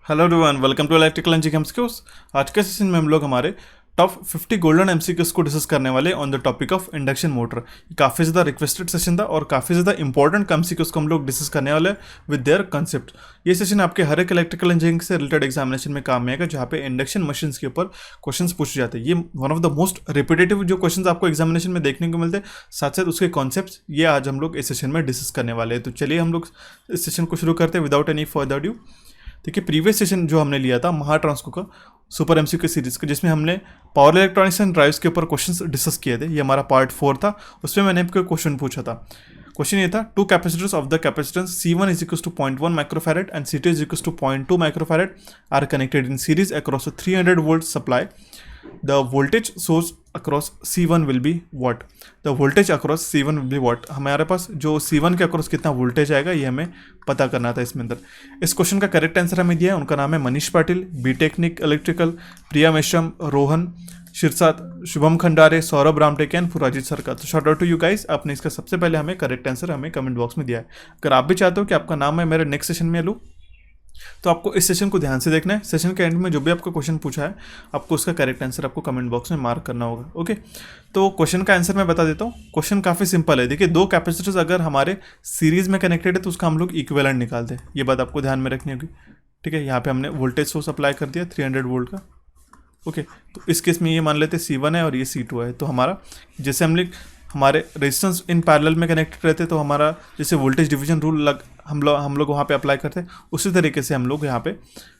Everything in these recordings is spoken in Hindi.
Hello everyone, welcome to electrical and MCQs. आज के सेशन में हम लोग हमारे टॉप 50 गोल्डन एमसीक्यूज को डिस्कस करने वाले on the topic of induction motor. काफ़ी ज़्यादा रिक्वेस्टेड सेशन था और काफ़ी ज़्यादा इंपॉर्टेंट एमसीक्यूज को हम लोग डिस्कस करने वाले विद देयर कंसेप्ट। ये सेशन आपके हर एक इलेक्ट्रिकल इंजीनियरिंग से रिलेटेड एग्जामिनेशन में काम में आएगा, जहाँ पे इंडक्शन मशीन्स के ऊपर क्वेश्चंस पूछे जाते हैं। ये one of the most repetitive जो क्वेश्चंस आपको एग्जामिनेशन में देखने को मिलते हैं, साथ साथ उसके कॉन्सेप्ट्स ये आज हम लोग इस सेशन में डिस्कस करने वाले हैं। तो चलिए हम लोग इस सेशन को शुरू करते हैं विदाउट एनी फर्दर ड्यू। देखिए, प्रीवियस सेशन जो हमने लिया था महा ट्रांसको का सुपर एमसीक्यू सीरीज का, जिसमें हमने पावर इलेक्ट्रॉनिक्स एंड ड्राइव्स के ऊपर क्वेश्चंस डिस्कस किए थे। ये हमारा पार्ट 4 था। उसमें मैंने आपको क्वेश्चन पूछा था। क्वेश्चन ये था, two capacitors of the capacitance C1 is equals to 0.1 microfarad and C2 is equals to 0.2 microfarad are connected in series across a 300 volt supply. The voltage source across C1 will be what? The voltage across C1 will be what? हमारे पास जो C1 के अक्रॉस कितना वोल्टेज आएगा ये हमें पता करना था इसमें अंदर। इस क्वेश्चन का करेक्ट आंसर हमें दिया है, उनका नाम है मनीष पाटिल, बीटेक्निक इलेक्ट्रिकल, प्रिया मेश्रम, रोहन शिरसाट, शुभम खंडारे, सौरभ रामटेके एंड पुराजित सरकार। तो shout out to you guys, आपने इसका सबसे पहले हमें करेक्ट आंसर हमें कमेंट बॉक्स में दिया है। अगर आप भी चाहते हो कि आपका नाम मैं मेरे नेक्स्ट सेशन में लूँ, तो आपको इस सेशन को ध्यान से देखना है। सेशन के एंड में जो भी आपको क्वेश्चन पूछा है, आपको उसका करेक्ट आंसर आपको कमेंट बॉक्स में मार्क करना होगा। ओके, तो क्वेश्चन का आंसर मैं बता देता हूँ। क्वेश्चन काफ़ी सिंपल है। देखिए, दो कैपेसिटर्स अगर हमारे सीरीज में कनेक्टेड है तो उसका हम लोग इक्विवेलेंट निकालते हैं। ये बात आपको ध्यान में रखनी होगी। ठीक है, यहाँ पे हमने वोल्टेज सोर्स अप्लाई कर दिया 300 वोल्ट का। ओके, तो इस केस में ये मान लेते C1 है और ये C2 है। तो हमारा जैसे हम लोग हमारे रेजिस्टेंस इन पैरेलल में कनेक्टेड रहते तो हमारा जैसे वोल्टेज डिवीजन रूल हम लोग वहाँ पे अप्लाई करते हैं, उसी तरीके से हम लोग यहाँ पे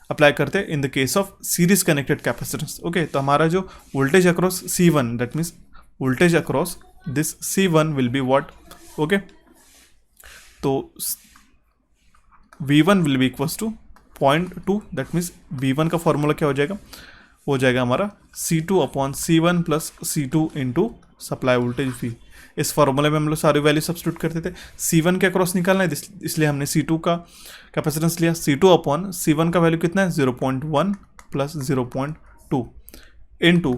अप्लाई करते हैं in the case of series connected capacitance. Okay, तो हमारा जो voltage across C1, that means voltage across this C1 will be what? Okay, तो V1 will be equals to 0.2, that means V1 का फॉर्मूला क्या हो जाएगा? हो जाएगा हमारा C2 upon C1 plus C2 into supply voltage V। इस फॉर्मूले में हम लोग सारी वैल्यू सब्स्टिट्यूट करते थे। C1 के अक्रॉस निकालना है, इसलिए हमने C2 का कैपेसिटेंस लिया। C2 अपॉन C1 का वैल्यू कितना है? 0.1 प्लस 0.2 इंटू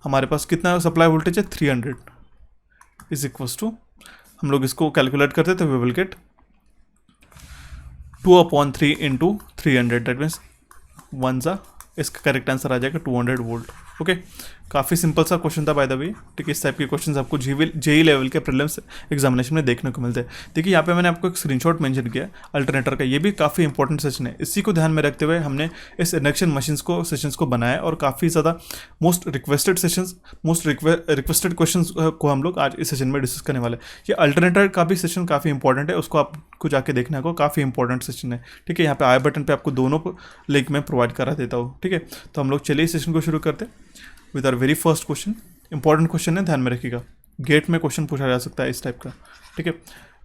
हमारे पास कितना सप्लाई वोल्टेज है? 300 इज इक्वल्स टू, हम लोग इसको कैलकुलेट करते थे, we will get 2/3 into 300, that means 1 सा, इसका करेक्ट आंसर आ जाएगा 200 वोल्ट। ओके, काफ़ी सिंपल सा क्वेश्चन था बाय द वे। ठीक है, इस टाइप के क्वेश्चंस आपको जेई लेवल के प्रीलिम्स एग्जामिनेशन में देखने को मिलते हैं। देखिए, यहाँ पे मैंने आपको एक स्क्रीनशॉट मेंशन किया अल्टरनेटर का। ये भी काफ़ी इंपॉर्टेंट सेशन है। इसी को ध्यान में रखते हुए हमने इस इंडक्शन मशीन्स को सेशंस को बनाया और काफ़ी ज़्यादा मोस्ट रिक्वेस्टेड क्वेश्चंस को हम लोग आज इस सेशन में डिस्कस करने वाले। ये अल्टरनेटर का भी सेशन काफ़ी इंपॉर्टेंट है, उसको आपको जाके देखना होगा, काफ़ी इंपॉर्टेंट सेशन है। ठीक है, यहाँ पे आई बटन पे आपको दोनों लिंक में प्रोवाइड करा देता हूँ। ठीक है, तो हम लोग चलिए इस सेशन को शुरू करते हैं with our very first question. Important question है, ध्यान में रखिएगा। गेट में क्वेश्चन पूछा जा सकता है इस टाइप का। ठीक है,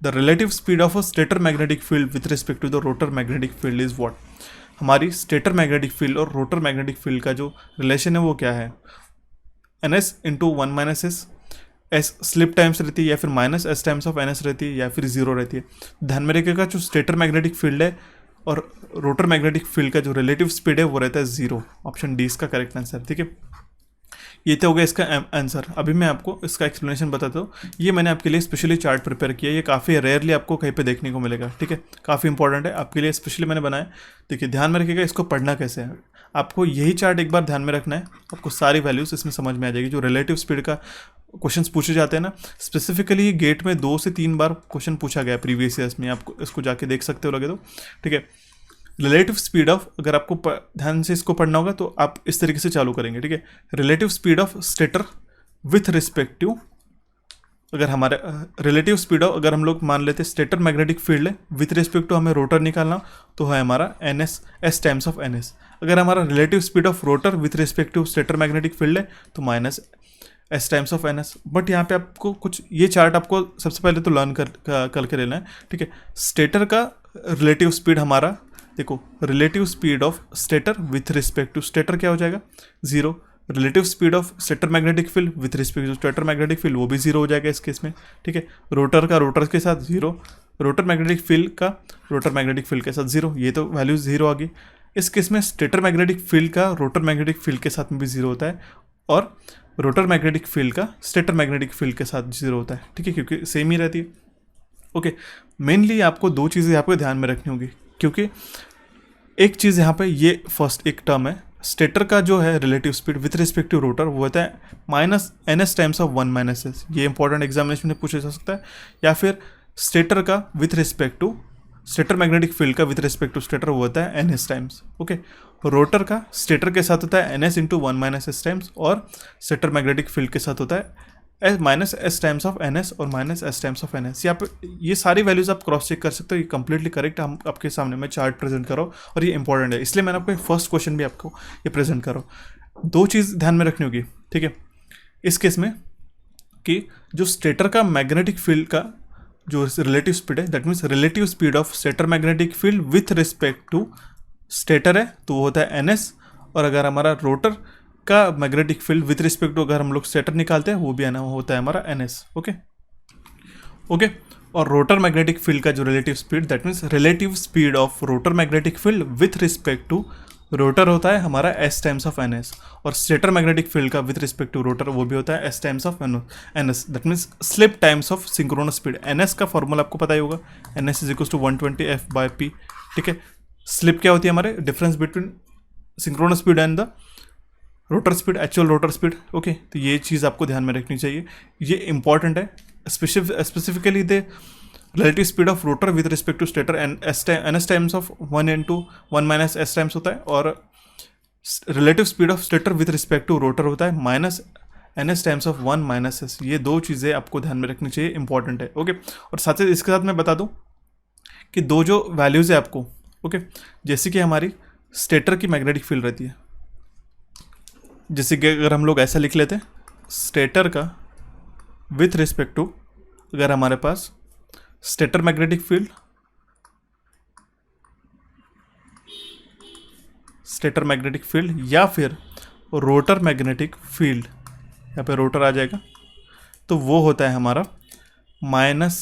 the relative speed of a stator magnetic field with respect to the rotor magnetic field is what? हमारी स्टेटर मैग्नेटिक फील्ड और रोटर मैग्नेटिक फील्ड का जो रिलेशन है वो क्या है? NS into 1 minus s. S slip times रहती है, या फिर minus s times of NS रहती है, या फिर 0 रहती है। ध्यान में रखिएगा, जो स्टेटर मैग्नेटिक फील्ड है और रोटर मैग्नेटिक फील्ड का जो रिलेटिव स्पीड है वो रहता है 0। ऑप्शन डी इसका करेक्ट आंसर। ठीक है, ये तो हो गया इसका आंसर। अभी मैं आपको इसका एक्सप्लेनेशन बताता हूँ। ये मैंने आपके लिए स्पेशली चार्ट प्रिपेयर किया है, ये काफ़ी रेयरली आपको कहीं पे देखने को मिलेगा। ठीक है, काफ़ी इंपॉर्टेंट है, आपके लिए स्पेशली मैंने बनाया। देखिए, ध्यान में रखिएगा, इसको पढ़ना कैसे है। आपको यही चार्ट एक बार ध्यान में रखना है, आपको सारी वैल्यूज़ इसमें समझ में आ जाएगी। जो रिलेटिव स्पीड का क्वेश्चंस पूछे जाते हैं ना, स्पेसिफिकली ये गेट में 2 से 3 बार क्वेश्चन पूछा गया है प्रीवियस ईयर्स में, आपको इसको जाके देख सकते हो लगे तो। ठीक है, रिलेटिव स्पीड ऑफ, अगर आपको ध्यान से इसको पढ़ना होगा तो आप इस तरीके से चालू करेंगे। ठीक है, relative speed of stator with respective, अगर हमारे रिलेटिव स्पीड ऑफ, अगर हम लोग मान लेते स्टेटर मैग्नेटिक फील्ड है, विथ रिस्पेक्ट टू हमें रोटर निकालना, तो है हमारा NS S times of NS। अगर हमारा relative speed of rotor with respect to stator magnetic field है तो minus S times of NS। But यहाँ पे आपको कुछ ये चार्ट आपको सबसे पहले तो लर्न करके लेना है। ठीक है, स्टेटर का रिलेटिव स्पीड हमारा, देखो, relative speed of stator with respect to stator क्या हो जाएगा? 0। Relative speed of stator magnetic field with respect to stator magnetic field, वो भी 0 हो जाएगा इस केस में। ठीक है, रोटर का रोटर के साथ 0, रोटर मैग्नेटिक फील्ड का रोटर मैग्नेटिक फील्ड के साथ 0, ये तो वैल्यू 0 आ गई। इस केस में स्टेटर मैग्नेटिक फील्ड का रोटर मैग्नेटिक फील्ड के साथ में भी 0 होता है, और रोटर मैग्नेटिक फील्ड का स्टेटर मैग्नेटिक फील्ड के साथ 0 होता है। ठीक है, क्योंकि सेम ही रहती है। ओके, मेनली आपको 2 चीज़ें आपको ध्यान में रखनी होगी, क्योंकि एक चीज़ यहाँ पे ये फर्स्ट एक टर्म है, स्टेटर का जो है relative speed with respect to rotor वो होता है minus n s times of 1 - s। ये इंपॉर्टेंट एग्जामिनेशन में पूछा जा सकता है। या फिर स्टेटर का with respect to stator magnetic field का विथ रिस्पेक्ट टू स्टेटर वो होता है n s times. Okay, rotor का स्टेटर के साथ होता है n s into 1 - s times, और स्टेटर मैग्नेटिक फील्ड के साथ होता है minus s times of N s और minus s times of N s. यहाँ पे ये सारी वैल्यूज आप क्रॉस चेक कर सकते हो, ये कंप्लीटली करेक्ट हम आपके सामने मैं चार्ट प्रेजेंट कर रहा हूँ और ये इंपॉर्टेंट है, इसलिए मैंने आपको फर्स्ट क्वेश्चन भी आपको ये प्रेजेंट कर रहा हूँ। दो चीज़ ध्यान में रखनी होगी, ठीक है, इस केस में कि जो स्टेटर का मैग्नेटिक फील्ड का जो रिलेटिव स्पीड है, that means relative speed of stator magnetic field with respect to stator है तो वो होता है एन एस, और अगर हमारा रोटर का magnetic field with respect to अगर हम लोग स्टेटर निकालते हैं वो भी होता है हमारा एन एस। ओके ओके, और रोटर मैग्नेटिक फील्ड का जो relative speed, that means relative speed of rotor magnetic field with respect to rotor होता है हमारा s times of N s, और स्टेटर मैग्नेटिक फील्ड का विथ रिस्पेक्ट टू रोटर वो भी होता है s times of N s, that means slip times of synchronous speed. N s का फॉर्मूला आपको पता ही होगा, N S is equal to 120F/P। ठीक है, स्लिप क्या होती है हमारे, difference between synchronous speed and the rotor speed, actual rotor speed. Okay, तो ये चीज़ आपको ध्यान में रखनी चाहिए, ये इंपॉर्टेंट है। Specifically the relative speed of rotor with respect to stator n s times of 1 - s times होता है, और relative speed of stator with respect to rotor होता है minus n s times of 1 - s। ये दो चीज़ें आपको ध्यान में रखनी चाहिए, इंपॉर्टेंट है। ओके, और साथ ही इसके साथ मैं बता दूं कि दो जो वैल्यूज़ है आपको, ओके, जैसे कि हमारी स्टेटर की मैग्नेटिक फील्ड रहती है, जैसे कि अगर हम लोग ऐसा लिख लेते हैं, स्टेटर का विथ रिस्पेक्ट टू अगर हमारे पास stator magnetic field, stator magnetic field या फिर रोटर मैग्नेटिक फील्ड, यहाँ पे रोटर आ जाएगा, तो वो होता है हमारा माइनस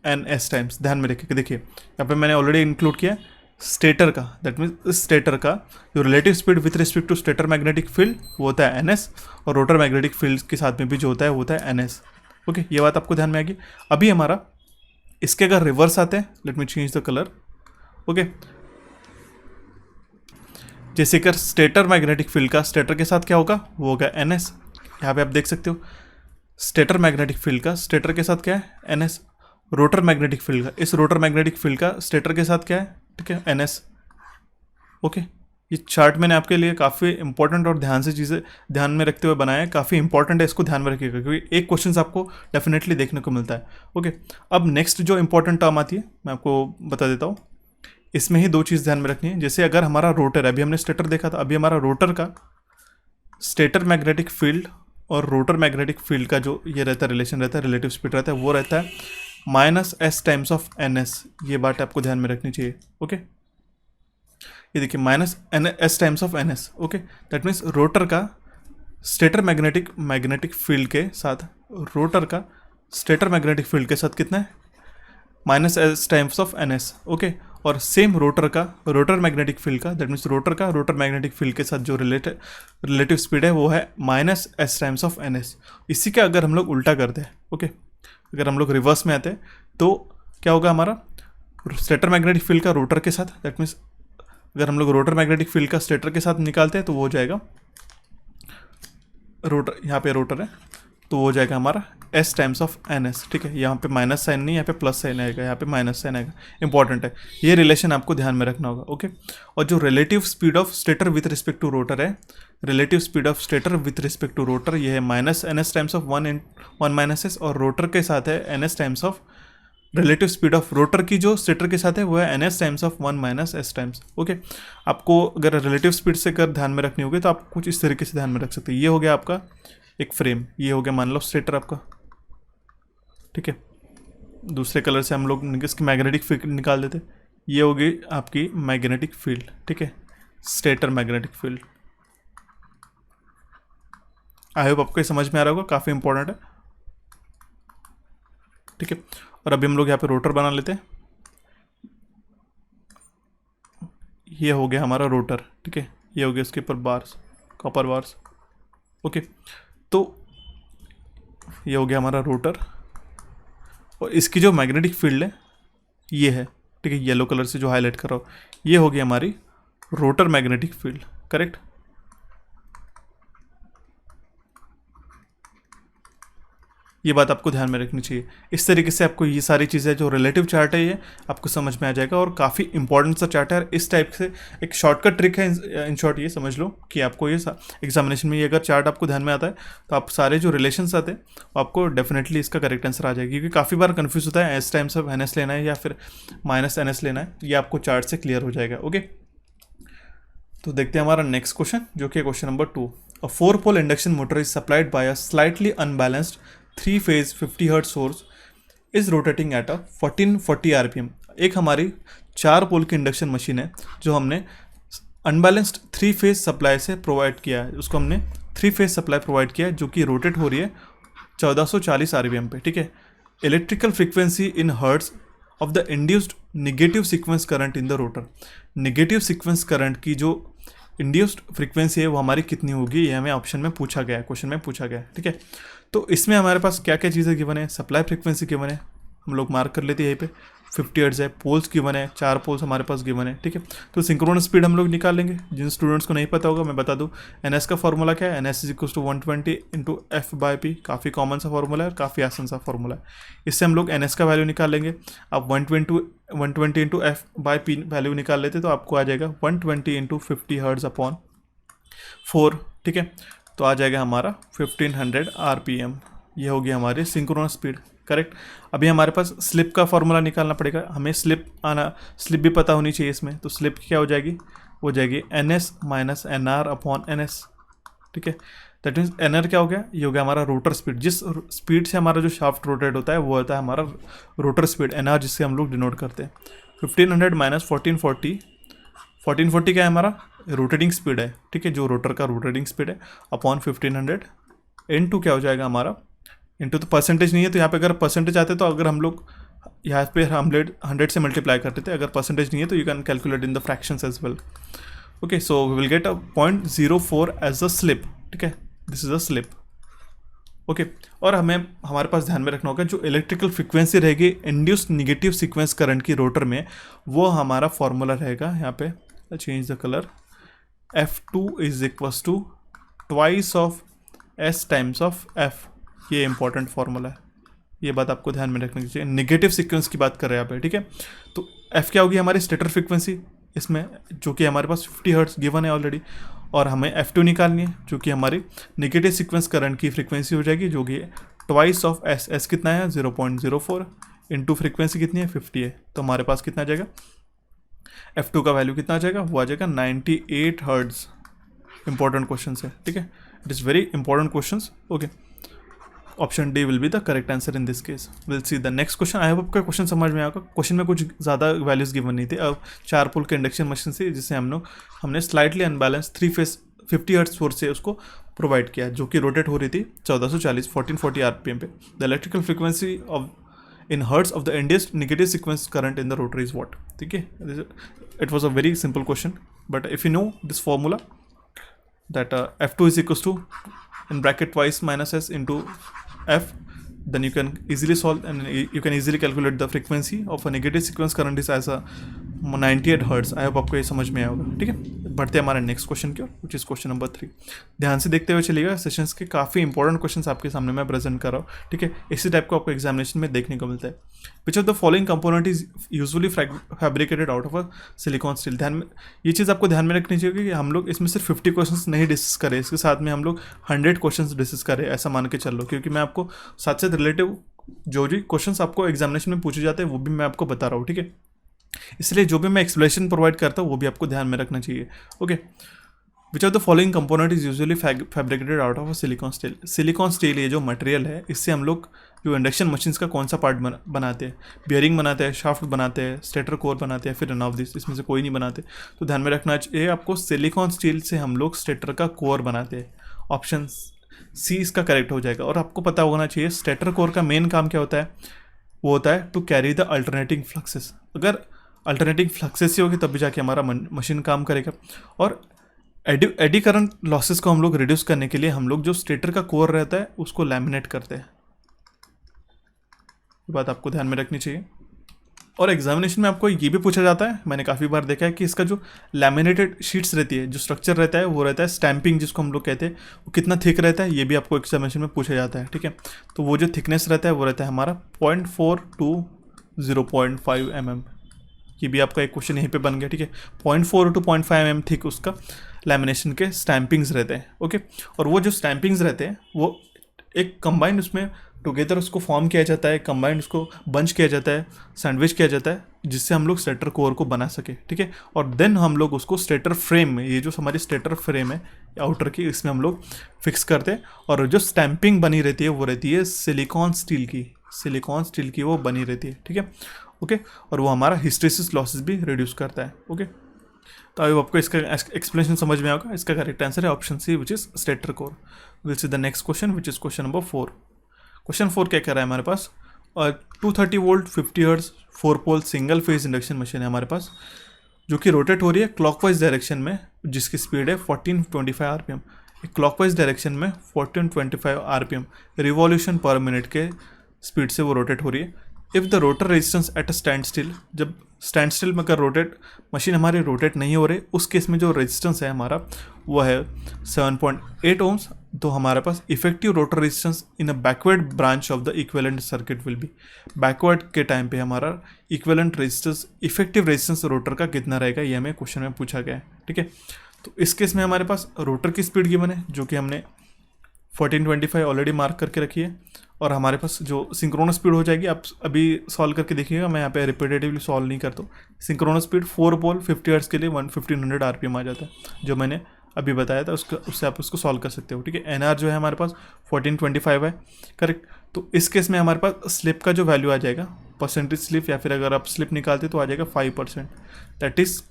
एन एस टाइम्स। ध्यान में रखिए, देखिए यहाँ पे मैंने ऑलरेडी इंक्लूड किया स्टेटर का, दैट मीन्स स्टेटर का जो relative speed with respect to stator magnetic field वो होता है एन एस, और रोटर मैग्नेटिक फील्ड के साथ में भी जो होता है वो होता है एन एस। ओके, ये बात आपको ध्यान में आएगी। अभी हमारा इसके अगर रिवर्स आते हैं, let me change the colour. Okay, जैसे कर स्टेटर मैग्नेटिक फील्ड का स्टेटर के साथ क्या होगा, वो होगा एन एस। यहाँ पे आप देख सकते हो स्टेटर मैग्नेटिक फील्ड का स्टेटर के साथ क्या है, n s. Rotor magnetic field का, इस रोटर मैग्नेटिक फील्ड का स्टेटर के साथ क्या है, ठीक है, एन एस। ओके, ये चार्ट मैंने आपके लिए काफ़ी इंपॉर्टेंट और ध्यान से चीज़ें ध्यान में रखते हुए बनाया है, काफ़ी इंपॉर्टेंट है, इसको ध्यान में रखिएगा क्योंकि एक क्वेश्चन आपको डेफिनेटली देखने को मिलता है। ओके, अब नेक्स्ट जो इंपॉर्टेंट टर्म आती है मैं आपको बता देता हूँ, इसमें ही दो चीज़ ध्यान में रखनी है। जैसे अगर हमारा रोटर है, अभी हमने स्टेटर देखा था, अभी हमारा रोटर का स्टेटर मैग्नेटिक फील्ड और रोटर मैग्नेटिक फील्ड का जो ये रहता है रिलेशन रहता है, रिलेटिव स्पीड रहता है, वो रहता है minus s times of N s. ये बात आपको ध्यान में रखनी चाहिए। ओके, ये देखिए minus n s times of N s. Okay, that means rotor का स्टेटर मैग्नेटिक फील्ड के साथ, रोटर का स्टेटर मैग्नेटिक फील्ड के साथ कितना है, minus s times of N s. Okay, और सेम रोटर का रोटर मैग्नेटिक फील्ड का, दैट मीन्स रोटर का रोटर मैग्नेटिक फील्ड के साथ जो रिलेटिव स्पीड है वो है minus s times of N s. इसी का अगर हम लोग उल्टा करते हैं, ओके, अगर हम लोग रिवर्स में आते हैं तो क्या होगा, हमारा स्टेटर मैग्नेटिक फील्ड का रोटर के साथ, दैट मीन्स अगर हम लोग रोटर मैग्नेटिक फील्ड का स्टेटर के साथ निकालते हैं तो वो हो जाएगा रोटर, यहाँ पे रोटर है तो वो हो जाएगा हमारा s times of N s. ठीक है, यहाँ पे माइनस साइन नहीं, यहाँ पे प्लस साइन आएगा, यहाँ पे माइनस साइन आएगा। इंपॉर्टेंट है, ये रिलेशन आपको ध्यान में रखना होगा। ओके, और जो relative speed of stator with respect to rotor है, relative speed of stator with respect to rotor ये है minus n s times of 1 - s, और रोटर के साथ है n s times of relative speed of rotor की जो स्टेटर के साथ है वो है n s times of 1 - s times. Okay, आपको अगर रिलेटिव स्पीड से अगर ध्यान में रखनी होगी तो आप कुछ इस तरीके से ध्यान में रख सकते हैं। ये हो गया आपका एक फ्रेम, ये हो गया मान लो स्टेटर आपका, ठीक है, दूसरे कलर से हम लोग इसकी मैग्नेटिक फील्ड निकाल देते, ये होगी आपकी मैग्नेटिक फील्ड। ठीक है, स्टेटर मैग्नेटिक फील्ड। आई होप आपको समझ में आ रहा होगा, काफ़ी इंपॉर्टेंट है। ठीक है, और अभी हम लोग यहाँ पे रोटर बना लेते हैं। ये हो गया हमारा रोटर, ठीक है, ये हो गया उसके ऊपर बार्स, कॉपर बार्स। ओके, तो ये हो गया हमारा रोटर, और इसकी जो मैग्नेटिक फील्ड है ये है, ठीक है, येलो कलर से जो हाईलाइट कर रहा हूँ, ये होगी हमारी रोटर मैग्नेटिक फील्ड, करेक्ट। ये बात आपको ध्यान में रखनी चाहिए। इस तरीके से आपको ये सारी चीज़ें, जो रिलेटिव चार्ट है, ये आपको समझ में आ जाएगा और काफ़ी इंपॉर्टेंट सा चार्ट है। इस टाइप से एक शॉर्टकट ट्रिक है, इन शॉर्ट ये समझ लो कि आपको ये एग्जामिनेशन में ये अगर चार्ट आपको ध्यान में आता है तो आप सारे जो रिलेशंस आते हैं आपको डेफिनेटली इसका करेक्ट आंसर आ जाएगा, क्योंकि काफ़ी बार कन्फ्यूज होता है s times of N s लेना है या फिर माइनस एन एस लेना है, ये आपको चार्ट से क्लियर हो जाएगा। ओके, तो देखते हैं हमारा नेक्स्ट क्वेश्चन, जो कि question number 2। A 4-pole induction motor is supplied by a slightly unbalanced 3-phase 50 hertz source is rotating at a 1440 RPM. एक हमारी 4 पोल की इंडक्शन मशीन है जो हमने अनबैलेंस्ड 3-phase सप्लाई से प्रोवाइड किया है, उसको हमने 3-phase सप्लाई प्रोवाइड किया है जो कि रोटेट हो रही है 1440 आरपीएम पे, ठीक है। Electrical frequency in hertz of the induced negative sequence current in the rotor. Negative sequence current की जो इंड्यूस्ड फ्रीक्वेंसी है वो हमारी कितनी होगी, ये हमें ऑप्शन में पूछा गया है, क्वेश्चन में पूछा गया है, ठीक है। तो इसमें हमारे पास क्या क्या चीज़ें गिवन है, सप्लाई फ्रीक्वेंसी गिवन है, हम लोग मार्क कर लेते हैं यहीं पे 50 हर्ट्ज है, पोल्स गिवन है, 4 पोल्स हमारे पास गिवन है, ठीक है। तो सिंक्रोनस स्पीड हम लोग निकाल लेंगे। जिन स्टूडेंट्स को नहीं पता होगा मैं बता दूं, NS का फॉर्मूला क्या है, NS is equals to 120 into F/P। काफ़ी कॉमन सा फॉर्मूला है और काफ़ी आसान सा फॉर्मूला है। इससे हम लोग NS का वैल्यू निकाल लेंगे। आप 120 इंटू F/P वैल्यू निकाल लेते तो आपको आ जाएगा 120 इंटू 50 हर्ट्ज अपॉन 4, ठीक है। तो आ जाएगा हमारा 1500 RPM। ये होगी हमारी सिंक्रोनस स्पीड, करेक्ट। अभी हमारे पास स्लिप का फॉर्मूला निकालना पड़ेगा, हमें स्लिप भी पता होनी चाहिए इसमें। तो स्लिप क्या हो जाएगी, हो जाएगी NS minus NR upon NS, ठीक है। दैट मीन्स NR क्या हो गया, ये हो गया हमारा रोटर स्पीड। जिस स्पीड से हमारा जो शाफ्ट रोटेट होता है वो होता है हमारा रोटर स्पीड, NR, जिससे हम लोग डिनोट करते हैं। 1500 माइनस 1440 क्या है हमारा रोटेटिंग स्पीड है, ठीक है, जो रोटर का रोटेटिंग स्पीड है, अपॉन 1500 इनटू क्या हो जाएगा हमारा, इनटू तो परसेंटेज नहीं है तो यहाँ पे अगर परसेंटेज आते तो अगर हम लोग यहाँ पे 100 से मल्टीप्लाई करते थे, अगर परसेंटेज नहीं है तो you can calculate in the fractions as well. Okay, so we will get a 0.04 as a slip, ठीक है, this is a slip. Okay, और हमें हमारे पास ध्यान में रखना होगा जो इलेक्ट्रिकल फ्रीक्वेंसी रहेगी इंड्यूस्ड नेगेटिव सीक्वेंस करंट की रोटर में, वो हमारा फॉर्मूला रहेगा, यहाँ पे change the colour, F2 is equals to twice of S times of F। ये इंपॉर्टेंट फॉर्मूला है, ये बात आपको ध्यान में रखनी चाहिए। नेगेटिव सीक्वेंस की बात कर रहे हैं यहाँ पे, ठीक है। तो F क्या होगी हमारी स्टेटर फ्रीक्वेंसी इसमें, जो कि हमारे पास 50 हर्ट्ज गिवन है ऑलरेडी, और हमें F2 निकालनी है जो कि हमारी नेगेटिव सीक्वेंस करंट की फ्रीक्वेंसी हो जाएगी, जो कि ट्वाइस ऑफ S कितना है 0.04 इंटू फ्रीक्वेंसी कितनी है 50 है, तो हमारे पास कितना आ जाएगा, F2 का वैल्यू कितना आ जाएगा, वो आ जाएगा 98 हर्ट्ज। इंपॉर्टेंट क्वेश्चन है, ठीक है, it is very important question. Okay, option D will be the correct answer in this case. Will see the next question. I hope आपका क्वेश्चन समझ में आएगा। क्वेश्चन में कुछ ज़्यादा वैल्यूज गिवन नहीं थे। अब 4 पोल के इंडक्शन मशीन से जिसे हमने slightly unbalance 3-phase 50 hertz source से उसको प्रोवाइड किया, जो कि रोटेट हो रही थी 1440 आरपीएम पे। The electrical frequency of in hertz of the induced negative sequence current in the rotor is what, ठीक है। It was a very simple question, but if you know this formula that F2 is equals to in bracket twice minus S into F, then you can easily solve and you can easily calculate the frequency of a negative sequence current is as a 98 hertz. I hope आपको ये समझ में आया होगा, ठीक है। बढ़ते हैं हमारे नेक्स्ट क्वेश्चन की ओर, विच इज क्वेश्चन नंबर 3। ध्यान से देखते हुए चलिएगा, सेशंस के काफ़ी इंपॉर्टेंट क्वेश्चन आपके सामने मैं प्रेजेंट कर रहा हूँ, ठीक है। इसी टाइप को आपको एग्जामिनेशन में देखने को मिलता है। विच of the following component is usually fabricated out of a silicon steel. ध्यान में ये चीज़ आपको ध्यान में रखनी चाहिए कि हम लोग इसमें सिर्फ 50 क्वेश्चन नहीं डिस्कस करें, इसके साथ में हम लोग 100 क्वेश्चन डिस्कस करें, ऐसा मान के चल लो, क्योंकि मैं आपको साथ साथ रिलेटिव जो भी क्वेश्चन आपको एग्जामिनेशन में पूछे जाते हैं वो भी मैं आपको बता रहा हूँ, ठीक है। इसलिए जो भी मैं एक्सप्लेनेशन प्रोवाइड करता हूँ वो भी आपको ध्यान में रखना चाहिए। Okay, which of the following component is usually fabricated out of a silicon steel. Silicon steel ये जो मटेरियल है, इससे हम लोग जो इंडक्शन मशीन्स का कौन सा पार्ट बनाते हैं, बियरिंग बनाते हैं, शाफ्ट बनाते हैं, स्टेटर कोर बनाते हैं, फिर रन ऑफ दिस, इसमें से कोई नहीं बनाते। तो ध्यान में रखना चाहिए आपको, सिलिकॉन स्टील से हम लोग स्टेटर का कोर बनाते हैं। ऑप्शन सी इसका करेक्ट हो जाएगा। और आपको पता होना चाहिए स्टेटर कोर का मेन काम क्या होता है, वो होता है to carry the alternating fluxes. अगर अल्टरनेटिंग फ्लक्सेस ही होगी तभी जाके हमारा मशीन काम करेगा। और एडी करंट लॉसेस को हम लोग रिड्यूस करने के लिए हम लोग जो स्टेटर का कोर रहता है उसको लैमिनेट करते हैं। ये बात आपको ध्यान में रखनी चाहिए। और एग्जामिनेशन में आपको ये भी पूछा जाता है, मैंने काफ़ी बार देखा है कि इसका जो लैमिनेटेड शीट्स रहती है, जो स्ट्रक्चर रहता है वो रहता है स्टैंपिंग जिसको हम लोग कहते हैं, वो कितना थिक रहता है ये भी आपको एग्जामिनेशन में पूछा जाता है। ठीक है, तो वो जो थिकनेस रहता है वो रहता है हमारा 0.4 टू 0.5 mm। ये भी आपका एक क्वेश्चन यहीं पे बन गया। ठीक है, 0.4 टू 0.5 mm थिक उसका लैमिनेशन के स्टैंपिंग्स रहते हैं। ओके, और वो जो स्टैंपिंग्स रहते हैं वो एक कंबाइंड उसमें टुगेदर उसको फॉर्म किया जाता है, कंबाइंड उसको बंच किया जाता है, सैंडविच किया जाता है, जिससे हम लोग स्टेटर कोर को बना सके। ठीक है, और देन हम लोग उसको स्टेटर फ्रेम में, ये जो हमारी स्टेटर फ्रेम है आउटर की, इसमें हम लोग फिक्स करते हैं। और जो स्टैंपिंग बनी रहती है वो रहती है सिलिकॉन स्टील की वो बनी रहती है। ठीक है, ओके, और वो हमारा हिस्टेरिसिस लॉसेस भी रिड्यूस करता है। ओके, तो अभी आपको इसका एक्सप्लेनेशन समझ में आएगा। इसका करेक्ट आंसर है option C, which is stator core. Will see the next question, which is question number 4। Question 4 क्या कह रहा है हमारे पास, 230 volt 50 hertz 4 pole single phase induction machine है हमारे पास, जो कि रोटेट हो रही है क्लॉकवाइज डायरेक्शन में, जिसकी स्पीड है 1425 आरपीएम। क्लॉकवाइज डायरेक्शन में 1425 आरपीएम रिवॉल्यूशन पर मिनट के स्पीड से वो रोटेट हो रही है। If the rotor resistance at a stand still, जब स्टैंड स्टिल में अगर मशीन हमारी रोटेट नहीं हो रही, उस केस में जो रेजिस्टेंस है हमारा वो है 7.8 ओम्स। तो हमारे पास effective rotor resistance in a backward branch of the equivalent circuit will be, backward के टाइम पे हमारा equivalent resistance, effective resistance rotor का कितना रहेगा, ये हमें क्वेश्चन में पूछा गया है। ठीक है, तो इस केस में हमारे पास रोटर की स्पीड गिवन है जो कि हमने 1425 ऑलरेडी मार्क करके रखी है, और हमारे पास जो सिंक्रोनस स्पीड हो जाएगी, आप अभी सॉल्व करके देखिएगा, मैं यहाँ पे रिपीटेटिवली सॉल्व नहीं करता हूँ। सिंक्रोनस स्पीड 4 पोल 50 हर्ट्ज के लिए 1500 आरपीएम आ जाता है, जो मैंने अभी बताया था, उससे आप उसको सॉल्व कर सकते हो। ठीक है, एनआर जो है हमारे पास 1425 है, करेक्ट। तो इस केस में हमारे पास स्लिप का जो वैल्यू आ जाएगा, परसेंटेज स्लिप, या फिर अगर आप स्लिप निकालते तो आ जाएगा 5%, दैट इज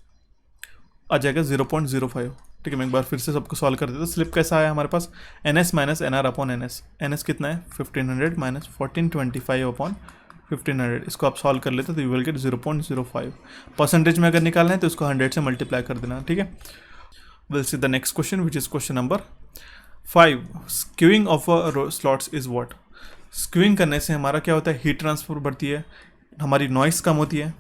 आ जाएगा 0.05। ठीक है, मैं एक बार फिर से सबको सॉल्व कर देता हूँ। स्लिप कैसा है हमारे पास, NS minus NR upon NS, NS कितना है 1500 माइनस 1425 अपॉन 1500, इसको आप सॉल्व कर लेते तो यू विल गेट 0.05। परसेंटेज में अगर निकालना है तो इसको 100 से मल्टीप्लाई कर देना। ठीक है, will see the next question, which is question number 5। Skewing of a slots is what. Skewing करने से हमारा क्या होता है, हीट ट्रांसफर बढ़ती है, हमारी नॉइस कम होती है,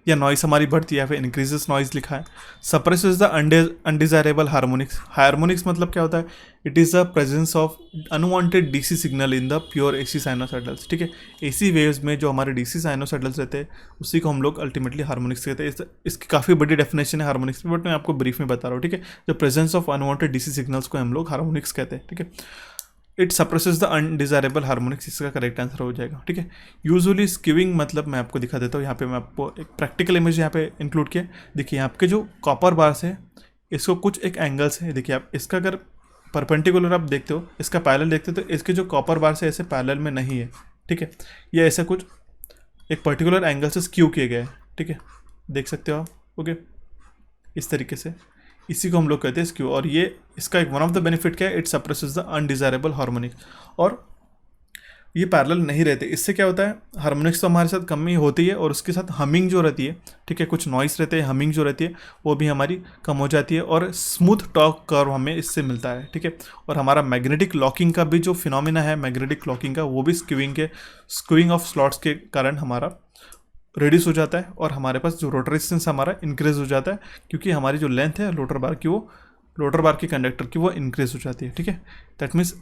या नॉइस हमारी बढ़ती है, या फिर इंक्रीजेस नॉइस लिखा है। Suppresses the undesirable harmonics. Harmonics मतलब क्या होता है, it is the presence of unwanted DC signal in the pure AC sinusoidals. ठीक है, एसी वेव्स में जो हमारे डीसी साइनोसाइडल्स रहते हैं उसी को हम लोग अल्टीमेटली हार्मोनिक्स कहते हैं। इसकी काफ़ी बड़ी डेफिनेशन है हार्मोनिक्स में, बट मैं आपको ब्रीफ में बता रहा हूँ। ठीक है, the presence of unwanted DC signals को हम लोग हार्मोनिक्स कहते हैं। ठीक है, it suppresses the undesirable harmonics, इसका करेक्ट आंसर हो जाएगा। ठीक है, यूजुअली स्क्यूइंग मतलब मैं आपको दिखा देता हूँ, यहाँ पे मैं आपको एक प्रैक्टिकल इमेज यहाँ पे इंक्लूड किया। देखिए यहाँ के जो कॉपर बार्स है, इसको कुछ एक एंगल्स है, देखिए आप इसका अगर परपेंडिकुलर आप देखते हो, इसका पैरेलल देखते हो, तो इसके जो कॉपर बार्स है ऐसे पैरेलल में नहीं है। ठीक है, ये ऐसा कुछ एक पर्टिकुलर एंगल से स्क्यू किए गए हैं। ठीक है, देख सकते हो आप, ओके, इस तरीके से, इसी को हम लोग कहते हैं स्क्यू। और ये इसका एक वन ऑफ द बेनिफिट क्या है, it suppresses the undesirable harmonic. और ये पैरेलल नहीं रहते, इससे क्या होता है, हार्मोनिक्स तो हमारे साथ कम ही होती है, और उसके साथ हमिंग जो रहती है, ठीक है, कुछ नॉइस रहते हैं, हमिंग जो रहती है वो भी हमारी कम हो जाती है, और स्मूथ टॉक कर्व हमें इससे मिलता है। ठीक है, और हमारा मैग्नेटिक लॉकिंग का भी जो फिनोमिना है, मैग्नेटिक लॉकिंग का, वो भी स्क्यूइंग ऑफ स्लॉट्स के कारण हमारा रेड्यूस हो जाता है, और हमारे पास जो रोटर रेजिस्टेंस हमारा इंक्रीज हो जाता है, क्योंकि हमारी जो लेंथ है रोटर बार की कंडक्टर की वो इंक्रीज हो जाती है। ठीक है, दैट मीन्स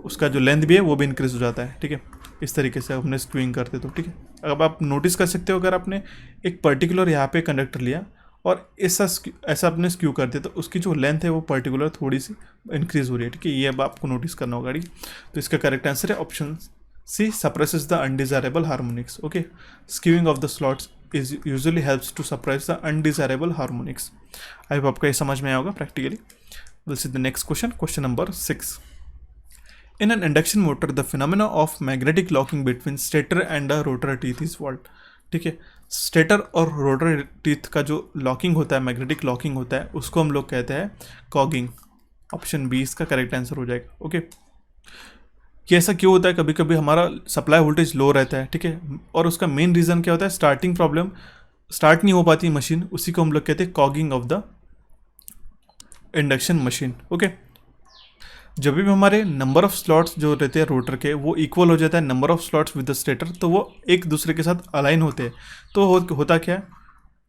उसका जो लेंथ भी है वो भी इंक्रीज हो जाता है। ठीक है, इस तरीके से हमने स्क्यूइंग करते तो। ठीक है, अब आप नोटिस कर सकते हो, अगर आपने एक पर्टिकुलर यहाँ पे कंडक्टर लिया और ऐसा आपने स्क्यू कर दिया, तो उसकी जो लेंथ है वो पर्टिकुलर थोड़ी सी इंक्रीज हो रही है। ठीक है, ये अब आपको नोटिस करना होगा। तो इसका करेक्ट आंसर है option C, suppresses the undesirable harmonics. Okay, skewing of the slots is usually helps to suppress the undesirable harmonics. I hope आपको ये समझ में आया होगा practically. We'll see the next question. Question number 6. In an induction motor, the phenomena of magnetic locking between stator and the rotor teeth is what? ठीक है, स्टेटर और रोटर टीथ का जो लॉकिंग होता है, मैग्नेटिक लॉकिंग होता है, उसको हम लोग कहते हैं कॉगिंग। ऑप्शन बी इसका करेक्ट आंसर हो जाएगा। ओके, कि ऐसा क्यों होता है, कभी कभी हमारा सप्लाई वोल्टेज लो रहता है। ठीक है, और उसका मेन रीज़न क्या होता है, स्टार्टिंग प्रॉब्लम, स्टार्ट नहीं हो पाती मशीन, उसी को हम लोग कहते हैं cogging of the induction machine. Okay, जब भी हमारे नंबर ऑफ स्लॉट्स जो रहते हैं रोटर के वो इक्वल हो जाता है number of slots with the stator, तो वो एक दूसरे के साथ अलाइन होते हैं। तो होता क्या है,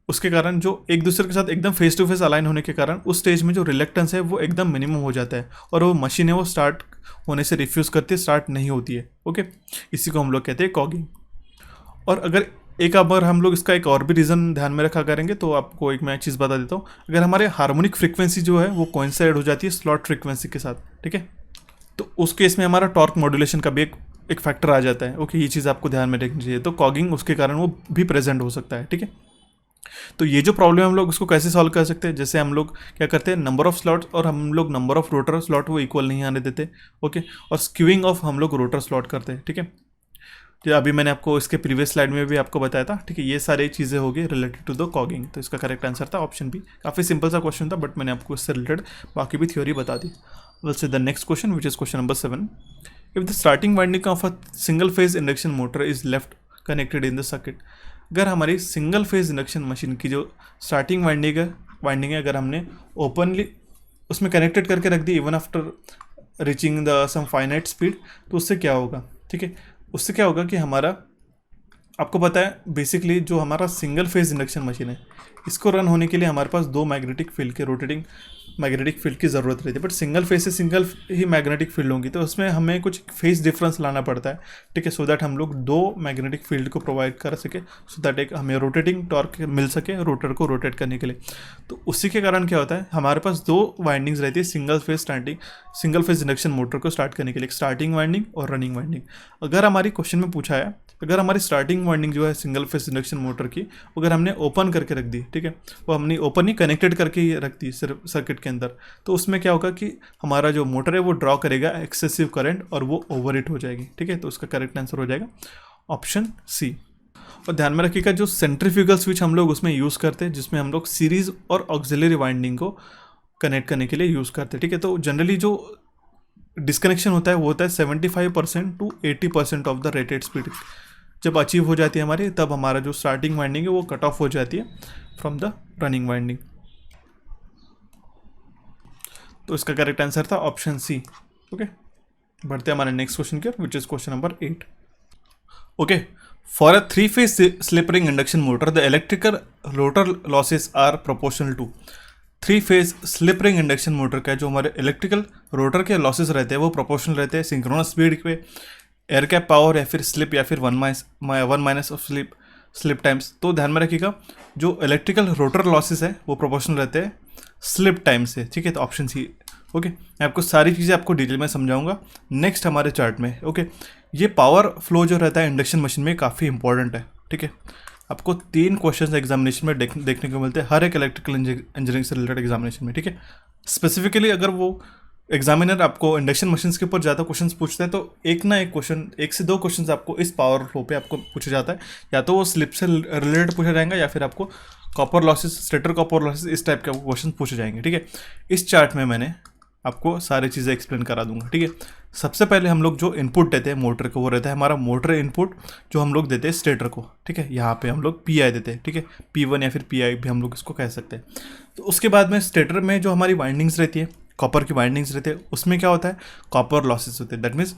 उसके कारण जो एक दूसरे के साथ एकदम फेस टू फेस अलाइन होने के कारण उस स्टेज में जो रिलक्टेंस है वो एकदम मिनिमम हो जाता है और वो मशीन है वो स्टार्ट होने से रिफ्यूज़ करती है, स्टार्ट नहीं होती है। ओके, इसी को हम लोग कहते हैं कॉगिंग। और अगर हम लोग इसका एक और भी रीज़न ध्यान में रखा करेंगे तो आपको एक मैं चीज़ बता देता हूँ। अगर हमारे हार्मोनिक फ्रीक्वेंसी जो है वो कोइंसाइड हो जाती है स्लॉट फ्रीक्वेंसी के साथ, ठीक है, तो उस केस में हमारा टॉर्क मॉड्यूलेशन का भी एक फैक्टर आ जाता है। ओके, ये चीज़ आपको ध्यान में रखनी चाहिए। तो कॉगिंग उसके कारण वो भी प्रेजेंट हो सकता है, ठीक है। तो ये जो प्रॉब्लम है हम लोग उसको कैसे सॉल्व कर सकते हैं, जैसे हम लोग क्या करते हैं, नंबर ऑफ स्लॉट्स और हम लोग नंबर ऑफ रोटर स्लॉट वो इक्वल नहीं आने देते। ओके, और स्क्यूइंग ऑफ हम लोग रोटर स्लॉट करते हैं, ठीक है। जो अभी मैंने आपको इसके प्रीवियस स्लाइड में भी आपको बताया था, ठीक है। ये सारी चीज़ें होगी रिलेटेड टू द कॉगिंग। तो इसका करेक्ट आंसर था ऑप्शन बी। काफ़ी सिंपल सा क्वेश्चन था बट मैंने आपको इससे रिलेटेड बाकी भी थ्योरी बता दी। Will see the next question which is question number 7। If the starting winding of a single phase induction motor is left connected in the circuit, अगर हमारी सिंगल फेज इंडक्शन मशीन की जो स्टार्टिंग वाइंडिंग है अगर हमने ओपनली उसमें कनेक्टेड करके रख दी even after reaching the some finite speed, तो उससे क्या होगा, ठीक है। उससे क्या होगा कि हमारा, आपको पता है बेसिकली जो हमारा सिंगल फेज इंडक्शन मशीन है इसको रन होने के लिए हमारे पास दो मैग्नेटिक फील्ड के रोटेटिंग मैग्नेटिक फील्ड की ज़रूरत रहती है। बट सिंगल फेज से सिंगल ही मैग्नेटिक फील्ड होंगी तो उसमें हमें कुछ फेज डिफरेंस लाना पड़ता है, ठीक है, सो दैट हम लोग दो मैग्नेटिक फील्ड को प्रोवाइड कर सके, सो दैट एक हमें रोटेटिंग टॉर्क मिल सके रोटर को रोटेट करने के लिए। तो उसी के कारण क्या होता है, हमारे पास दो वाइंडिंग्स रहती है सिंगल फेज इंडक्शन मोटर को स्टार्ट करने के लिए, स्टार्टिंग वाइंडिंग और रनिंग वाइंडिंग। अगर हमारी क्वेश्चन में पूछा है अगर हमारी स्टार्टिंग वाइंडिंग जो है सिंगल फेज इंडक्शन मोटर की अगर हमने ओपन करके रख दी, ठीक है, वो हमने ओपन ही कनेक्टेड करके ही रख दी सिर्फ सर्किट के अंदर, तो उसमें क्या होगा कि हमारा जो मोटर है वो ड्रॉ करेगा एक्सेसिव करंट और वो ओवरहीट हो जाएगी, ठीक है। तो उसका करेक्ट आंसर हो जाएगा ऑप्शन सी। और ध्यान में रखिएगा जो सेंट्रीफ्यूगल स्विच हम लोग उसमें यूज़ करते हैं जिसमें हम लोग सीरीज और ऑक्सिलरी वाइंडिंग को कनेक्ट करने के लिए यूज़ करते हैं, ठीक है। तो जनरली जो डिस्कनेक्शन होता है वो होता है 75% to 80% of the rated speed जब अचीव हो जाती है हमारी, तब हमारा जो स्टार्टिंग वाइंडिंग है वो कट ऑफ हो जाती है फ्रॉम द रनिंग वाइंडिंग। तो इसका करेक्ट आंसर था ऑप्शन सी। ओके, बढ़ते हैं हमारे नेक्स्ट क्वेश्चन की ओर which is question number 8। Okay, for a 3-phase slip ring induction motor the electrical rotor losses are proportional to. 3-phase slip ring induction motor का जो हमारे इलेक्ट्रिकल रोटर के लॉसेस रहते हैं वो प्रोपोर्शनल रहते हैं सिंक्रोनस स्पीड पे, एयर कैप पावर या फिर स्लिप या फिर one minus of slip times. तो ध्यान में रखिएगा जो इलेक्ट्रिकल रोटर लॉसेस है वो प्रोपोर्शनल रहते हैं स्लिप टाइम से, ठीक है। तो ऑप्शन सी। ओके, मैं आपको सारी चीज़ें आपको डिटेल में समझाऊंगा नेक्स्ट हमारे चार्ट में। ओके, ये पावर फ्लो जो रहता है इंडक्शन मशीन में काफ़ी इंपॉर्टेंट है, ठीक है। आपको 3 क्वेश्चन एग्जामिनेशन में देखने को मिलते हैं हर एक इलेक्ट्रिकल इंजीनियरिंग से रिलेटेड एग्जामिनेशन में, ठीक है। स्पेसिफिकली अगर वो एग्जामिनर आपको इंडक्शन मशीन्स के ऊपर ज़्यादा क्वेश्चंस पूछता है तो एक ना एक क्वेश्चन, 1 से 2 क्वेश्चंस आपको इस पावर फ्लो पे आपको पूछा जाता है, या तो वो स्लिप से रिलेटेड पूछा जाएगा या फिर आपको copper losses, stator copper losses, इस टाइप के आपको क्वेश्चन पूछे जाएंगे, ठीक है। इस चार्ट में मैंने आपको सारी चीज़ें एक्सप्लेन करा दूंगा, ठीक है। सबसे पहले हम लोग जो इनपुट देते हैं मोटर को वो रहता है हमारा मोटर इनपुट जो हम लोग देते हैं स्टेटर को, ठीक है। यहाँ पे हम लोग PI देते हैं, ठीक है, P1 या फिर PI भी हम लोग इसको कह सकते हैं। तो उसके बाद में स्टेटर में जो हमारी वाइंडिंग्स रहती है, कॉपर की वाइंडिंग्स रहते हैं, उसमें क्या होता है कॉपर लॉसेस होते हैं। दैट मीन्स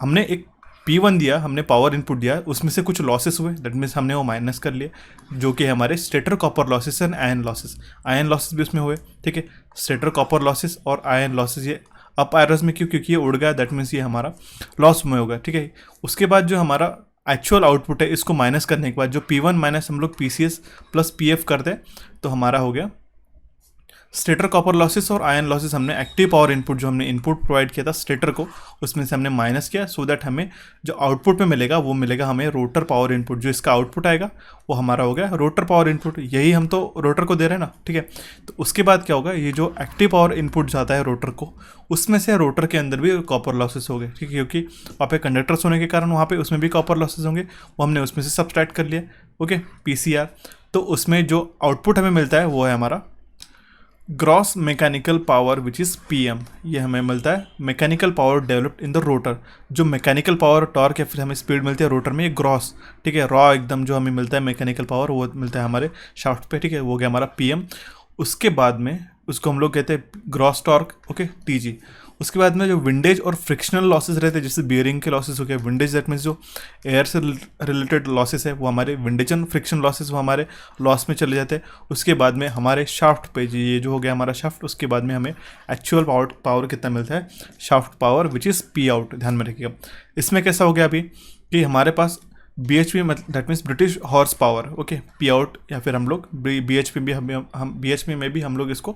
हमने एक P1 दिया, हमने पावर इनपुट दिया, उसमें से कुछ लॉसेस हुए, दैट मीन्स हमने वो माइनस कर लिए जो कि हमारे stator copper losses and ion losses भी उसमें हुए, ठीक है। स्टेटर कॉपर लॉसेस और आयन लॉसेस ये अप एरोस में क्योंकि ये उड़ गया, दैट मीन्स ये हमारा लॉस में होगा, ठीक है। उसके बाद जो हमारा एक्चुअल आउटपुट है इसको माइनस करने के बाद जो P1 माइनस हम लोग PCS प्लस PF करते हैं तो हमारा हो गया स्टेटर कॉपर लॉसेस और आयन लॉसेस। हमने एक्टिव पावर इनपुट जो हमने इनपुट प्रोवाइड किया था स्टेटर को उसमें से हमने माइनस किया, सो दैट हमें जो आउटपुट में मिलेगा वो मिलेगा हमें रोटर पावर इनपुट। जो इसका आउटपुट आएगा वो हमारा हो गया रोटर पावर इनपुट, यही हम तो रोटर को दे रहे हैं ना, ठीक है। तो उसके बाद क्या होगा, ये जो एक्टिव पावर इनपुट जाता है रोटर को उसमें से रोटर के अंदर भी कॉपर लॉसेस हो गए, ठीक है, क्योंकि वहाँ पे कंडक्टर्स होने के कारण वहाँ पे उसमें भी कॉपर लॉसेस होंगे, वो हमने उसमें से सब्सट्रैक्ट कर लिया, ओके, PCR। तो उसमें जो आउटपुट हमें मिलता है वो है हमारा gross mechanical power which is PM। ये हमें मिलता है mechanical power developed in the rotor. जो मैकेनिकल पावर टॉर्क या फिर हमें स्पीड मिलती है रोटर में ये ग्रॉस, ठीक है, रॉ एकदम जो हमें मिलता है मैकेनिकल पावर वो मिलता है हमारे शाफ्ट पे, ठीक है, वो गया हमारा PM। उसके बाद में उसको हम लोग कहते हैं ग्रॉस टॉर्क, ओके, TG। उसके बाद में जो विंडेज और फ्रिक्शनल लॉसेस रहते हैं, जैसे बियरिंग के लॉसेस हो गए, विंडेज दैट मीन्स जो एयर से रिलेटेड लॉसेस है वो हमारे विंडेज एंड फ्रिक्शन लॉसेस वो हमारे लॉस में चले जाते हैं। उसके बाद में हमारे शाफ्ट पे ये जो हो गया हमारा शाफ्ट, उसके बाद में हमें एक्चुअल पावर कितना मिलता है, shaft power which is P out. ध्यान में रखिएगा। इसमें कैसा हो गया अभी कि हमारे पास BHP मतलब that means British horse power, okay, P out, या फिर हम लोग BHP भी हम BHP में भी हम लोग इसको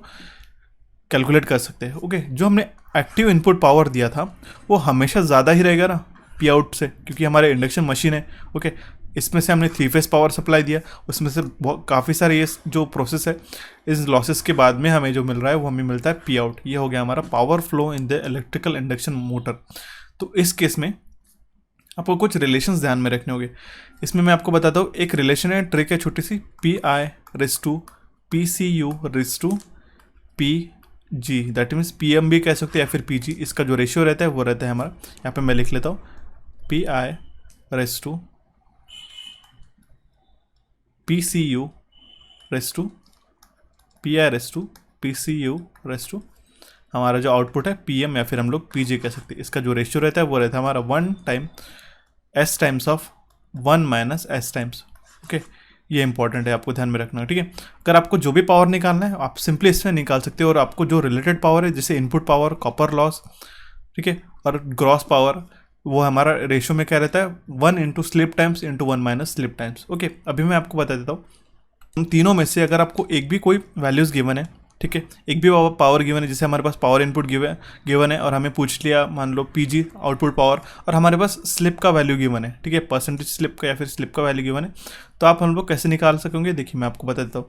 कैलकुलेट कर सकते हैं। ओके, जो हमने एक्टिव इनपुट पावर दिया था वो हमेशा ज़्यादा ही रहेगा ना पी आउट से, क्योंकि हमारे इंडक्शन मशीन है। ओके, इसमें से हमने 3 फेज पावर सप्लाई दिया, उसमें से बहुत काफ़ी सारे ये जो प्रोसेस है इस लॉसेस के बाद में हमें जो मिल रहा है वो हमें मिलता है पी आउट। ये हो गया हमारा power flow in the electrical induction motor. तो इस केस में आपको कुछ रिलेशंस ध्यान में रखने होंगे। इसमें मैं आपको बताता हूँ, एक रिलेशन है, ट्रिक है छोटी सी, PI/PCU/PG, दैट मीन्स PM भी कह सकते हैं या फिर PG। इसका जो रेशियो रहता है वो रहता है हमारा, यहाँ पे मैं लिख लेता हूँ, PI/PCU/PI/PCU/ हमारा जो आउटपुट है PM या फिर हम लोग PG कह सकते हैं। इसका जो रेशियो रहता है वो रहता है हमारा 1 time S times of 1 minus S times. Okay, ये इंपॉर्टेंट है, आपको ध्यान में रखना है, ठीक है। अगर आपको जो भी पावर निकालना है आप सिंपली इसमें निकाल सकते हो, और आपको जो रिलेटेड पावर है जैसे इनपुट पावर, कॉपर लॉस, ठीक है, और ग्रॉस पावर, वो हमारा रेशियो में क्या रहता है 1 into slip times into 1 minus slip times. Okay, अभी मैं आपको बता देता हूँ, उन तीनों में से अगर आपको एक भी कोई वैल्यूज़ गिवन है, ठीक है, एक भी पावर गिवन है, जैसे हमारे पास पावर इनपुट गिवन है और हमें पूछ लिया मान लो PG आउटपुट पावर, और हमारे पास स्लिप का वैल्यू गिवन है, ठीक है, परसेंटेज स्लिप का या फिर स्लिप का वैल्यू गिवन है, तो आप हम लोग कैसे निकाल सकेंगे, देखिए मैं आपको बता देता हूँ।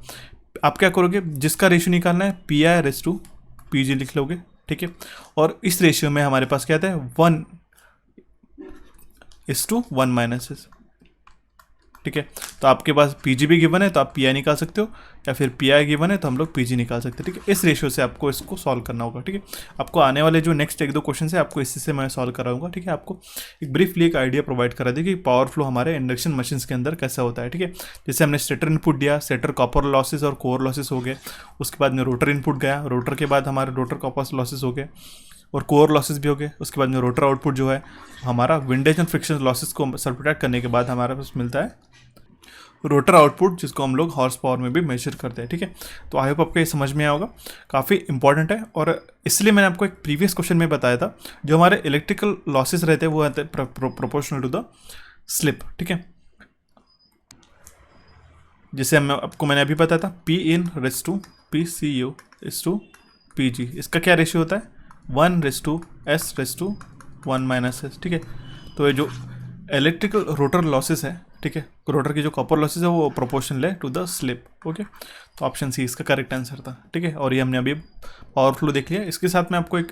आप क्या करोगे, जिसका रेशियो निकालना है PI/PG लिख लोगे, ठीक है, और इस रेशियो में हमारे पास क्या आता है 1:1 माइनस, ठीक है। तो आपके पास PG भी गिवन है तो आप PI निकाल सकते हो, या फिर PI गिवन है तो हम लोग PG निकाल सकते हैं, ठीक है। इस रेशियो से आपको इसको सॉल्व करना होगा, ठीक है। आपको आने वाले जो नेक्स्ट 1-2 क्वेश्चन है आपको इसी से मैं सॉल्व कराऊंगा, ठीक है। आपको एक ब्रीफली एक आइडिया प्रोवाइड करा दी कि पावर फ्लो हमारे इंडक्शन मशीन के अंदर कैसा होता है, ठीक है। जैसे हमने स्टेटर इनपुट दिया, स्टेटर कॉपर लॉसेस और कोर लॉसेस हो गए, उसके बाद में रोटर इनपुट गया, रोटर के बाद हमारे रोटर कॉपर लॉसेस हो गए और कोर लॉसेस भी हो गए, उसके बाद में रोटर आउटपुट जो है हमारा विंडेज एंड फ्रिक्शन लॉसेस को सब्ट्रैक्ट करने के बाद हमारे पास मिलता है रोटर आउटपुट, जिसको हम लोग हॉर्स पावर में भी मेजर करते हैं, ठीक है। तो आई होप आपको ये समझ में आया होगा, काफ़ी इंपॉर्टेंट है, और इसलिए मैंने आपको एक प्रीवियस क्वेश्चन में बताया था जो हमारे इलेक्ट्रिकल लॉसेस रहते हैं वो रहते हैं प्रोपोर्शनल टू द स्लिप, ठीक है। जैसे मैंने अभी बताया था P/PCU/PG, इसका क्या रेशियो होता है 1:S/1 माइनस S, ठीक है। तो ये जो इलेक्ट्रिकल रोटर लॉसेस है, ठीक है, रोटर की जो कॉपर लॉसेस है वो प्रोपोर्शनल है टू द स्लिप। ओके, तो ऑप्शन सी इसका करेक्ट आंसर था, ठीक है। और ये हमने अभी पावर फ्लो देख लिया। इसके साथ मैं आपको एक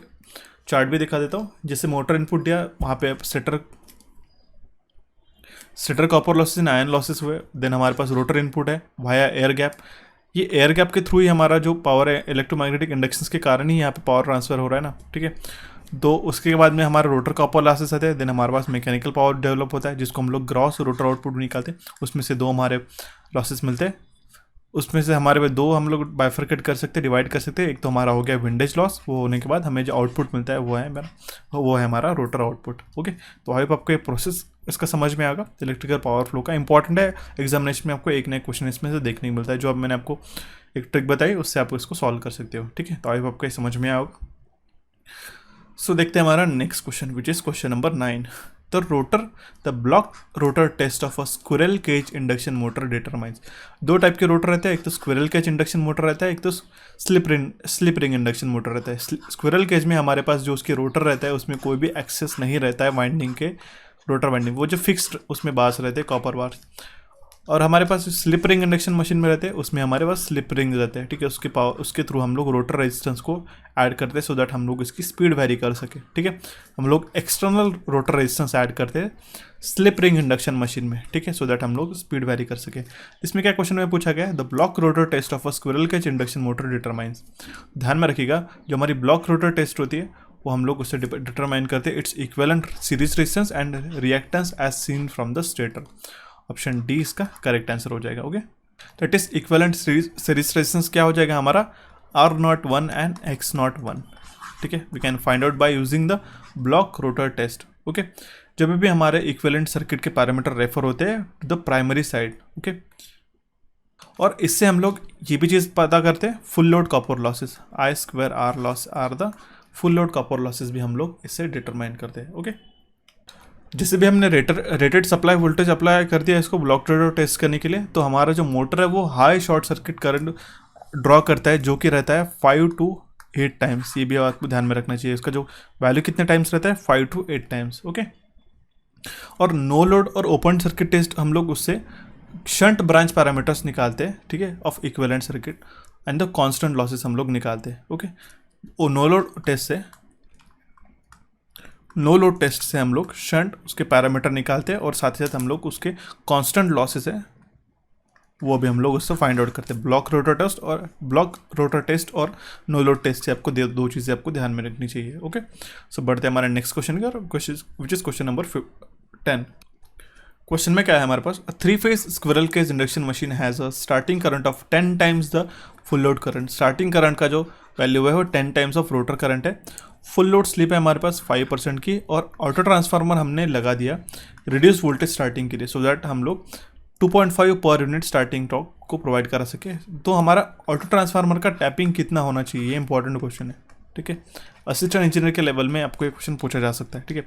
चार्ट भी दिखा देता हूँ। जैसे मोटर इनपुट दिया, वहाँ पे stator copper losses and iron losses हुए, देन हमारे पास रोटर इनपुट है वाया एयर गैप। ये एयर गैप के थ्रू ही हमारा जो पावर है इलेक्ट्रोमैग्नेटिक इंडक्शंस के कारण ही यहाँ पे पावर ट्रांसफर हो रहा है ना, ठीक है। तो उसके बाद में हमारे रोटर कॉपर लॉसेस आते हैं, देन हमारे पास मैकेनिकल पावर डेवलप होता है जिसको हम लोग ग्रॉस रोटर आउटपुट निकालते हैं। उसमें से 2 हमारे लॉसेस मिलते हैं, उसमें से हमारे 2 हम लोग बाइफरकेट कर सकते हैं, डिवाइड कर सकते हैं। एक तो हमारा हो गया विंडेज लॉस, वो होने के बाद हमें जो आउटपुट मिलता है वो है हमारा रोटर आउटपुट। ओके, तो आई होप आपको ये प्रोसेस इसका समझ में आएगा। इलेक्ट्रिकल पावर फ्लो का इंपॉर्टेंट है, एग्जामिनेशन में आपको एक नया क्वेश्चन इसमें से देखने को मिलता है। जो अब मैंने आपको एक ट्रिक बताई उससे आप इसको सॉल्व कर सकते हो, ठीक है। तो आई होप आपको ये समझ में आएगा। सो देखते हैं हमारा next question, which is question number 9। The block rotor test of a squirrel cage induction motor determines. 2 type के रोटर रहते हैं, एक तो स्क्विरल केज इंडक्शन मोटर रहता है, एक तो स्लिप रिंग इंडक्शन मोटर रहता है। स्क्विरल केज में हमारे पास जो उसके रोटर रहता है उसमें कोई भी एक्सेस नहीं रहता है वाइंडिंग के, रोटर वाइंडिंग वो जो फिक्स्ड उसमें बार्स रहते हैं, कॉपर बार्स। और हमारे पास स्लिप रिंग इंडक्शन मशीन में रहते हैं, उसमें हमारे पास स्लिप रिंग रहते हैं, ठीक है। उसके थ्रू हम लोग रोटर रेजिस्टेंस को ऐड करते हैं सो दैट हम लोग इसकी स्पीड वेरी कर सके, ठीक है। हम लोग एक्सटर्नल रोटर रेजिस्टेंस ऐड करते हैं स्लिप रिंग इंडक्शन मशीन में, ठीक है, सो दैट हम लोग स्पीड वेरी कर सके। इसमें क्या क्वेश्चन में पूछा गया है, the block rotor test of a squirrel cage induction motor determines. ध्यान में रखिएगा, जो हमारी ब्लॉक रोटर टेस्ट होती है वो हम लोग उससे डिटरमाइन करते हैं its equivalent series resistance and reactance as seen from the stator. Option D इसका करेक्ट आंसर हो जाएगा। Okay, that is equivalent series resistance क्या हो जाएगा हमारा R01 एंड X01, ठीक है, we can find out by using the block rotor test. Okay, जब भी हमारे इक्विवेलेंट सर्किट के पैरामीटर रेफर होते हैं to the primary side. Okay, और इससे हम लोग ये भी चीज़ पता करते हैं, full load copper losses, I square R loss are the full load copper losses भी हम लोग इससे डिटरमाइन करते हैं। ओके, जैसे भी हमने रेटेड सप्लाई वोल्टेज अप्लाई कर दिया इसको ब्लॉक रोटर टेस्ट करने के लिए, तो हमारा जो मोटर है वो high short circuit current draw करता है, जो कि रहता है 5 to 8 टाइम्स। ये भी आपको ध्यान में रखना चाहिए, इसका जो वैल्यू कितने टाइम्स रहता है, 5 to 8 टाइम्स। ओके, और नो लोड और ओपन सर्किट टेस्ट हम लोग उससे शंट ब्रांच पैरामीटर्स निकालते हैं, ठीक है, of equivalent circuit and the constant losses हम लोग निकालते हैं। ओके, वो नो लोड टेस्ट से हम लोग शंट उसके पैरामीटर निकालते हैं और साथ ही साथ हम लोग उसके कांस्टेंट लॉसेस है वो भी हम लोग उससे फाइंड आउट करते हैं। ब्लॉक रोटर टेस्ट और नो लोड टेस्ट से आपको दो चीज़ें आपको ध्यान में रखनी चाहिए। ओके, सो बढ़ते हैं हमारे नेक्स्ट क्वेश्चन की, which is question number 10। Question में क्या है हमारे पास, 3-phase squirrel cage induction machine has a starting current of 10 times the full load current. Starting current का जो वैल्यू है वो 10 टाइम्स ऑफ रोटर करंट है। फुल लोड स्लिप है हमारे पास 5% की, और ऑटो ट्रांसफार्मर हमने लगा दिया रिड्यूस वोल्टेज स्टार्टिंग के लिए, सो दैट हम लोग 2.5 पर यूनिट स्टार्टिंग टॉर्क को प्रोवाइड करा सके। तो हमारा ऑटो ट्रांसफार्मर का टैपिंग कितना होना चाहिए, ये इंपॉर्टेंट क्वेश्चन है। ठीक है, असिस्टेंट इंजीनियर के लेवल में आपको ये क्वेश्चन पूछा जा सकता है। ठीक है,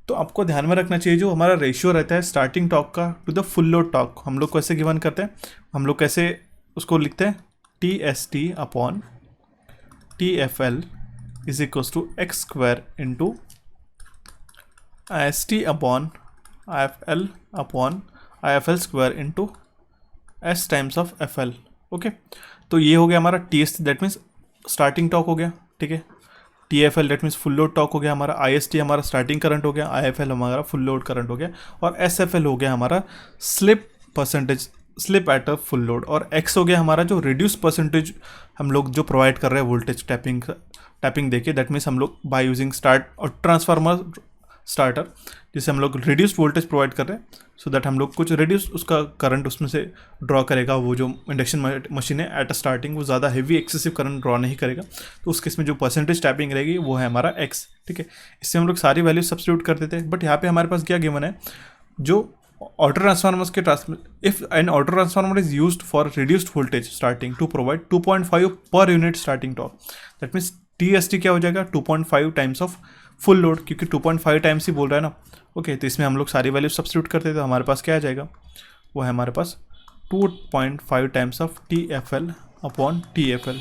तो आपको ध्यान में रखना चाहिए जो हमारा रेशियो रहता है स्टार्टिंग टॉर्क का to the full load torque, हम लोग कैसे गिवन करते हैं, हम लोग कैसे उसको लिखते हैं, TST upon TFL is equals to X square into IST upon IFL upon IFL square into S times of FL। Okay, तो ये हो गया हमारा TST, that means starting torque हो गया। ठीक है, TFL that means full load torque हो गया हमारा, IST हमारा स्टार्टिंग करंट हो गया, IFL हमारा फुल लोड करंट हो गया, और SFL हो गया हमारा slip percentage, slip at a full load, और X हो गया हमारा जो रिड्यूस परसेंटेज हम लोग जो प्रोवाइड कर रहे हैं वोल्टेज टैपिंग देखिए, दैट मीन्स हम लोग बाय यूजिंग स्टार्ट और ट्रांसफार्मर स्टार्टर जिससे हम लोग रिड्यूस वोल्टेज प्रोवाइड कर रहे हैं, सो दैट हम लोग कुछ रिड्यूस उसका करंट उसमें से ड्रॉ करेगा। वो जो इंडक्शन मशीन है एट अ स्टार्टिंग वो ज़्यादा हेवी एक्सेसिव करंट ड्रॉ नहीं करेगा, तो उस केस में जो परसेंटेज टैपिंग रहेगी वो है हमारा X। ठीक है, इससे हम लोग सारी वैल्यू सब्स्टिट्यूट कर देते हैं, बट यहाँ पे हमारे पास क्या गिवन है, जो ऑटो ट्रांसफार्मर्स के if an auto transformer is used for reduced voltage starting to provide 2.5 per unit starting torque, that means TST क्या हो जाएगा 2.5 टाइम्स ऑफ फुल लोड, क्योंकि 2.5 टाइम्स ही बोल रहा है ना। ओके, तो इसमें हम लोग सारी वैल्यू सब्स्टिट्यूट करते हैं, तो हमारे पास क्या आ जाएगा, वो है हमारे पास 2.5 times of TFL upon TFL,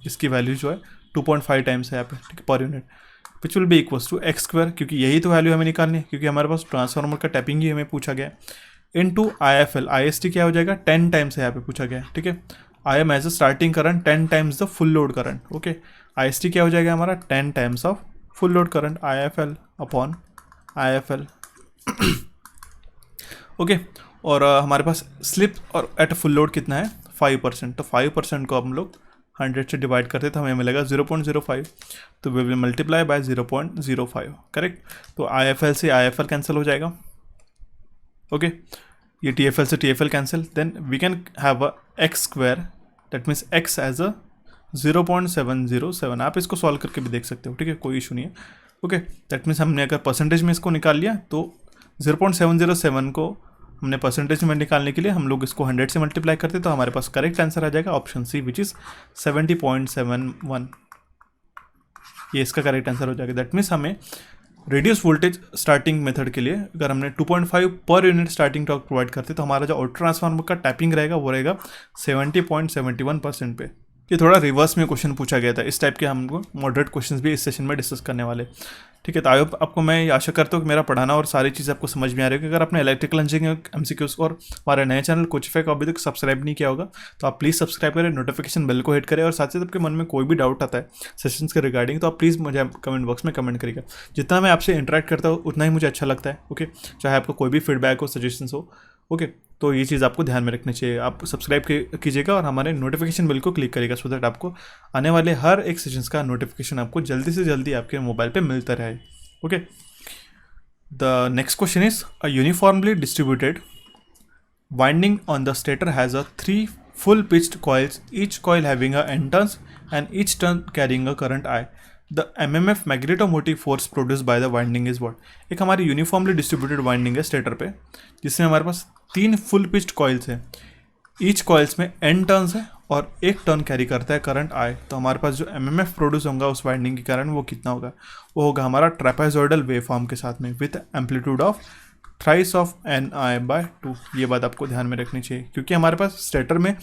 इसकी वैल्यू जो है 2.5 टाइम्स है यहाँ पे, ठीक है, per unit, which will be equals to X square, क्योंकि यही तो वैल्यू हमें निकालनी है, क्योंकि हमारे पास ट्रांसफार्मर का टैपिंग ही हमें पूछा गया है, इनटू IFL, IST क्या हो जाएगा 10 टाइम्स है यहाँ पे पूछा गया है। ठीक है, I M as a starting current 10 times the full load current. Okay, IST क्या हो जाएगा हमारा 10 times of full load current, IFL upon IFL। Okay, और हमारे पास स्लिप और एट फुल लोड कितना है 5%, तो 5% को हम लोग 100 से डिवाइड करते तो हमें मिलेगा 0.05, तो we will multiply by 0.05, correct. तो IFL से IFL कैंसिल हो जाएगा। ओके, ये TFL से TFL cancel, then we can have a X square, that means X as a 0.707, आप इसको सॉल्व करके भी देख सकते हो। ठीक है, कोई इशू नहीं है। ओके, दैट मीन्स हमने अगर परसेंटेज में इसको निकाल लिया तो 0.707 को हमने परसेंटेज में निकालने के लिए हम लोग इसको 100 से मल्टीप्लाई करते तो हमारे पास करेक्ट आंसर आ जाएगा ऑप्शन सी, विच इज़ 70.71, ये इसका करेक्ट आंसर हो जाएगा। दैट मीन्स हमें रेडियस वोल्टेज स्टार्टिंग मेथड के लिए अगर हमने 2.5 per unit starting torque provide करते तो हमारा जो ऑटो ट्रांसफार्मर का टैपिंग रहेगा वो रहेगा 70.71% पे। ये थोड़ा रिवर्स में क्वेश्चन पूछा गया था, इस टाइप के हमको मॉडरेट क्वेश्चंस भी इस सेशन में डिस्कस करने वाले। ठीक है, तो आपको मैं आशा करता हूँ कि मेरा पढ़ाना और सारी चीज़ आपको समझ में आ रही है। अगर आपने इलेक्ट्रिकल इंजीनियरिंग MCQs और हमारे नए चैनल कोचिफाई को अभी तक सब्सक्राइब नहीं किया होगा तो आप प्लीज़ सब्सक्राइब करें, नोटिफिकेशन बेल को हिट करें, और साथ ही साथ आपके मन में कोई भी डाउट आता है सेशंस के रिगार्डिंग तो आप प्लीज़ मुझे कमेंट बॉक्स में कमेंट करिएगा। जितना मैं आपसे इंटरेक्ट करता हूँ उतना ही मुझे अच्छा लगता है। ओके, चाहे आपको कोई भी फीडबैक हो, सजेशंस हो, ओके, तो ये चीज़ आपको ध्यान में रखनी चाहिए। आप सब्सक्राइब कीजिएगा और हमारे नोटिफिकेशन बिल को क्लिक करिएगा, सो दैट आपको आने वाले हर एक सेशंस का नोटिफिकेशन आपको जल्दी से जल्दी आपके मोबाइल पे मिलता रहे। Okay, the next question is a uniformly distributed winding on the stator has a 3 full pitched coils, each coil having a n turns and each turn carrying a current I. The MMF magnetomotive force produce by the winding is what. एक हमारी यूनिफॉर्मली डिस्ट्रीब्यूटेड वाइंडिंग है स्टेटर पे, जिसमें हमारे पास 3 फुल पिच्ड कॉइल्स हैं। ईच कॉइल्स में n टर्न्स है और एक टर्न कैरी करता है करंट I। तो हमारे पास जो MMF प्रोड्यूस होगा उस वाइंडिंग के कारण वो कितना होगा, वो होगा हमारा ट्रेपेजॉइडल वेव फॉर्म के साथ में with amplitude of thrice of Ni/2। ये बात आपको ध्यान में रखनी चाहिए, क्योंकि हमारे पास स्टेटर में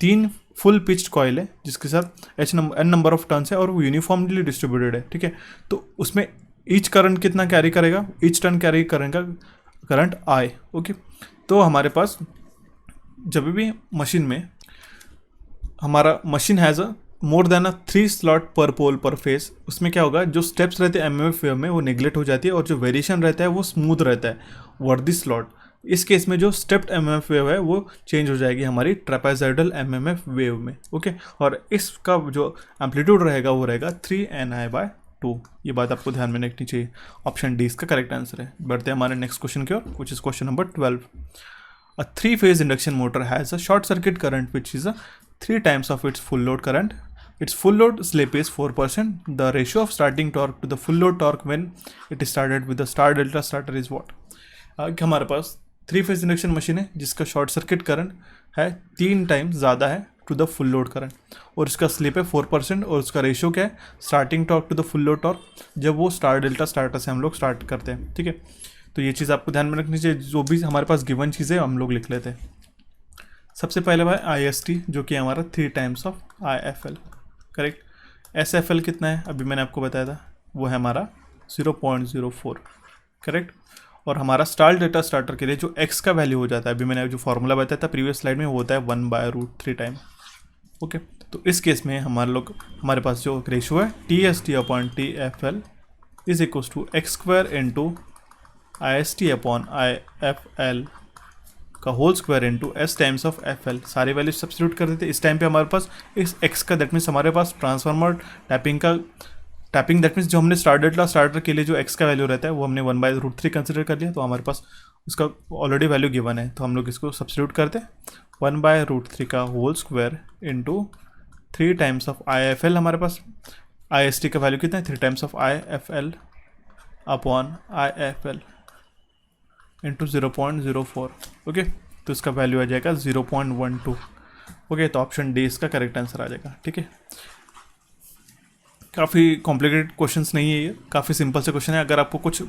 3 फुल पिच्ड कॉइल है जिसके साथ n नंबर ऑफ टर्न्स है और वो यूनिफॉर्मली डिस्ट्रीब्यूटेड है, ठीक है। तो उसमें ईच करंट कितना कैरी करेगा, ईच टर्न कैरी करेगा करंट I, ओके। तो हमारे पास जब भी मशीन में हमारा machine has a more than 3 slot पर पोल पर फेस, उसमें क्या होगा, जो स्टेप्स रहते हैं MMF वेव में वो नेग्लेक्ट हो जाती है और जो वेरिएशन रहता है वो स्मूथ रहता है वर्दी स्लॉट। इस केस में जो स्टेप्ड MMF वेव है वो चेंज हो जाएगी हमारी ट्रेपेजॉइडल MMF वेव में, ओके। और इसका जो एम्पलीट्यूड रहेगा वो रहेगा 3Ni/2। ये बात आपको ध्यान में रखनी चाहिए। ऑप्शन डी इसका करेक्ट आंसर है। बढ़ते हैं हमारे नेक्स्ट क्वेश्चन की ओर, which is question number 12। A 3-phase induction motor has a short circuit current which is 3 times of its full load current. Its full load slip is 4%. The ratio of starting torque to the full load torque when it is started with the star delta starter is what? हमारे पास 3-phase इंडक्शन मशीन है जिसका शॉर्ट सर्किट करंट है 3 टाइम्स ज़्यादा है to the full load current, और इसका स्लिप है 4% और उसका रेशियो क्या है, starting torque to the full load torque, जब वो स्टार डेल्टा स्टार्टर से हम लोग स्टार्ट करते हैं, ठीक है। तो ये चीज़ आपको ध्यान में रखनी चाहिए। जो भी हमारे पास गिवन चीज़ें हम लोग लिख लेते हैं। सबसे पहले भाई IST जो कि हमारा 3 times of IFL, correct. SFL कितना है अभी मैंने आपको बताया था, वो है हमारा 0.04, करेक्ट। और हमारा स्टार डेटा स्टार्टर के लिए जो X का वैल्यू हो जाता है, अभी मैंने जो फॉर्मूला बताया था प्रीवियस स्लाइड में, वो होता है 1/√3 टाइम, ओके। तो इस केस में हमारे पास जो रेशियो है TST/TFL is equals to x² into IST/IFL का whole square into S times of FL। सारे वैल्यू सब्स्टिट्यूट कर देते। इस टाइम पे हमारे पास इस X का, दैट मीन्स हमारे पास ट्रांसफार्मर टैपिंग दैट मीन्स जो हमने स्टार्टर के लिए जो X का वैल्यू रहता है वो हमने 1/√3 कंसिडर कर लिया, तो हमारे पास उसका ऑलरेडी वैल्यू गिवन है, तो हम लोग इसको सब्स्टिट्यूट करते हैं। 1/√3 का whole square into 3 times of IFL, हमारे पास IST का वैल्यू कितना है 3 times of IFL upon IFL into 0.04, okay. तो इसका वैल्यू आ जाएगा 0.12, ओके। तो ऑप्शन डी इसका करेक्ट आंसर आ जाएगा, ठीक है। काफ़ी कॉम्प्लिकेटेड क्वेश्चंस नहीं है ये, काफ़ी सिंपल से क्वेश्चन है। अगर आपको कुछ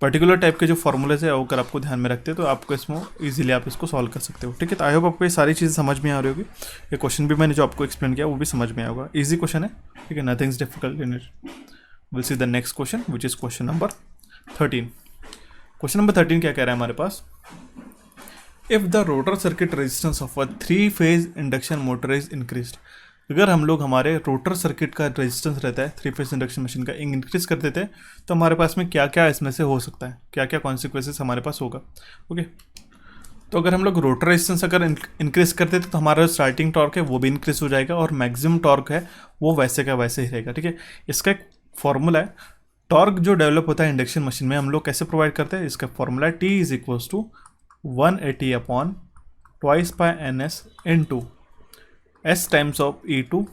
पर्टिकुलर टाइप के जो फॉर्मूलेज है अगर आपको ध्यान में रखते हैं तो आपको इसमें इजीली आप इसको सॉल्व कर सकते हो, ठीक है। तो आई होप आपको ये सारी चीज़ें समझ में आ रही होगी। ये क्वेश्चन भी मैंने जो आपको एक्सप्लेन किया वो भी समझ में आएगा। ईजी क्वेश्चन है, ठीक है, nothing is difficult in it. Will see the next question which is question number 13। Question number 13 क्या कह रहा है हमारे पास, if the rotor circuit resistance of a 3-phase induction motor is increased. अगर हम लोग हमारे रोटर सर्किट का रेजिस्टेंस रहता है 3-phase इंडक्शन मशीन का इंक्रीज कर देते हैं, तो हमारे पास में क्या क्या इसमें से हो सकता है, क्या क्या कॉन्सिक्वेंसेस हमारे पास होगा, ओके। तो अगर हम लोग रोटर रेजिस्टेंस अगर इंक्रीज कर देते तो हमारा जो स्टार्टिंग टॉर्क है वो भी इंक्रीज हो जाएगा और मैक्सिमम टॉर्क है वो वैसे का वैसे ही रहेगा, ठीक है। इसका एक फॉर्मूला है, टॉर्क जो डेवलप होता है इंडक्शन मशीन में हम लोग कैसे प्रोवाइड करते हैं, इसका फॉर्मूला है T is equals to 180 upon 2/NS into S times of E2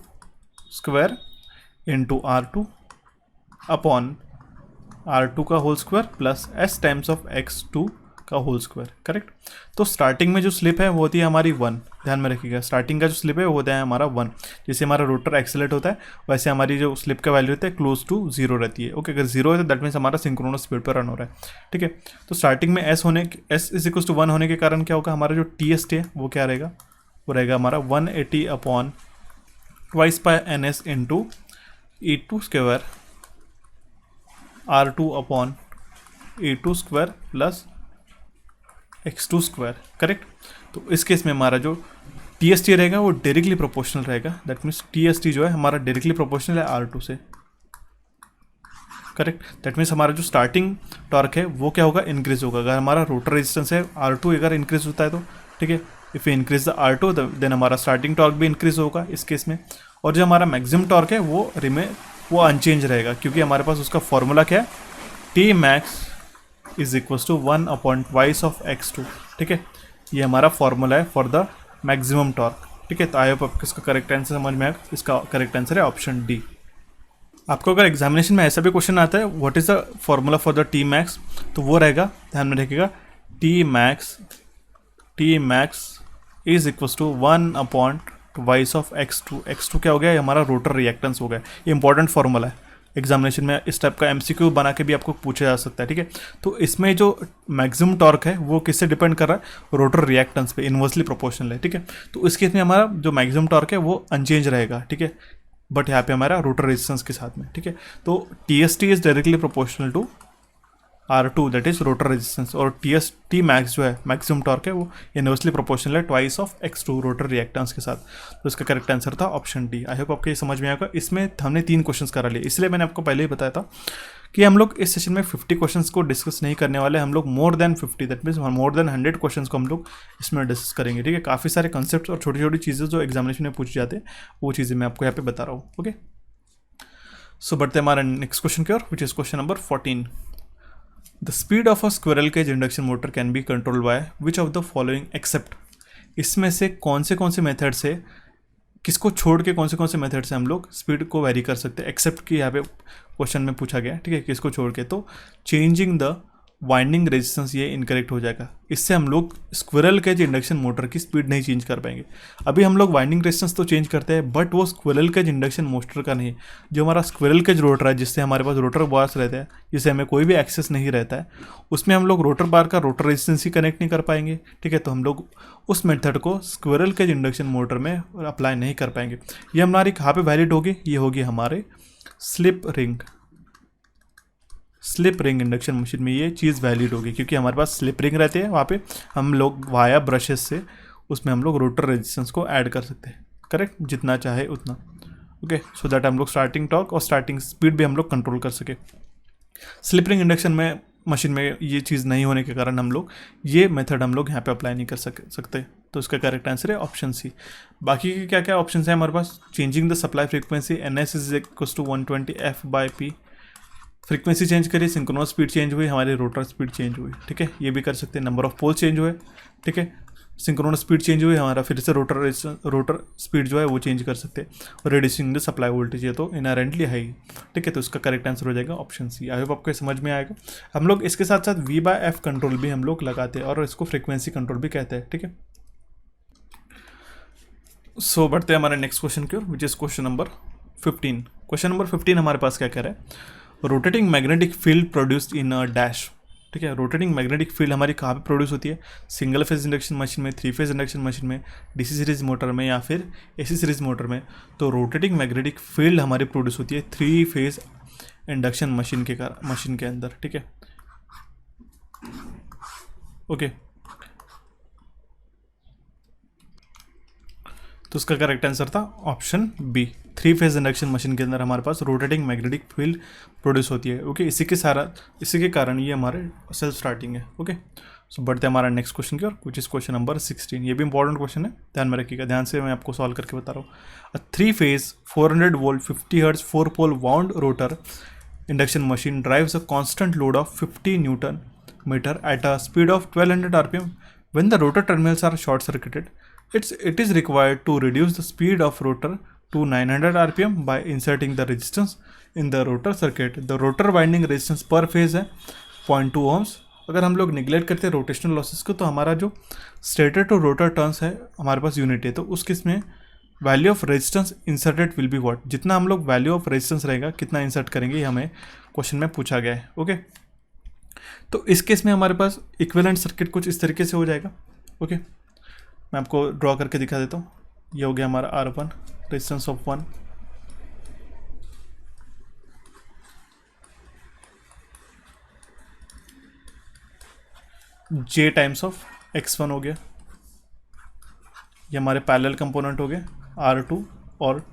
square into R2 upon R2 का whole square plus S times of X2 का होल स्क्वायर, करेक्ट। तो स्टार्टिंग में जो स्लिप है वो होती है हमारी 1, ध्यान में रखिएगा। स्टार्टिंग का जो स्लिप है वो होता है हमारा 1, जैसे हमारा रोटर एक्सेलेट होता है वैसे हमारी जो स्लिप का वैल्यू होता है क्लोज टू 0 रहती है, ओके। अगर 0 है तो दैट मीन्स हमारा सिंक्रोनस स्पीड पर रन हो रहा है, ठीक है। तो स्टार्टिंग में S इज इक्वल टू 1 होने के कारण क्या होगा, हमारा जो TST है वो क्या रहेगा, वो रहेगा हमारा 180 upon 2/NS into E2 square R2 upon E2 square plus X2 square, correct. तो इस केस में हमारा जो TST रहेगा वो डायरेक्टली प्रोपोर्शनल रहेगा, दैट मीन्स TST जो है हमारा डायरेक्टली प्रोपोर्शनल है R2 से, करेक्ट। दैट मीन्स हमारा जो स्टार्टिंग टॉर्क है वो क्या होगा, इंक्रीज होगा। अगर हमारा रोटर रेजिस्टेंस है R2 अगर इंक्रीज होता है तो, ठीक है, if in the R2 then हमारा स्टार्टिंग टॉर्क भी इंक्रीज होगा इस केस में। और जो हमारा मैक्सिमम टॉर्क है वो अनचेंज रहेगा, क्योंकि हमारे पास उसका फॉर्मूला क्या है, T max is equals to 1/2 of X2, ठीक है। ये हमारा फॉर्मूला है फॉर द मैक्सिमम टॉर्क, ठीक है। तो आई होप आपको इसका करेक्ट आंसर समझ में आएगा। इसका करेक्ट आंसर है ऑप्शन डी। आपको अगर एग्जामिनेशन में ऐसा भी क्वेश्चन आता है what is the formula for the T max, तो वो रहेगा, ध्यान में रखिएगा, T max is equal to 1/2 of x2। x2 क्या हो गया, ये हमारा रोटर रिएक्टेंस हो गया। ये इंपॉर्टेंट फार्मूला है, एग्जामिनेशन में इस टाइप का एमसीक्यू बना के भी आपको पूछा जा सकता है, ठीक है। तो इसमें जो मैक्सिमम टॉर्क है वो किससे डिपेंड कर रहा है, रोटर रिएक्टेंस पे, इन्वर्सली प्रोपोर्शनल है, ठीक है। तो इस केस में हमारा जो मैक्सिमम टॉर्क है वो अनचेंज रहेगा, ठीक है, बट यहाँ पे हमारा रोटर रेजिस्टेंस के साथ में, ठीक है। तो T is directly proportional to R2 that is rotor resistance, और टी मैक्स जो है मैक्सिमम टॉर्क है वो इनवर्सली प्रोपोर्शनल है twice of x2 rotor reactance के साथ। तो इसका करेक्ट आंसर था ऑप्शन डी। आई होप आपको ये समझ में आएगा। इसमें हमने 3 क्वेश्चंस करा लिए, इसलिए मैंने आपको पहले ही बताया था कि हम लोग इस सेशन में 50 क्वेश्चंस को डिस्कस नहीं करने वाले, हम लोग more than 50 that means more than 100 questions को हम लोग इसमें डिस्कस करेंगे, ठीक है। काफ़ी सारे कंसेप्ट और छोटी छोटी चीज़ें जो एग्जामिनेशन में पूछी जाते हैं वो चीज़ें मैं आपको यहाँ पे बता रहा हूँ, ओके। सो बढ़ते हमारा नेक्स्ट क्वेश्चन की ओर, which is question number 14। The speed of a squirrel cage induction motor can be control by which of the following except. इसमें से कौन से मेथड से, किसको छोड़ के कौन से मेथड से हम लोग स्पीड को वेरी कर सकते हैं, एक्सेप्ट की यहाँ पे क्वेश्चन में पूछा गया है, ठीक है, किसको छोड़ के। तो चेंजिंग द वाइंडिंग रेजिस्टेंस ये इनकरेक्ट हो जाएगा। इससे हम लोग स्क्विरल केज इंडक्शन मोटर की स्पीड नहीं चेंज कर पाएंगे। अभी हम लोग वाइंडिंग रेजिस्टेंस तो चेंज करते हैं बट वो स्क्विरल केज इंडक्शन मोटर का नहीं। जो हमारा स्क्विरल केज रोटर है, जिससे हमारे पास रोटर बार्स रहते हैं, जिससे हमें कोई भी एक्सेस नहीं रहता है, उसमें हम लोग रोटर बार का रोटर रेजिस्टेंस ही कनेक्ट नहीं कर पाएंगे, ठीक है। तो हम लोग उस मेथड को स्क्विरल केज इंडक्शन मोटर में अप्लाई नहीं कर पाएंगे। ये हमारी कहाँ पे वैलिड होगी, ये होगी हमारे स्लिप रिंग इंडक्शन मशीन में ये चीज़ वैलिड होगी, क्योंकि हमारे पास स्लिप रिंग रहते हैं, वहाँ पे हम लोग वाया ब्रशेस से उसमें हम लोग रोटर रेजिस्टेंस को ऐड कर सकते हैं, करेक्ट, जितना चाहे उतना, ओके। सो दैट हम लोग स्टार्टिंग टॉर्क और स्टार्टिंग स्पीड भी हम लोग कंट्रोल कर सके। स्लिप रिंग इंडक्शन में मशीन में ये चीज़ नहीं होने के कारण हम लोग ये मेथड हम लोग यहाँ पे अप्लाई नहीं कर सकते। तो इसका करेक्ट आंसर है ऑप्शन सी। बाकी के क्या क्या ऑप्शन है हमारे पास, changing the supply frequency, NS is equal to 120 F/P, frequency change करिए, सिंक्रोनस स्पीड चेंज हुई, हमारी रोटर स्पीड चेंज हुई, ठीक है, ये भी कर सकते हैं। नंबर ऑफ पोल चेंज हुए, ठीक है, सिंक्रोनस स्पीड चेंज हुई, हमारा फिर से रोटर स्पीड जो है वो चेंज कर सकते हैं। और रिड्यूसिंग द सप्लाई वोल्टेज ये तो इनहेरेंटली है ही, ठीक है। तो इसका करेक्ट आंसर हो जाएगा ऑप्शन सी। आई होप आपको समझ में आएगा। हम लोग इसके साथ साथ V/F कंट्रोल भी हम लोग लगाते हैं और इसको फ्रीक्वेंसी कंट्रोल भी कहते हैं, ठीक है। सो बढ़ते हैं हमारे नेक्स्ट क्वेश्चन की ओर, which is question number 15। Question number 15 हमारे पास क्या कह रहा है, rotating magnetic field produced in a dash, ठीक है। रोटेटिंग मैग्नेटिक फील्ड हमारी कहाँ पे प्रोड्यूस होती है, सिंगल फेज इंडक्शन मशीन में, 3 फेज इंडक्शन मशीन में, DC सीरीज मोटर में या फिर AC सीरीज मोटर में। तो रोटेटिंग मैग्नेटिक फील्ड हमारी प्रोड्यूस होती है 3 फेज इंडक्शन मशीन के अंदर, ठीक है, ओके। तो उसका करेक्ट आंसर था option B, 3 phase induction machine के अंदर हमारे पास रोटेटिंग मैग्नेटिक फील्ड प्रोड्यूस होती है, ओके। इसी के कारण ये हमारे सेल्फ स्टार्टिंग है, ओके। सो बढ़ते हैं हमारा नेक्स्ट क्वेश्चन की ओर, विच इज क्वेश्चन नंबर 16। ये भी इंपॉर्टेंट क्वेश्चन है, ध्यान में रखिएगा, ध्यान से मैं आपको सॉल्व करके बता रहा हूँ। A 3 phase 400 volt 50 hertz 4 pole wound rotor induction machine drives a constant load of 50 newton metre at a speed of 1200 RPM। When the rotor terminals are short circuited, it is required to reduce the speed of rotor to 900 RPM by inserting the resistance in the rotor circuit. The rotor winding resistance per phase है 0.2 ohms। अगर हम लोग निगलेक्ट करते हैं रोटेशनल लॉसेस को, तो हमारा जो स्टेटर टू रोटर टर्न्स है हमारे पास यूनिट है, तो उस केस में value of resistance inserted will be what. जितना हम लोग वैल्यू ऑफ रेजिस्टेंस रहेगा कितना इंसर्ट करेंगे, ये हमें क्वेश्चन में पूछा गया है, ओके। तो इस केस में हमारे पास इक्विवेलेंट सर्किट कुछ इस तरीके से हो जाएगा, ओके। मैं आपको ड्रॉ करके दिखा देता हूँ। ये हो गया हमारा R1 resistance of 1, J times of X1 हो गया, ये हमारे पैरेलल कंपोनेंट हो गए R2 और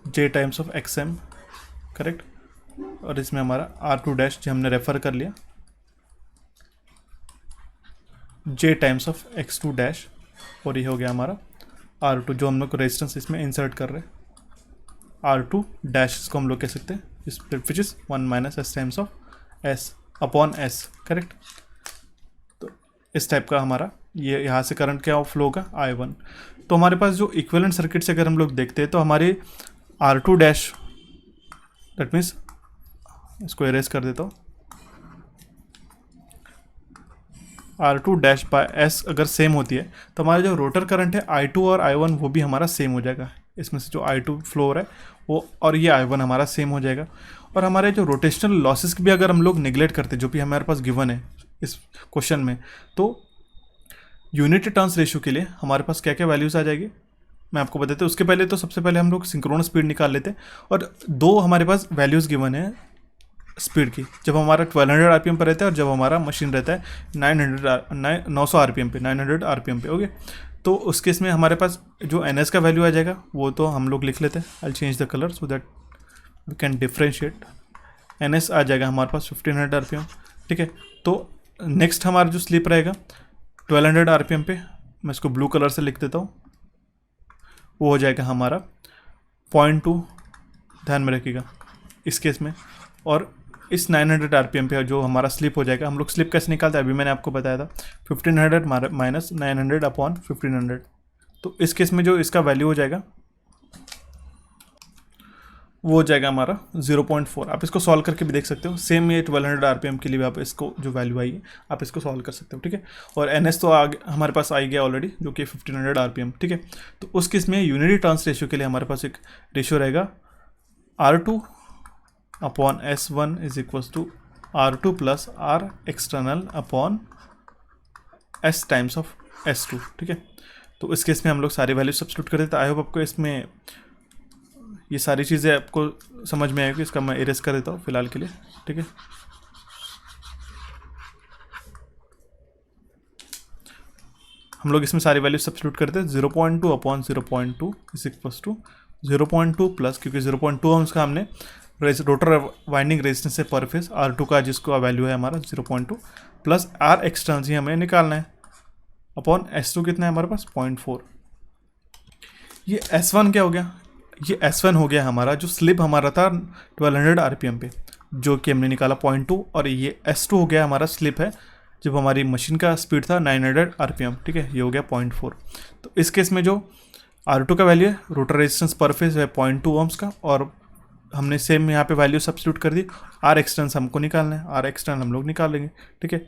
J times of XM, correct. और इसमें हमारा R2 डैश जो हमने रेफर कर लिया, J times of X2 dash, और ये हो गया हमारा R2 जो हम लोग रेजिस्टेंस इसमें इंसर्ट कर रहे हैं, R2 डैश इसको हम लोग कह सकते हैं, इस which is 1 - S times of S upon S, correct. तो इस टाइप का हमारा ये यहाँ से करंट क्या फ्लो होगा, I1। तो हमारे पास जो इक्विवेलेंट सर्किट से अगर हम लोग देखते हैं तो हमारे R2 डैश दैट मीन्स इसको इरेज कर देता हूँ, R2 डैश बाय एस अगर सेम होती है तो हमारा जो रोटर करंट है I2 और I1 वो भी हमारा सेम हो जाएगा। इसमें से जो I2 फ्लो हो रहा है वो और ये I1 हमारा सेम हो जाएगा। और हमारे जो रोटेशनल लॉसेस भी अगर हम लोग निगलेक्ट करते हैं, जो भी हमारे पास गिवन है इस क्वेश्चन में, तो यूनिट टर्न्स रेशियो के लिए हमारे पास क्या क्या वैल्यूज़ आ जाएगी मैं आपको बताते हैं। उसके पहले तो सबसे पहले हम लोग सिंक्रोनस स्पीड निकाल लेते हैं। और दो हमारे पास वैल्यूज़ गिवन है स्पीड की, जब हमारा 1200 आरपीएम पर रहता है और जब हमारा मशीन रहता है 900 आरपीएम पे, 900 आरपीएम पे। ओके, तो उस केस में हमारे पास जो एनएस का वैल्यू आ जाएगा वो तो हम लोग लिख लेते हैं। I change the colour so that we can differentiate. NS आ जाएगा हमारे पास 1500 आरपीएम। ठीक है, तो नेक्स्ट हमारा जो स्लिप रहेगा 1200 आरपीएम पे, मैं इसको ब्लू कलर से लिख देता हूँ, वो हो जाएगा हमारा 0.2, ध्यान में रखिएगा इस केस में। और इस 900 आरपीएम पे जो हमारा स्लिप हो जाएगा, हम लोग स्लिप कैसे निकालते हैं अभी मैंने आपको बताया था, 1500 माइनस 900 अपॉन 1500। तो इस केस में जो इसका वैल्यू हो जाएगा वो हो जाएगा हमारा 0.4। आप इसको सॉल्व करके भी देख सकते हो। सेम ये 1200 आरपीएम के लिए भी आप इसको जो वैल्यू आई है आप इसको सॉल्व कर सकते हो। ठीक है, और एनएस तो हमारे पास आ गया ऑलरेडी जो कि 1500 आरपीएम। ठीक है, तो उस केस में यूनिटी टर्न्स रेशियो के लिए हमारे पास एक रेशियो रहेगा R2 upon S1 is equals to R2 plus R external upon S times of S2। ठीक है, तो इस केस में हम लोग सारी वैल्यू सब्स्टिट्यूट कर देते हैं। आई होप आपको इसमें ये सारी चीज़ें आपको समझ में आएगी। इसका मैं इरेज कर देता हूँ फिलहाल के लिए। ठीक है, हम लोग इसमें सारी वैल्यू सब्स्टिट्यूट करते हैं। 0.2 upon 0.2 is equals to 0.2 plus, क्योंकि 0.2 हम उसका हमने रोटर वाइंडिंग रेजिस्टेंस से पर फेज R2 का जिसका वैल्यू है हमारा 0.2 प्लस R एक्सटर्नल ही हमें निकालना है अपॉन S2 कितना है हमारे पास 0.4। ये S1 क्या हो गया, ये S1 हो गया हमारा जो स्लिप हमारा था 1200 आरपीएम पे जो कि हमने निकाला 0.2, और ये S2 हो गया हमारा स्लिप है जब हमारी मशीन का स्पीड था 900 आरपीएम। ठीक है, ये हो गया 0.4। तो इस केस में जो R2 का वैल्यू है रोटर रेजिस्टेंस पर फेज है 0.2 ओम्स का, और हमने सेम यहाँ पे वैल्यू सब्स्टिट्यूट कर दी। R एक्सटर्नल हमको निकालना है, R एक्सटर्नल हम लोग निकाल लेंगे। ठीक है,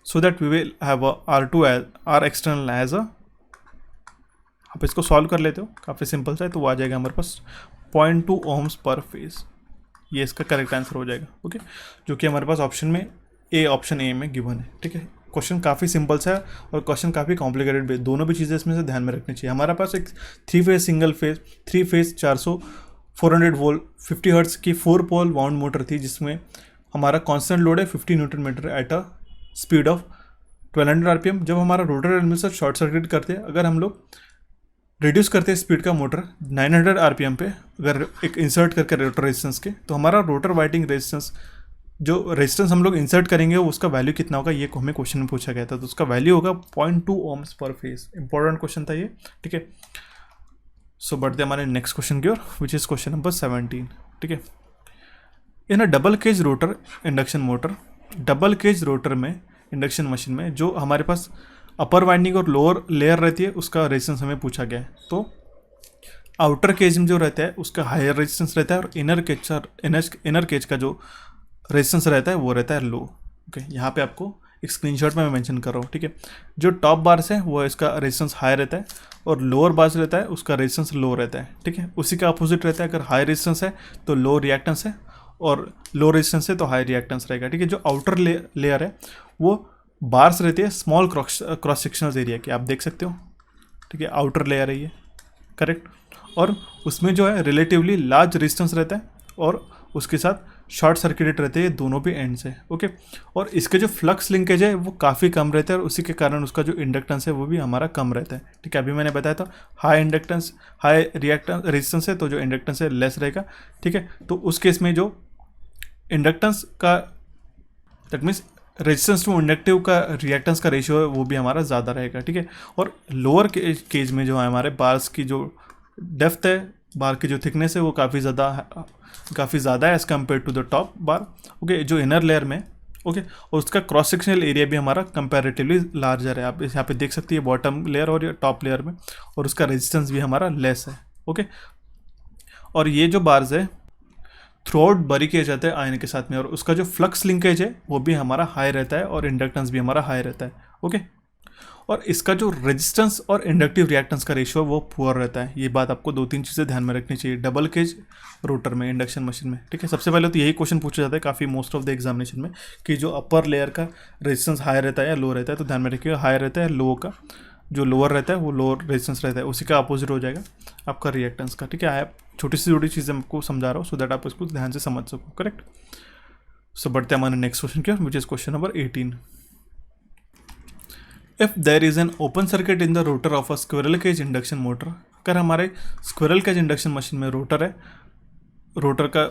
so that we will have R2 as R external as आप इसको सॉल्व कर लेते हो, काफ़ी सिंपल सा है। तो वो आ जाएगा हमारे पास 0.2 ओम्स पर फेज, ये इसका करेक्ट आंसर हो जाएगा। ओके, जो कि हमारे पास ऑप्शन ए में गिवन है। ठीक है, क्वेश्चन काफ़ी सिंपल सा है और क्वेश्चन काफ़ी कॉम्प्लिकेटेड भी, दोनों भी चीज़ें इसमें से ध्यान में रखनी चाहिए। हमारे पास एक 3 phase single phase 3 phase 400 volt 50 hertz की 4 पोल वाउंड मोटर थी, जिसमें हमारा कांस्टेंट लोड है 50 newton metre at a speed of 1200 RPM. जब हमारा रोटर एलिमेंट शॉर्ट सर्किट करते हैं, अगर हम लोग रिड्यूस करते हैं स्पीड का मोटर 900 आरपीएम पे, अगर एक इंसर्ट करके रोटर रेजिस्टेंस के, तो हमारा रोटर वाइंडिंग रेजिस्टेंस जो रेजिस्टेंस हम लोग इंसर्ट करेंगे उसका वैल्यू कितना होगा, ये हमें क्वेश्चन में पूछा गया था। तो उसका वैल्यू होगा 0.2 ओम्स पर फेज। इंपॉर्टेंट क्वेश्चन था ये। ठीक है, सो बढ़ते हमारे नेक्स्ट क्वेश्चन की ओर, विच इज क्वेश्चन नंबर 17। ठीक है, in a double cage rotor induction motor, double cage rotor में इंडक्शन मशीन में जो हमारे पास अपर वाइंडिंग और लोअर लेयर रहती है उसका रेजिस्टेंस हमें पूछा गया है। तो आउटर केज में जो रहता है उसका हायर रेजिस्टेंस रहता है और इनर केज का जो रेजिस्टेंस रहता है वो रहता है लो। ओके, यहाँ पे आपको एक स्क्रीनशॉट में मैं मेंशन कर रहा हूँ। ठीक है, जो टॉप बार्स है वो इसका रेजिस्टेंस हाई रहता है और लोअर बार्स रहता है उसका रेजिस्टेंस लो रहता है। ठीक है, उसी का अपोजिट रहता है, अगर हाई रेजिस्टेंस है तो लो रिएक्टेंस है और लो रेजिस्टेंस है तो हाई रिएक्टेंस रहेगा। ठीक है, जो आउटर लेयर है वो बार्स रहती है स्मॉल क्रॉस सेक्शनल एरिया की, आप देख सकते हो। ठीक है, आउटर लेयर है ये, करेक्ट, और उसमें जो है रिलेटिवली लार्ज रेजिस्टेंस रहता है और उसके साथ शॉर्ट सर्किटेड रहते हैं दोनों भी एंड से। ओके, और इसके जो फ्लक्स लिंकेज है वो काफ़ी कम रहता है और उसी के कारण उसका जो इंडक्टेंस है वो भी हमारा कम रहता है। ठीक है, अभी मैंने बताया था हाई इंडक्टेंस हाई रेजिस्टेंस है तो जो इंडक्टेंस है लेस रहेगा। ठीक है, तो उस केस में जो इंडक्टेंस का that means resistance to inductive का रिएक्टेंस का रेशियो है वो भी हमारा ज़्यादा रहेगा। ठीक है, और लोअर केज में जो है हमारे बार्स की जो डेप्थ है, बार की जो थिकनेस है वो काफ़ी ज़्यादा है as compare to the top bar. Okay, जो इनर लेयर में ओके, और उसका क्रॉस सेक्शनल एरिया भी हमारा कंपैरेटिवली लार्जर है। आप यहाँ पे देख सकते हैं बॉटम लेयर और टॉप लेयर में, और उसका रेजिस्टेंस भी हमारा लेस है। ओके, और ये जो बार्स है थ्रू आउट बरी किया जाता है आयन के साथ में, और उसका जो फ्लक्स लिंकेज है वो भी हमारा हाई रहता है और इंडक्टेंस भी हमारा हाई रहता है। ओके, और इसका जो रेजिस्टेंस और इंडक्टिव रिएक्टेंस का रेशियो है वो पुअर रहता है। ये बात आपको 2-3 चीज़ें ध्यान में रखनी चाहिए डबल केज रोटर में, इंडक्शन मशीन में। ठीक है, सबसे पहले तो यही क्वेश्चन पूछा जाता है काफ़ी मोस्ट ऑफ द एग्जामिनेशन में कि जो अपर लेयर का रेजिस्टेंस हाई रहता है या लो रहता है, तो ध्यान में रखिएगा हाई रहता है, लो का जो लोअर रहता है वो लोअर रेजिस्टेंस रहता है, उसी का अपोजिट हो जाएगा आपका रिएक्टेंस का। ठीक है, आप छोटी से छोटी चीज़ें आपको समझा रहा हूँ सो दैट आप इसको ध्यान से समझ सको। करेक्ट। सो बढ़ते हैं हमारे नेक्स्ट क्वेश्चन की, which is question number 18। If there is an open circuit in the rotor of a squirrel cage induction motor, अगर हमारे स्क्विरल केज इंडक्शन मशीन में रोटर है, रोटर का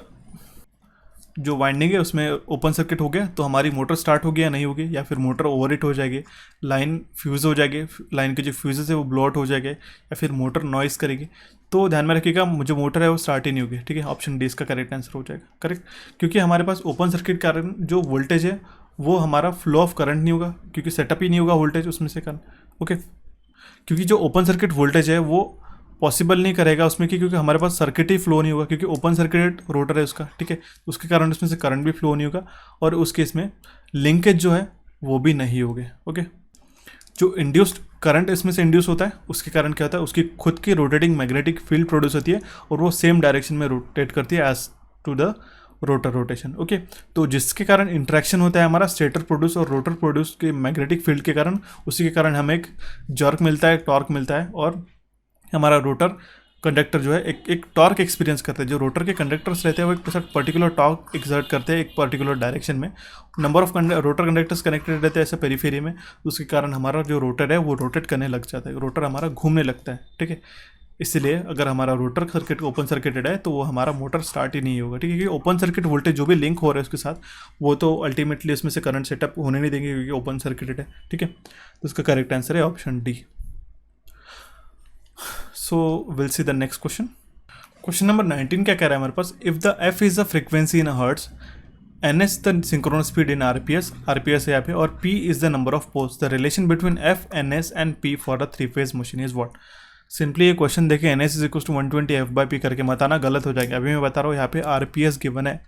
जो वाइंडिंग है उसमें ओपन सर्किट हो गया, तो हमारी मोटर स्टार्ट होगी या नहीं होगी, या फिर मोटर ओवरहीट हो जाएगी, लाइन फ्यूज़ हो जाएगी, लाइन के जो फ्यूजेस है वो ब्लो आउट हो जाएंगे, या फिर मोटर नॉइस करेगी। तो ध्यान में रखिएगा जो मोटर है वो स्टार्ट ही नहीं होगी। ठीक है, ऑप्शन डी इसका करेक्ट आंसर हो जाएगा। करेक्ट, क्योंकि हमारे पास ओपन सर्किट के कारण जो वोल्टेज है वो हमारा फ्लो ऑफ करंट नहीं होगा, क्योंकि सेटअप ही नहीं होगा वोल्टेज उसमें से कारण। ओके, क्योंकि जो ओपन सर्किट वोल्टेज है वो पॉसिबल नहीं करेगा उसमें कि, क्योंकि हमारे पास सर्किट ही फ्लो नहीं होगा, क्योंकि ओपन सर्किट रोटर है उसका। ठीक है, उसके कारण उसमें से करंट भी फ्लो नहीं होगा, और उस केस में लिंकेज जो है वो भी नहीं होगे। ओके, जो इंड्यूस्ड करंट इसमें से इंड्यूस होता है उसके कारण क्या होता है, उसकी खुद की रोटेटिंग मैग्नेटिक फील्ड प्रोड्यूस होती है और वो सेम डायरेक्शन में रोटेट करती है as to the rotor rotation. Okay, तो जिसके कारण इंट्रैक्शन होता है हमारा स्टेटर प्रोड्यूस और रोटर प्रोड्यूस के मैग्नेटिक फील्ड के कारण, उसी के कारण हमें एक जर्क मिलता है, टॉर्क मिलता है, और हमारा रोटर कंडक्टर जो है एक टॉर्क एक्सपीरियंस करते हैं। जो रोटर के कंडक्टर्स रहते हैं वो एक पर्टिकुलर टॉर्क एक्सर्ट करते हैं एक पर्टिकुलर डायरेक्शन में। Number of rotor conductors connected रहते हैं ऐसे पेरीफेरी में, उसके कारण हमारा जो रोटर है वो रोटेट करने लग जाता है, रोटर हमारा घूमने लगता है। ठीक है, इसलिए अगर हमारा रोटर सर्किट ओपन सर्किटेड है तो वो हमारा मोटर स्टार्ट ही नहीं होगा। ठीक है, क्योंकि ओपन सर्किट वोल्टेज जो भी लिंक हो रहा है उसके साथ वो तो अल्टीमेटली उसमें से करंट सेटअप होने नहीं देंगे, क्योंकि ओपन सर्किटेड है। ठीक है, तो उसका करेक्ट आंसर है option D. So we'll see the next question. Question number 19 क्या कह रहा है हमारे पास, if the f is the frequency in a hertz, ns the synchronous speed in rps है यहाँ पे, और p is the number of poles, the relation between f, ns and p for a 3-phase machine is what? Simply ये क्वेश्चन देखिए, ns is equals to 120 f/p करके मत आना, गलत हो जाएगा। अभी मैं बता रहा हूँ यहाँ पे rps गिवन है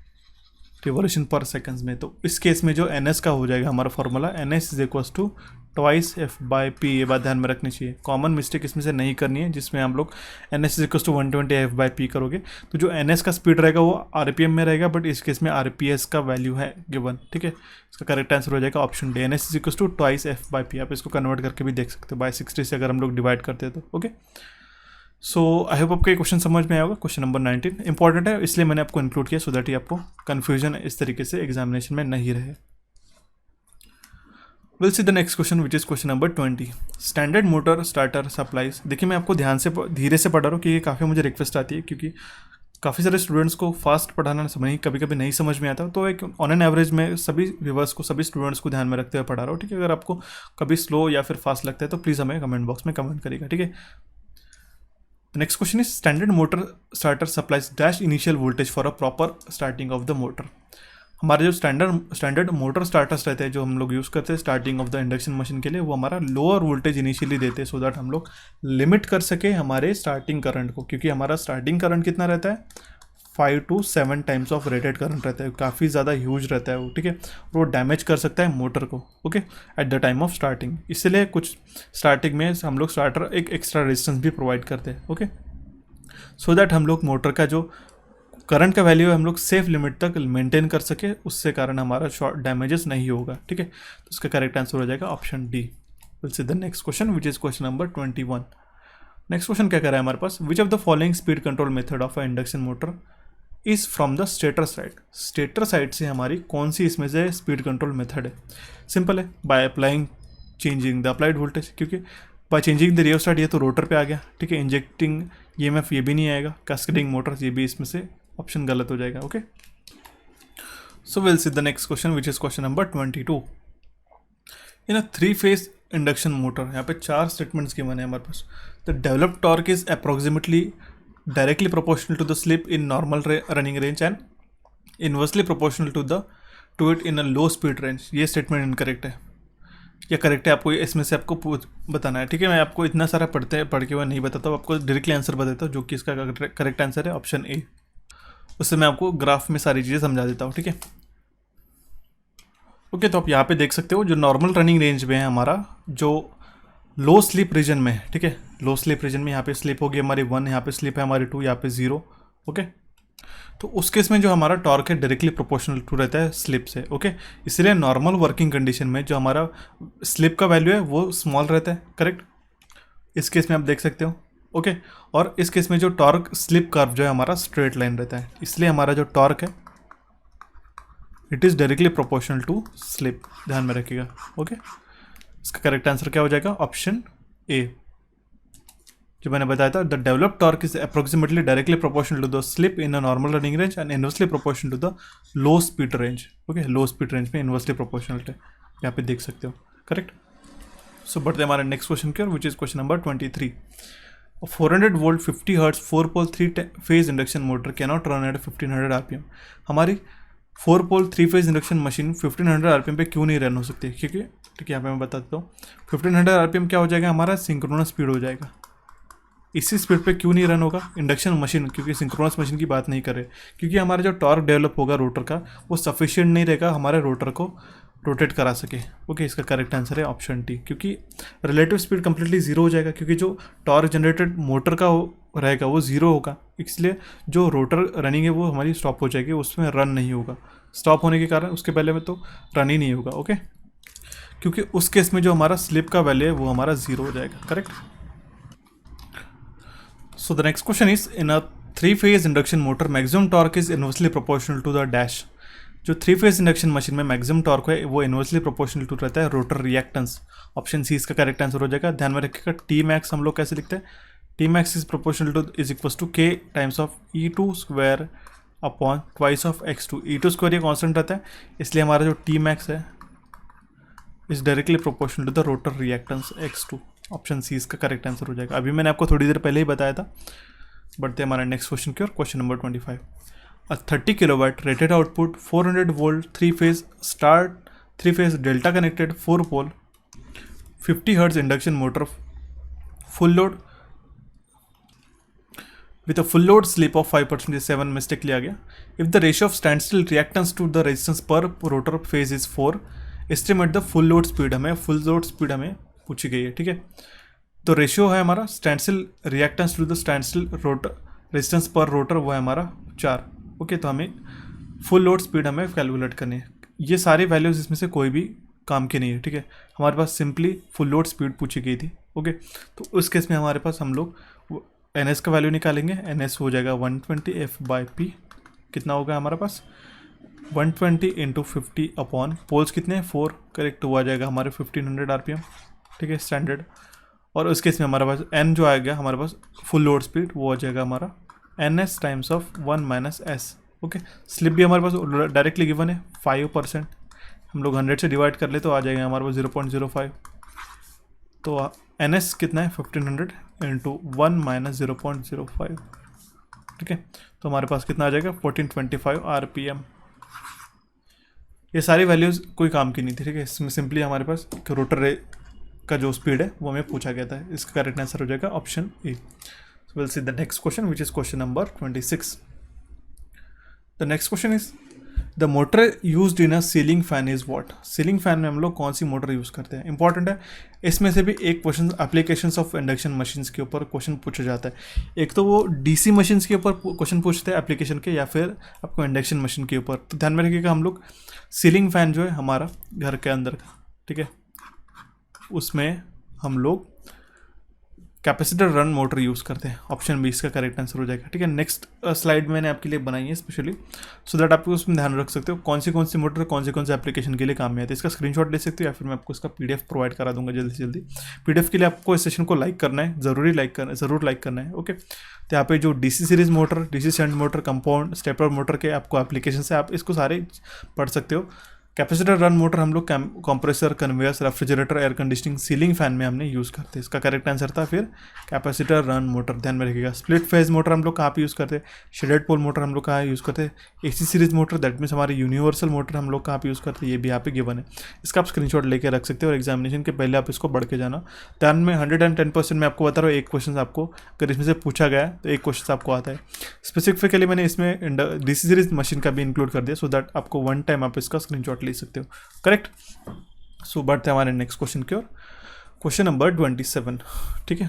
रिवोल्यूशन पर सेकंड्स में, तो इस केस में जो ns का हो जाएगा हमारा formula ns is equals to twice f/p। ये बात ध्यान में रखनी चाहिए, कॉमन मिस्टेक इसमें से नहीं करनी है जिसमें हम लोग ns is equals to 120 f/p करोगे, तो जो ns का स्पीड रहेगा वो rpm में रहेगा, बट इस केस में rps का वैल्यू है गिवन। ठीक है, इसका करेक्ट आंसर हो जाएगा option D, ns is equals to twice f/p। आप इसको कन्वर्ट करके भी देख सकते हो, बाय 60 से अगर हम लोग डिवाइड करते हैं तो। ओके, सो आई होप आपको ये क्वेश्चन समझ में आएगा। क्वेश्चन नंबर 19 इंपॉर्टेंट है, इसलिए मैंने आपको इंक्लूड किया, सो दैट ही आपको कन्फ्यूजन इस तरीके से एग्जामिनेशन में नहीं रहे। Will see the next question which is question number 20। Standard motor starter supplies. देखिए मैं आपको ध्यान से धीरे से पढ़ा रहा हूँ, क्योंकि काफ़ी मुझे रिक्वेस्ट आती है, क्योंकि काफ़ी सारे स्टूडेंट्स को फास्ट पढ़ाना कभी कभी नहीं समझ में आता, तो एक ऑन एन एवरेज में सभी व्यूअर्स को, सभी स्टूडेंट्स को ध्यान में रखते हुए पढ़ा रहा हूँ। ठीक है, अगर आपको कभी स्लो या फिर फास्ट लगता है तो प्लीज़ हमें कमेंट बॉक्स में कमेंट करिएगा। ठीक है, next question is standard motor starter supplies dash initial voltage for a proper starting of the motor. हमारे जो स्टैंडर्ड मोटर स्टार्टर्स रहते हैं जो हम लोग यूज़ करते हैं starting of the induction machine के लिए, वो हमारा लोअर वोल्टेज इनिशियली देते हैं, सो दैट हम लोग लिमिट कर सके हमारे स्टार्टिंग करंट को, क्योंकि हमारा स्टार्टिंग करंट कितना रहता है 5 to 7 times of rated current रहता है, काफ़ी ज़्यादा ह्यूज रहता है वो। ठीक है, वो डैमेज कर सकता है मोटर को। Okay, at the time of starting, इसलिए कुछ स्टार्टिंग में हम लोग स्टार्टर एक एक्स्ट्रा रेजिस्टेंस भी प्रोवाइड करते हैं। ओके, सो दैट हम लोग मोटर का जो करंट का वैल्यू है हम लोग सेफ लिमिट तक मेंटेन कर सके, उससे कारण हमारा शॉर्ट डैमेजेस नहीं होगा। ठीक है, तो इसका करेक्ट आंसर हो जाएगा option D. Will see the next question which is question number 21। Next question क्या कर रहा है हमारे पास, which of the following speed control method of a induction motor is from the stator side. Stator side से हमारी कौन सी इसमें से स्पीड कंट्रोल मेथड है? सिंपल है, by applying changing the applied voltage, क्योंकि बाय चेंजिंग द रियोस्टाट ये तो रोटर पे आ गया। ठीक है, इंजेक्टिंग ईएमएफ ये भी नहीं आएगा, कैस्केडिंग मोटर्स ये भी इसमें से ऑप्शन गलत हो जाएगा। Okay, so will see the next question which is question number 22। In a 3-phase induction motor, यहाँ पे 4 स्टेटमेंट्स गिवन है हमारे पास। The developed torque is approximately directly proportional to the slip in normal running range and inversely proportional to it in a low speed range। ये स्टेटमेंट इनकरेक्ट है या करेक्ट है, आपको इसमें से आपको बताना है। ठीक है, मैं आपको इतना सारा पढ़ के हुआ नहीं बताता हूँ, आपको डायरेक्टली आंसर बताता हूँ, जो कि इसका करेक्ट आंसर है ऑप्शन ए। उससे मैं आपको ग्राफ में सारी चीज़ें समझा देता हूँ, ठीक है। ओके, तो आप यहाँ पे देख सकते हो जो नॉर्मल रनिंग रेंज में है हमारा, जो लो स्लीप रीजन में है, ठीक है। लो स्लीप रीजन में यहाँ पे स्लीप होगी हमारी 1, यहाँ पे स्लीप है हमारी 2, यहाँ पे 0। ओके, तो उस केस में जो हमारा टॉर्क है डायरेक्टली प्रोपोर्शनल टू रहता है स्लिप से। ओके, इसलिए नॉर्मल वर्किंग कंडीशन में जो हमारा स्लिप का वैल्यू है वो स्मॉल रहता है, करेक्ट। इस केस में आप देख सकते हो। ओके, और इस केस में जो टॉर्क स्लिप कर्व जो है हमारा स्ट्रेट लाइन रहता है, इसलिए हमारा जो टॉर्क है it is directly proportional to slip, ध्यान में रखिएगा। ओके, इसका करेक्ट आंसर क्या हो जाएगा? ऑप्शन ए, जो मैंने बताया था, the developed torque is approximately directly proportional to the slip in a normal running range and inversely proportional to the low speed range. Okay, low speed range में इनवर्सली प्रोपोर्शनल है, यहाँ पे देख सकते हो, करेक्ट। सो बढ़ते हैं हमारे नेक्स्ट क्वेश्चन की ओर, which is question number 23। 400 volt 50 hertz 4 pole 3 phase induction motor can not run at 1500 RPM. हमारी 4 pole 3 phase induction machine 1500 RPM पे क्यों नहीं रन हो सकती? क्योंकि ठीक है, यहाँ पे मैं बता देता हूँ। 1500 आरपीएम क्या हो जाएगा? हमारा सिंक्रोनस स्पीड हो जाएगा। इसी स्पीड पे क्यों नहीं रन होगा इंडक्शन मशीन? क्योंकि सिंक्रोनस मशीन की बात नहीं कर रहे, क्योंकि हमारा जो टॉर्क डेवलप होगा रोटर का वो सफिशिएंट नहीं रहेगा हमारे रोटर को रोटेट करा सके। ओके, इसका करेक्ट आंसर है ऑप्शन टी, क्योंकि रिलेटिव स्पीड कंप्लीटली जीरो हो जाएगा, क्योंकि जो टॉर्क जनरेटेड मोटर का रहेगा वो जीरो होगा, इसलिए जो रोटर रनिंग है वो हमारी स्टॉप हो जाएगी, उसमें रन नहीं होगा। स्टॉप होने के कारण उसके पहले में तो रन ही नहीं होगा। ओके, क्योंकि उस केस में जो हमारा स्लिप का वैल्यू है वो हमारा जीरो हो जाएगा, correct. So the next question is, in a 3-phase induction motor, maximum torque is inversely proportional to the dash। जो 3-phase इंडक्शन मशीन में मैक्सिमम टॉर्क है वो इनवर्सली प्रोपोर्शनल टू रहता है रोटर रिएक्टेंस। ऑप्शन सी इसका करेक्ट आंसर हो जाएगा। ध्यान में रखिएगा, टी मैक्स हम लोग कैसे लिखते हैं? T max is proportional to is equal to K times of E2 square upon twice of X2। E2 square ये कॉन्स्टेंट रहता है, इसलिए हमारा जो टी मैक्स है is directly proportional to the rotor reactance X2। Option C इसका करेक्ट आंसर हो जाएगा। अभी मैंने आपको थोड़ी देर पहले ही बताया था। बढ़ते हैं हमारे नेक्स्ट क्वेश्चन की ओर, question number 25। A 30 kilowatt rated output 400 volt 3 phase delta connected 4 pole 50 hertz induction motor full load with a full load slip of 5%, 7 mistake लिया गया। If the ratio of standstill reactance to the resistance per rotor phase is 4, estimate the full load speed। हमें full load speed हमें पूछी गई है, ठीक है। तो रेशियो है हमारा standstill reactance to the standstill rotor resistance per rotor, वो है हमारा 4। ओके, तो हमें फुल लोड स्पीड हमें कैलकुलेट करनी है। ये सारी वैल्यूज इसमें से कोई भी काम की नहीं है, ठीक है। हमारे पास सिंपली फुल लोड स्पीड पूछी गई थी। ओके, तो उस केस में हमारे पास हम लोग NS का वैल्यू निकालेंगे। NS हो जाएगा 120 F/P। कितना होगा हमारे पास? 120 इंटू 50 अपॉन पोल्स कितने हैं? 4, करेक्ट। तो वो आ जाएगा हमारे 1500 आरपीएम, ठीक है, स्टैंडर्ड। और उस केस में हमारे पास N जो आएगा हमारे पास फुल लोड स्पीड, वो आ जाएगा हमारा NS times of 1 minus S। Okay, slip भी हमारे पास डायरेक्टली गिवन है 5%। हम लोग 100 से डिवाइड कर ले तो आ जाएगा हमारे पास 0.05। तो NS कितना है? 1500 इंटू 1 माइनस 0.05, ठीक है। तो हमारे पास कितना आ जाएगा? 1425 आरपीएम। ये सारी वैल्यूज़ कोई काम की नहीं थी, ठीक है। इसमें सिंपली हमारे पास रोटर का जो स्पीड है वो हमें पूछा गया था। इसका करेक्ट आंसर हो जाएगा option A. So will see the next question, which is question number 26। The next question is, the motor used in a ceiling fan is what. Ceiling fan में हम लोग कौन सी मोटर यूज़ करते हैं? इंपॉर्टेंट है। इसमें से भी एक question applications of induction machines के ऊपर क्वेश्चन पूछा जाता है। एक तो वो डीसी मशीन्स के ऊपर क्वेश्चन पूछते हैं एप्लीकेशन के, या फिर आपको इंडक्शन मशीन के ऊपर। तो ध्यान में रखिएगा, हम लोग सीलिंग फैन जो है हमारा घर के अंदर का, ठीक है, उसमें हम लोग कैपेसिटर रन मोटर यूज़ करते हैं। ऑप्शन बी इसका करेक्ट आंसर हो जाएगा, ठीक है। नेक्स्ट स्लाइड मैंने आपके लिए बनाई है स्पेशली, सो दैट आप उसमें ध्यान रख सकते हो कौन सी मोटर कौन से एप्लीकेशन के लिए काम में आते हैं। इसका स्क्रीनशॉट ले सकते हो, या फिर मैं आपको इसका PDF प्रोवाइड करा दूंगा जल्दी से जल्दी। PDF के लिए आपको इस सेशन को लाइक करना है, ज़रूर लाइक करना है। ओके, तो यहाँ पे जो DC series motor, DC shunt motor, compound, stepper motor के आपको एप्लीकेशन है, आप इसको सारे पढ़ सकते हो। कैपेसिटर रन मोटर हम लोग compressor, conveyors, refrigerator, air conditioning, ceiling fan में हमने यूज़ करते हैं। इसका करेक्ट आंसर था फिर कैपेसिटर रन मोटर, ध्यान में रखिएगा। स्प्लिट फेज मोटर हम लोग कहाँ पे यूज़ करते हैं? शेडेड पोल मोटर हम लोग कहाँ यूज़ करते हैं? AC series motor, that means हमारी यूनिवर्सल मोटर हम लोग कहाँ पे यूज़ करते हैं? ये भी यहाँ पे गिवन है। इसका आप स्क्रीनशॉट लेके रख सकते हो और एग्जामिनेशन के पहले आप इसको बढ़ के जाना। ध्यान में 110% में आपको बता रहा हूँ, एक क्वेश्चन आपको अगर इसमें से पूछा गया है तो एक क्वेश्चन आपको आता है। स्पेसिफिकली मैंने इसमें DC सीरीज मशीन का भी इंक्लूड कर दिया, सो दैट आपको वन टाइम आप इसका स्क्रीनशॉट ले सकते हो। करेक्ट। सो बढ़ते हैं हमारे नेक्स्ट क्वेश्चन की ओर। क्वेश्चन नंबर 27, ठीक है।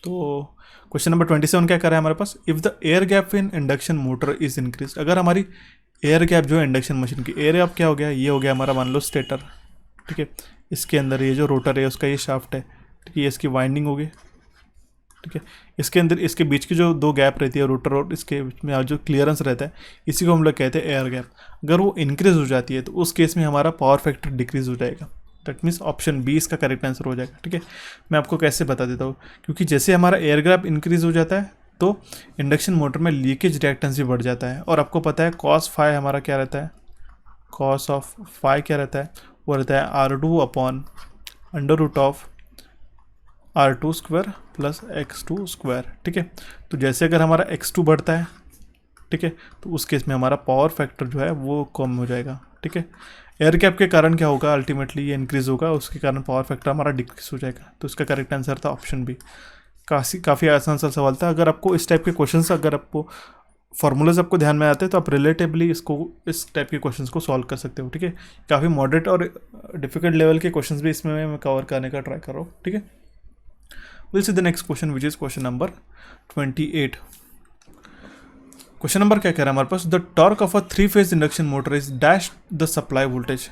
तो क्वेश्चन नंबर 27 क्या कर रहा है हमारे पास? If the air gap in induction motor is increase, अगर हमारी एयर गैप जो है इंडक्शन मशीन की, एयर गैप क्या हो गया? ये हो गया हमारा, मान लो स्टेटर, ठीक है। इसके अंदर ये जो रोटर है उसका ये शाफ्ट है, ठीक है, ये इसकी वाइंडिंग होगी, ठीक है। इसके अंदर इसके बीच की जो दो गैप रहती है रोटर और इसके बीच में जो क्लियरेंस रहता है, इसी को हम लोग कहते हैं एयर गैप। अगर वो इंक्रीज हो जाती है तो उस केस में हमारा पावर फैक्टर डिक्रीज हो जाएगा। दैट मीन्स ऑप्शन बी इसका करेक्ट आंसर हो जाएगा, ठीक है। मैं आपको कैसे बता देता हूँ, क्योंकि जैसे हमारा एयर गैप इंक्रीज हो जाता है तो इंडक्शन मोटर में लीकेज रिएक्टेंस भी बढ़ जाता है। और आपको पता है cos फाई हमारा क्या रहता है? cos ऑफ फाई क्या रहता है? वो रहता है R2 upon under root of R2 square plus X2 square, ठीक है। तो जैसे अगर हमारा X2 बढ़ता है, ठीक है, तो उस केस में हमारा पावर फैक्टर जो है वो कम हो जाएगा, ठीक है। एयर गैप के कारण क्या होगा? अल्टीमेटली ये इंक्रीज होगा, उसके कारण पावर फैक्टर हमारा डिक्रीज हो जाएगा। तो इसका करेक्ट आंसर था ऑप्शन बी। काफ़ी आसान सा सवाल था। अगर आपको इस टाइप के क्वेश्चन, अगर आपको फॉर्मूलाज आपको ध्यान में आते हैं तो आप रिलेटिवली इसको इस टाइप के क्वेश्चंस को सॉल्व कर सकते हो, ठीक है। काफ़ी मॉडरेट और डिफिकल्ट लेवल के क्वेश्चंस भी इसमें मैं कवर करने का ट्राई कर रहा हूँ, ठीक है। We'll see the next question, which is question number 28. Question number क्या कह रहा है हमारे पास? The torque of a three phase induction motor is dash the supply voltage.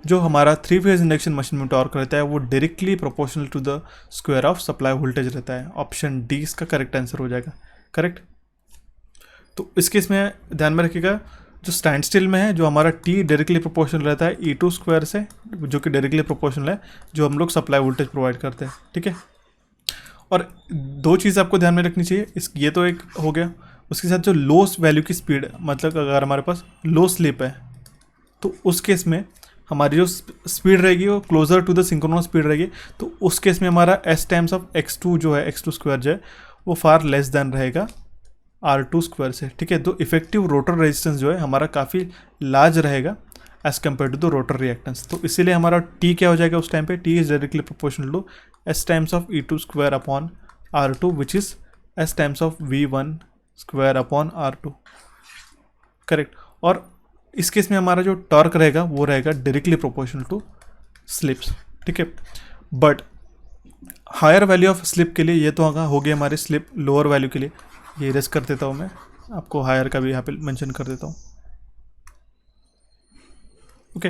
जो हमारा 3-फेज इंडक्शन मशीन में टॉर्क रहता है वो directly proportional to the square of supply voltage रहता है। ऑप्शन डी इसका करेक्ट आंसर हो जाएगा। करेक्ट। तो इस केस में ध्यान में रखिएगा, जो स्टैंड स्टिल में है, जो हमारा टी डायरेक्टली प्रोपोर्शनल रहता है E2 स्क्वायर से, जो कि डायरेक्टली प्रोपोर्शनल है जो हम लोग सप्लाई वोल्टेज प्रोवाइड करते हैं, ठीक है। और दो चीज़ आपको ध्यान में रखनी चाहिए, ये तो एक हो गया, उसके साथ जो लो वैल्यू की स्पीड, मतलब अगर हमारे पास लो स्लिप है तो उस केस में हमारी जो स्पीड रहेगी वो closer to the synchronous speed रहेगी। तो उस केस में हमारा S टाइम्स ऑफ X2 जो है, X2 स्क्वायर जो है वो फार लेस देन रहेगा R2 स्क्वायर से, ठीक है। तो इफेक्टिव रोटर रेजिस्टेंस जो है हमारा काफ़ी लार्ज रहेगा as compare to the rotor reactance. तो इसीलिए हमारा T क्या हो जाएगा उस टाइम पे? T is directly proportional to S times of E2 square upon R2 which is S times of V1 square upon R2। Correct. और इस केस में हमारा जो टॉर्क रहेगा वो रहेगा डायरेक्टली प्रोपोर्शनल टू स्लिप्स, ठीक है। But higher value of slip के लिए, ये तो हो गई हमारी स्लिप, लोअर वैल्यू के लिए ये रेस कर देता हूँ मैं, आपको हायर का भी यहाँ पे मेंशन कर देता हूँ, ओके।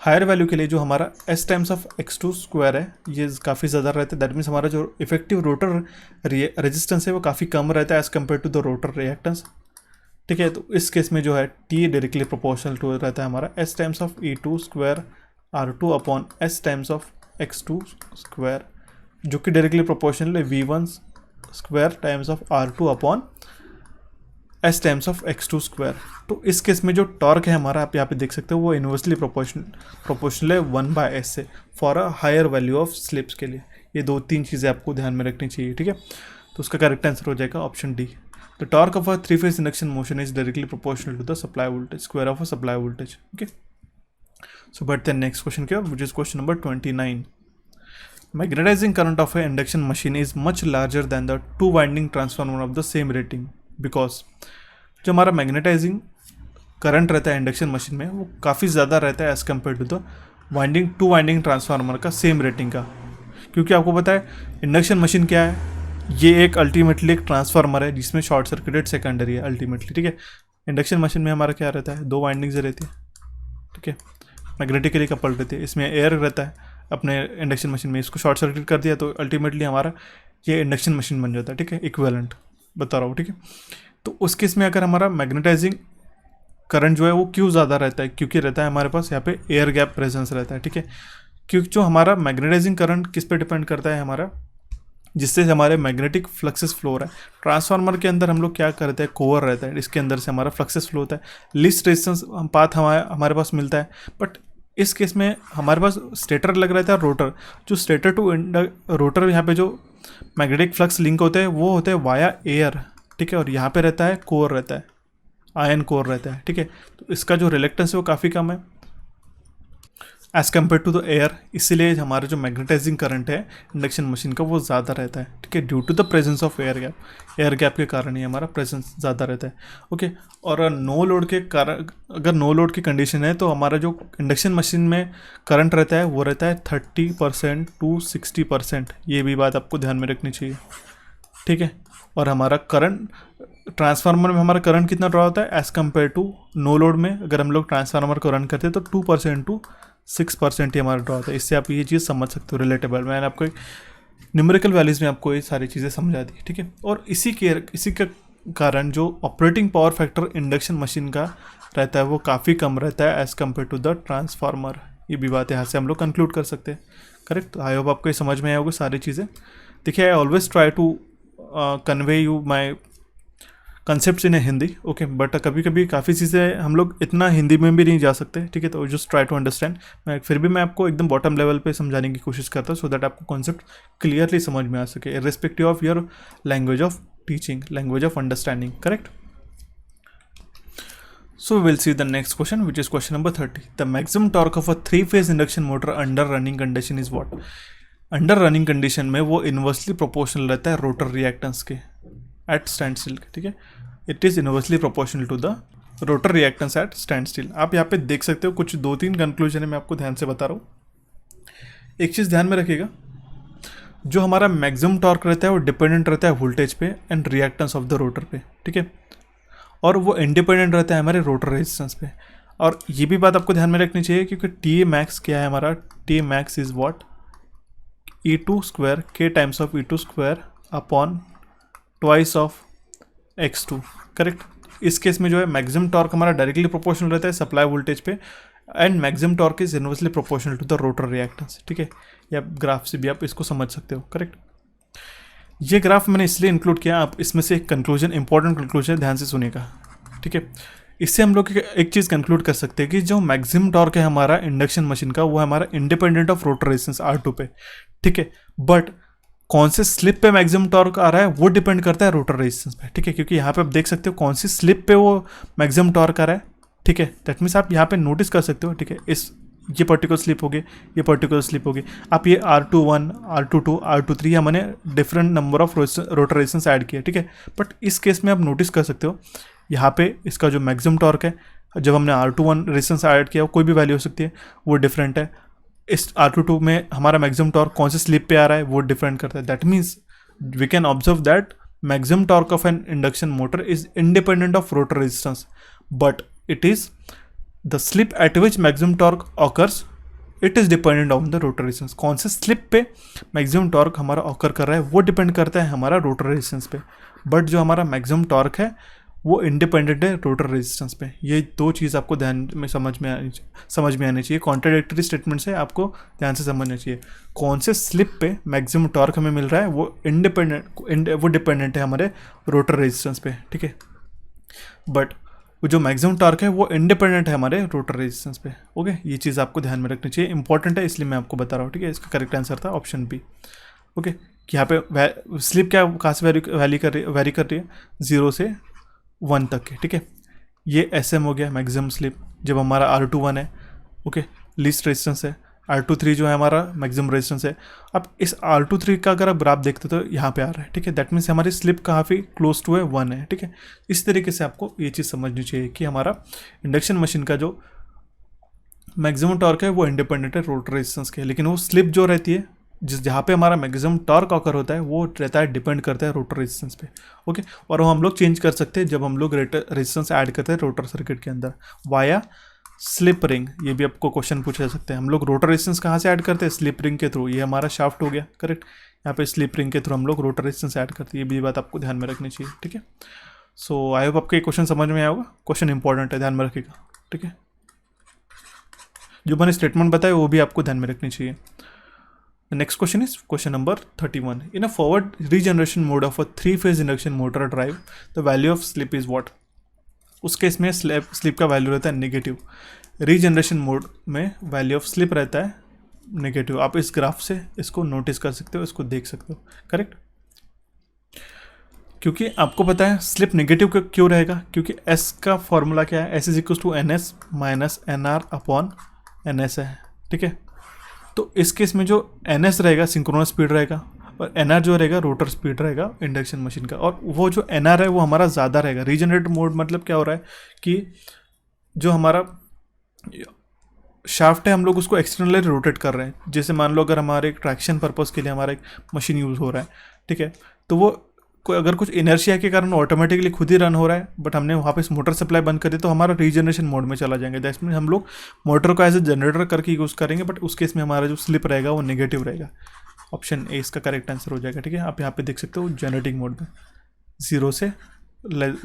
हायर वैल्यू के लिए जो हमारा S times of X2 square है ये काफ़ी ज़्यादा रहता है। दैट मीन्स हमारा जो इफेक्टिव रोटर रेजिस्टेंस है वो काफ़ी कम रहता है as compare to the rotor reactance, ठीक है। तो इस केस में जो है T डायरेक्टली प्रोपोर्शनल टू रहता है हमारा S times of E2 square R2 upon S times of X2 square, जो कि डायरेक्टली प्रोपोर्शनल है V1 square times of R2 upon S times of X2 square. तो इस केस में जो टॉर्क है हमारा, आप यहाँ पे देख सकते हो, वो इन्वर्सली प्रोपोर्शनल है 1/s से for a higher value of slips के लिए। ये 2-3 चीज़ें आपको ध्यान में रखनी चाहिए, ठीक है। तो उसका करेक्ट आंसर हो जाएगा option D. The torque of a three phase induction motion is directly proportional to the supply voltage, square of a supply voltage, okay. So बढ़ते हैं नेक्स्ट क्वेश्चन की ओर, which is question number 29। Magnetising current of a induction machine is much larger than the 2 winding transformer of the same rating because. जो हमारा मैग्नेटाइजिंग करंट रहता है इंडक्शन मशीन में वो काफ़ी ज़्यादा रहता है as compare to the 2 winding transformer का सेम रेटिंग का। क्योंकि आपको पता है इंडक्शन मशीन क्या है, ये एक अल्टीमेटली एक ट्रांसफार्मर है जिसमें शॉर्ट सर्किटेड सेकेंडरी है अल्टीमेटली, ठीक है। इंडक्शन मशीन में हमारा क्या रहता है? 2 वाइंडिंग्स रहती है, ठीक है, मैग्नेटिकली कपल्ड रहती है। इसमें एयर रहता है अपने इंडक्शन मशीन में, इसको शॉर्ट सर्किट कर दिया तो अल्टीमेटली हमारा ये इंडक्शन मशीन बन जाता है, ठीक है, इक्विवेलेंट बता रहा हूँ, ठीक है। तो उस केस में अगर हमारा मैग्नेटाइजिंग करंट जो है वो क्यों ज़्यादा रहता है? क्योंकि रहता है हमारे पास यहाँ पे एयर गैप प्रेजेंस रहता है, ठीक है। क्योंकि जो हमारा मैग्नेटाइजिंग करंट किस पे डिपेंड करता है? हमारा जिससे हमारे मैग्नेटिक फ्लक्सेस फ्लो हो रहा है। ट्रांसफार्मर के अंदर हम लोग क्या करते हैं, कोर रहता है, इसके अंदर से हमारा फ्लक्सेस फ्लो होता है, लीस्ट रेजिस्टेंस पाथ हमारे पास मिलता है। बट इस केस में हमारे पास स्टेटर लग रहता है, रोटर, जो स्टेटर टू रोटर यहाँ पे जो मैग्नेटिक फ्लक्स लिंक होते हैं वो होते हैं वाया एयर, ठीक है, और यहाँ पे रहता है कोर रहता है, आयन कोर रहता है, ठीक है। तो इसका जो रिलेक्टेंस है वो काफ़ी कम है as compare to the air, इसीलिए हमारा जो मैग्नेटाइजिंग करंट है इंडक्शन मशीन का वो ज़्यादा रहता है, ठीक है, due to the presence of air gap के कारण ही हमारा प्रेजेंस ज़्यादा रहता है। ओके, और नो लोड के कारण, अगर नो लोड की कंडीशन है तो हमारा जो इंडक्शन मशीन में करंट रहता है वो रहता है 30% to 60%, ये भी बात आपको ध्यान में रखनी चाहिए, ठीक है। और हमारा करंट ट्रांसफार्मर में हमारा करंट कितना ड्रॉ होता है as compare to no load में, अगर हम लोग ट्रांसफार्मर को रन करते हैं तो 2% to 6% ही हमारा ड्रॉ होता है। इससे आप ये चीज़ समझ सकते हो, रिलेटेबल। मैंने आपको एक न्यूमेरिकल वैल्यूज़ में आपको ये सारी चीज़ें समझा दी, ठीक है। और इसी का कारण जो operating power factor induction machine का रहता है वो काफ़ी कम रहता है as compare to the transformer. ये भी बात यहाँ से हम लोग कंक्लूड कर सकते हैं, करेक्ट। आई होप आपको ये समझ में आया होगा सारी चीज़ें। देखिए, I always try to convey you my concept in Hindi, okay, but कभी कभी काफ़ी चीज़ें हम लोग इतना हिंदी में भी नहीं जा सकते, ठीक है, तो जस्ट ट्राई टू अंडरस्टैंड। फिर भी मैं आपको एकदम बॉटम लेवल पे समझाने की कोशिश करता हूँ, सो दैट आपको कॉन्सेप्ट क्लियरली समझ में आ सके, irrespective of your language of teaching, language of understanding, correct. So we'll see the next question, which is question number 30. The maximum torque of a 3-phase induction motor under running condition is what? Under running condition में वो इन्वर्सली प्रोपोर्शनल रहता है रोटर रिएक्टेंस के एट स्टैंड स्टिल, ठीक है। It is inversely proportional to the rotor reactance at standstill. आप यहाँ पे देख सकते हो कुछ 2-3 कंक्लूजन है, मैं आपको ध्यान से बता रहा हूँ। एक चीज़ ध्यान में रखिएगा, जो हमारा मैक्सिमम टॉर्क रहता है वो डिपेंडेंट रहता है वोल्टेज पे and reactance of the rotor पे, ठीक है, और वो इंडिपेंडेंट रहता है हमारे रोटर रेजिस्टेंस पे। और ये भी बात आपको ध्यान में रखनी चाहिए क्योंकि टी मैक्स क्या है हमारा, T max is what, E2 square K times of E2 square upon twice of X2, correct. इस केस में जो है मैक्सिमम टॉर्क हमारा डायरेक्टली प्रोपोर्शनल रहता है सप्लाई वोल्टेज पे and maximum torque is inversely proportional to the rotor reactance, ठीक है। या ग्राफ से भी आप इसको समझ सकते हो, करेक्ट। ये ग्राफ मैंने इसलिए इंक्लूड किया, आप इसमें से एक कंक्लूजन, इंपॉर्टेंट कंक्लूजन ध्यान से सुनिएगा, ठीक है। इससे हम लोग एक चीज़ कंक्लूड कर सकते हैं कि जो मैक्सिमम टॉर्क है हमारा इंडक्शन मशीन का वो हमारा independent of rotor resistance R2 पे, ठीक है। बट कौन से स्लिप पे मैक्सिमम टॉर्क आ रहा है वो डिपेंड करता है रोटर रेजिस्टेंस पे, ठीक है, क्योंकि यहाँ पे आप देख सकते हो कौन सी स्लिप पे वो मैक्सिमम टॉर्क आ रहा है, ठीक है। दैट मीन्स आप यहाँ पे नोटिस कर सकते हो, ठीक है, ये पर्टिकुलर स्लिप हो गई, ये पर्टिकुलर स्लिप हो गई। आप ये R21, R22, R23 हमने different number of rotor resistance add किए, ठीक है। बट इस केस में आप नोटिस कर सकते हो यहाँ पे इसका जो मैक्सिमम टॉर्क है, जब हमने R21 रेजिस्टेंस ऐड किया, कोई भी वैल्यू हो सकती है, वो डिफरेंट है। इस R22 में हमारा मैक्सिमम टॉर्क कौन से स्लिप पे आ रहा है वो डिफरेंट करता है। That means we can observe that maximum torque of an induction motor is independent of rotor resistance, but it is the slip at which maximum torque occurs, it is dependent on the rotor resistance. कौन से स्लिप पे मैक्सिमम टॉर्क हमारा ऑकर कर रहा है वो डिपेंड करता है हमारा रोटर रेजिस्टेंस पे, बट जो हमारा मैक्सिमम टॉर्क है वो इंडिपेंडेंट है रोटर रेजिस्टेंस पे। ये दो चीज़ आपको ध्यान में समझ में आनी चाहिए। कॉन्ट्राडिक्टरी स्टेटमेंट से आपको ध्यान से समझना चाहिए। कौन से स्लिप पे मैक्सिमम टॉर्क हमें मिल रहा है वो डिपेंडेंट है हमारे रोटर रेजिस्टेंस पे, ठीक है। बट जो मैक्सिमम टॉर्क है वो इंडिपेंडेंट है हमारे रोटर रेजिस्टेंस पे, ओके। ये चीज़ आपको ध्यान में रखनी चाहिए, इंपॉर्टेंट है, इसलिए मैं आपको बता रहा हूँ, ठीक है। इसका करेक्ट आंसर था ऑप्शन बी, ओके। कि यहाँ पे स्लिप क्या कहाँ से वैरी कर रही है 0 से 1 तक के, ठीक है। ये SM हो गया मैक्सिमम स्लिप जब हमारा R21 है, ओके, लीस्ट रेजिस्टेंस है। R23 जो है हमारा मैक्सिमम रेजिस्टेंस है। अब इस R23 का अगर आप ग्राफ देखते तो यहाँ पे आ रहा है, ठीक है। दैट मीन्स हमारी स्लिप काफ़ी क्लोज टू है 1 है, ठीक है। इस तरीके से आपको ये चीज़ समझनी चाहिए कि हमारा इंडक्शन मशीन का जो मैक्सिमम टॉर्क है वो इंडिपेंडेंट है रोटर रेजिस्टेंस के, लेकिन वो स्लिप जो रहती है जहाँ पे हमारा मैक्सिमम टॉर्क ऑकर होता है वो रहता है, डिपेंड करता है रोटर रेजिस्टेंस पे, ओके। और वो हम लोग चेंज कर सकते हैं जब हम लोग रेजिस्टेंस ऐड करते हैं रोटर सर्किट के अंदर वाया स्लिप रिंग। ये भी आपको क्वेश्चन पूछा जा सकता है। हम लोग रोटर रेजिस्टेंस कहाँ से ऐड करते हैं, स्लिप रिंग के थ्रू। ये हमारा शाफ्ट हो गया, करेक्ट। यहाँ पे स्लिप रिंग के थ्रू हम लोग रोटर रेजिस्टेंस ऐड करते हैं। ये भी बात आपको ध्यान में रखनी चाहिए, ठीक है। सो आई होप आपको ये क्वेश्चन समझ में आया होगा। क्वेश्चन इंपॉर्टेंट है, ध्यान में रखिएगा, ठीक है। जो मैंने स्टेटमेंट बताया वो भी आपको ध्यान में रखनी चाहिए। Next question is question number 31. In a forward regeneration mode of a 3-phase induction motor drive the value of slip is what. उस केस में स्लिप का वैल्यू रहता है नेगेटिव. रीजनरेशन मोड में वैल्यू ऑफ स्लिप रहता है नेगेटिव. आप इस ग्राफ से इसको नोटिस कर सकते हो, इसको देख सकते हो. करेक्ट. क्योंकि आपको पता है स्लिप नेगेटिव क्यों रहेगा, क्योंकि एस का फॉर्मूला क्या है, S is equal to N S minus N R upon N S है. ठीक है. तो इस केस में जो एन एस रहेगा सिंक्रोनस स्पीड रहेगा, और एन आर जो रहेगा रोटर स्पीड रहेगा इंडक्शन मशीन का. और वो जो एन आर है वो हमारा ज़्यादा रहेगा. रीजनरेट मोड मतलब क्या हो रहा है कि जो हमारा शाफ्ट है हम लोग उसको एक्सटर्नली रोटेट कर रहे हैं. जैसे मान लो अगर हमारे एक ट्रैक्शन पर्पस के लिए हमारा एक मशीन यूज़ हो रहा है, ठीक है, तो वो कोई अगर कुछ इनर्शिया के कारण ऑटोमेटिकली खुद ही रन हो रहा है, बट हमने वहाँ पे मोटर सप्लाई बंद कर दी तो हमारा रीजनरेशन मोड में चला जाएंगे. दैट्स मीन हम लोग मोटर को एज ए जनरेटर करके यूज़ करेंगे, बट उस केस में हमारा जो स्लिप रहेगा वो नेगेटिव रहेगा. ऑप्शन ए इसका करेक्ट आंसर हो जाएगा. ठीक है. आप यहाँ पे देख सकते हो जनरेटिंग मोड में 0 से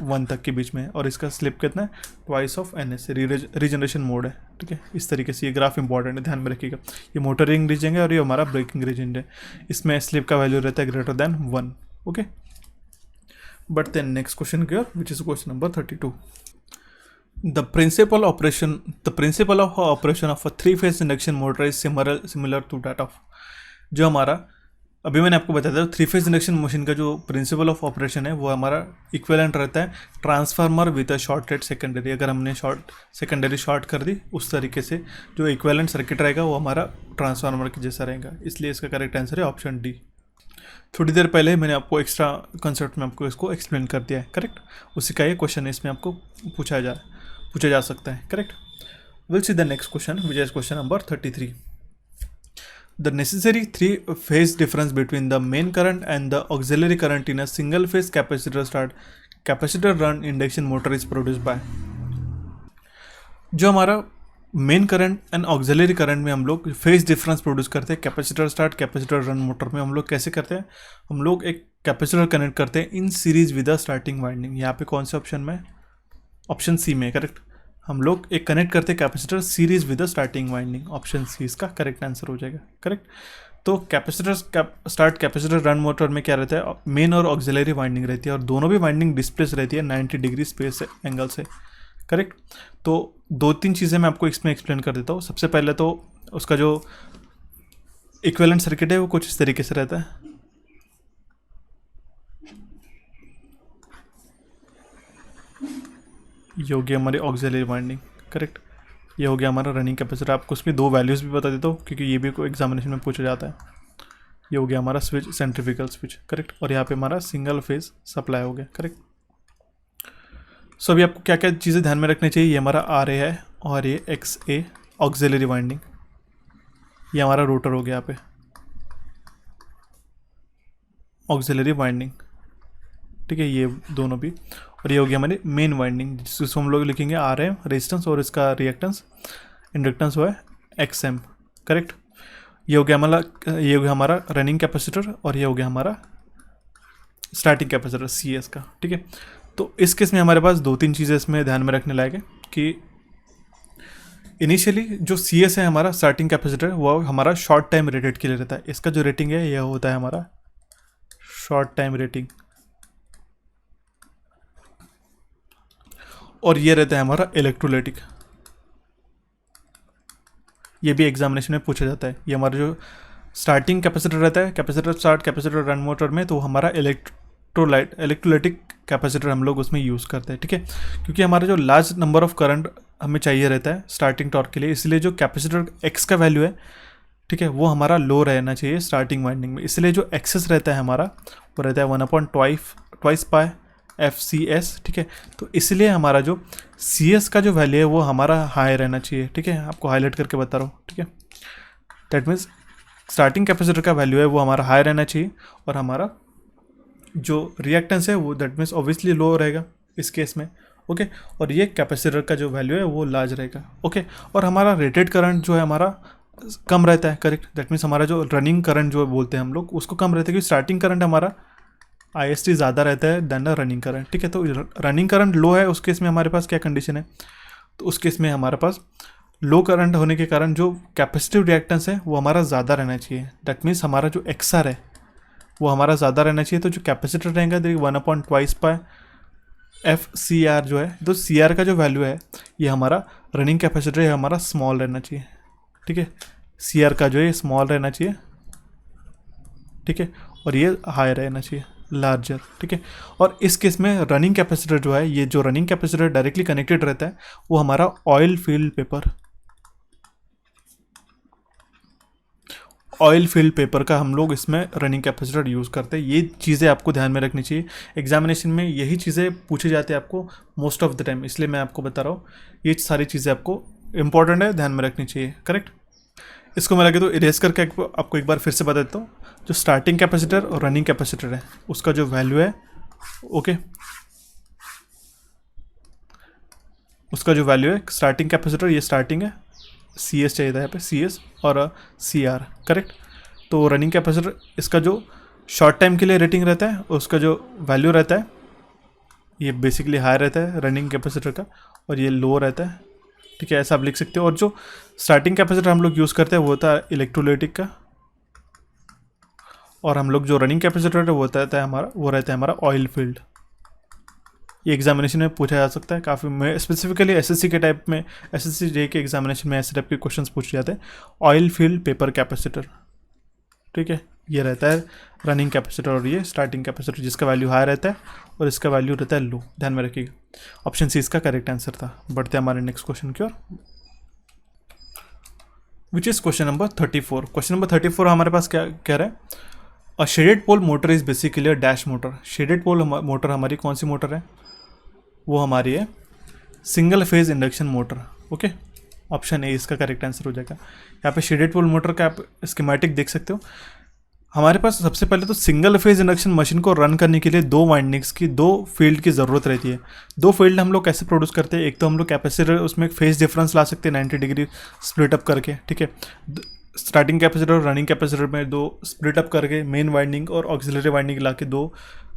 1 तक के बीच में, और इसका स्लिप कितना है twice of N S. Regeneration mode है. ठीक है. इस तरीके से ये ग्राफ इंपॉर्टेंट है, ध्यान में रखिएगा. ये मोटरिंग रीजन है और ये हमारा ब्रेकिंग रीजन है. इसमें स्लिप का वैल्यू रहता है greater than 1. Okay. But then next question here, which is question number 32. The principal of operation of a 3-phase induction motor is similar to that of. जो हमारा अभी मैंने आपको बताया था 3-phase इंडक्शन मशीन का जो प्रिंसिपल ऑफ ऑपरेशन है वो हमारा इक्विवेलेंट रहता है transformer with a shorted secondary. अगर हमने सेकेंडरी शॉर्ट कर दी उस तरीके से जो इक्विवेलेंट सर्किट रहेगा वो हमारा ट्रांसफार्मर के जैसा रहेगा. इसलिए इसका करेक्ट आंसर है ऑप्शन डी. थोड़ी देर पहले मैंने आपको एक्स्ट्रा कंसेप्ट में आपको इसको एक्सप्लेन कर दिया है. करेक्ट. उसी का ये क्वेश्चन है, इसमें आपको पूछा जा सकता है. Correct. Will see the next question which is question number 33. The necessary 3-phase difference between the main current and the auxiliary current in a single phase capacitor run induction motor is produced by. जो हमारा main current and auxiliary current में हम लोग फेज डिफरेंस प्रोड्यूस करते हैं capacitor start capacitor run motor में. हम लोग कैसे करते हैं, हम लोग एक कैपेसिटर कनेक्ट करते हैं in series with a starting winding. यहाँ पे कौन से ऑप्शन में, ऑप्शन सी में. करेक्ट. हम लोग एक कनेक्ट करते हैं capacitor series with a starting winding. Option C इसका करेक्ट आंसर हो जाएगा. करेक्ट. तो capacitor start capacitor run motor में क्या रहता है, मेन और ऑक्सिलरी वाइंडिंग रहती है, और दोनों भी वाइंडिंग डिस्प्लेस रहती है 90 डिग्री स्पेस एंगल से. करेक्ट. तो 2-3 चीज़ें मैं आपको इसमें एक्सप्लेन कर देता हूँ. सबसे पहले तो उसका जो इक्विवेलेंट सर्किट है वो कुछ इस तरीके से रहता है. ये हो गया हमारी ऑक्सिलरी वाइंडिंग. करेक्ट. ये हो गया हमारा रनिंग कैपेसिटर. आपको उसमें 2 वैल्यूज़ भी बता देता हूँ क्योंकि ये भी कोई एग्जामिनेशन में पूछा जाता है. ये हो गया हमारा स्विच, सेंट्रीफ्यूगल स्विच. करेक्ट. और यहाँ पे हमारा सिंगल फेज सप्लाई हो गया. करेक्ट. सो अभी आपको क्या क्या चीज़ें ध्यान में रखनी चाहिए. ये हमारा आर ए है और ये एक्स ए ऑक्सिलरी वाइंडिंग. ये हमारा रोटर हो गया यहाँ पे ऑक्सिलरी वाइंडिंग. ठीक है. ये दोनों भी. और ये हो गया हमारी मेन वाइंडिंग जिसको हम लोग लिखेंगे आर एम रेजिस्टेंस और इसका रिएक्टेंस इंडक्टेंस हुआ है एक्स एम. करेक्ट. ये हो गया हमारा रनिंग कैपेसिटर और ये हो गया हमारा स्टार्टिंग कैपेसिटर सी एस का. ठीक है. तो इस केस में हमारे पास 2-3 चीज़ें इसमें ध्यान में रखने लायक है कि इनिशियली जो सी एस है हमारा स्टार्टिंग कैपेसिटर वो हमारा शॉर्ट टाइम रेटेड के लिए रहता है. इसका जो रेटिंग है यह होता है हमारा शॉर्ट टाइम रेटिंग, और ये रहता है हमारा इलेक्ट्रोलाइटिक. ये भी एग्जामिनेशन में पूछा जाता है. ये हमारा जो स्टार्टिंग कैपेसिटर रहता है capacitor start capacitor run motor में, तो हमारा इलेक्ट्रोलाइटिक कैपेसिटर हम लोग उसमें यूज़ करते हैं. ठीक है. क्योंकि हमारा जो लार्ज नंबर ऑफ करंट हमें चाहिए रहता है स्टार्टिंग टॉर्क के लिए, इसलिए जो कैपेसिटर एक्स का वैल्यू है, ठीक है, वो हमारा लो रहना चाहिए स्टार्टिंग वाइंडिंग में. इसलिए जो एक्सेस रहता है हमारा वो रहता है 1/2 पाई एफ सी एस. ठीक है. तो इसलिए हमारा जो सी एस का जो वैल्यू है वो हमारा हाई रहना चाहिए. ठीक है. आपको हाईलाइट करके बता रहा हूँ. ठीक है. दैट मीन्स स्टार्टिंग कैपेसिटर का वैल्यू है वो हमारा हाई रहना चाहिए, और हमारा जो रिएक्टेंस है वो दैट मीन्स ऑब्वियसली लो रहेगा इस केस में. ओके. और ये कैपेसिटर का जो वैल्यू है वो लार्ज रहेगा. ओके. और हमारा रेटेड करंट जो है हमारा कम रहता है. करेक्ट. दैट मीन्स हमारा जो रनिंग करंट जो बोलते हैं हम लोग उसको कम रहता है क्योंकि स्टार्टिंग करंट हमारा IST ज़्यादा रहता है देन द रनिंग करंट. ठीक है. तो रनिंग करंट लो है उस केस में हमारे पास क्या कंडीशन है, तो उस केस में हमारे पास लो करंट होने के कारण जो कैपेसिटिव रिएक्टेंस है वो हमारा ज़्यादा रहना चाहिए। दैट मीन्स हमारा जो XR है वो हमारा ज़्यादा रहना चाहिए। तो जो कैपेसिटर रहेगा देखिए 1/2 पाई FCR जो है, तो CR का जो वैल्यू है ये हमारा रनिंग कैपेसिटर है हमारा स्मॉल रहना चाहिए। ठीक है, CR का जो है स्मॉल रहना चाहिए। ठीक है, और ये हाई रहना चाहिए, लार्जर। ठीक है, और इस केस में रनिंग कैपेसिटर जो है, ये जो रनिंग कैपेसिटर डायरेक्टली कनेक्टेड रहता है वो हमारा ऑयल फील्ड पेपर का हम लोग इसमें रनिंग कैपेसिटर यूज़ करते हैं। ये चीज़ें आपको ध्यान में रखनी चाहिए। एग्जामिनेशन में यही चीज़ें पूछी जाती है आपको मोस्ट ऑफ द टाइम, इसलिए मैं आपको बता रहा हूँ ये सारी चीज़ें आपको इंपॉर्टेंट है, ध्यान में रखनी चाहिए। करेक्ट, इसको मैं लगे तो इरेज करके आपको एक बार फिर से बता देता हूँ। जो स्टार्टिंग कैपेसिटर और रनिंग कैपेसिटर है उसका जो वैल्यू है, ओके, उसका जो वैल्यू है स्टार्टिंग कैपेसिटर, ये स्टार्टिंग है, CS चाहिए था यहाँ पे, CS और CR। करेक्ट, तो रनिंग कैपेसिटर इसका जो शॉर्ट टाइम के लिए रेटिंग रहता है उसका जो वैल्यू रहता है ये बेसिकली हाई रहता है रनिंग कैपेसिटर का, और ये लो रहता है। ठीक है, ऐसा आप लिख सकते हो। और जो स्टार्टिंग कैपेसिटर हम लोग यूज़ करते हैं वो होता है इलेक्ट्रोलाइटिक का, और हम लोग जो रनिंग कैपेसिटर है वो रहता है हमारा ऑयल फील्ड। ये एग्जामिनेशन में पूछा जा सकता है काफ़ी, स्पेसिफिकली SSC के टाइप में, SSC JEE के एग्जामिनेशन में ऐसे टाइप के क्वेश्चंस पूछे जाते हैं। ऑयल फील्ड पेपर कैपेसिटर, ठीक है, ये रहता है रनिंग कैपेसिटर, और ये स्टार्टिंग कैपेसिटर जिसका वैल्यू हाई रहता है और इसका वैल्यू रहता है लो। ध्यान में रखिएगा, ऑप्शन C इसका करेक्ट आंसर था। बढ़ते हैं हमारे नेक्स्ट क्वेश्चन की ओर, which is question number 34। Question number 34 हमारे पास क्या कह रहा है, a shaded pole motor is basically a dash motor. Shaded pole motor हमारी कौन सी मोटर है, वो हमारी है single phase induction motor. Okay, option A इसका करेक्ट आंसर हो जाएगा। यहाँ पे शेडेड पोल मोटर का आप स्कीमेटिक देख सकते हो। हमारे पास सबसे पहले तो सिंगल फेज इंडक्शन मशीन को रन करने के लिए दो वाइंडिंग्स की, दो फील्ड की ज़रूरत रहती है। दो फील्ड हम लोग कैसे प्रोड्यूस करते हैं, एक तो हम लोग कैपेसिटर उसमें एक फेज डिफरेंस ला सकते हैं 90 डिग्री स्प्लिट अप करके। ठीक है, स्टार्टिंग कैपेसिटर और रनिंग कैपेसिटर में दो स्प्लिट अप करके मेन वाइंडिंग और ऑक्सिलरी वाइंडिंग ला के दो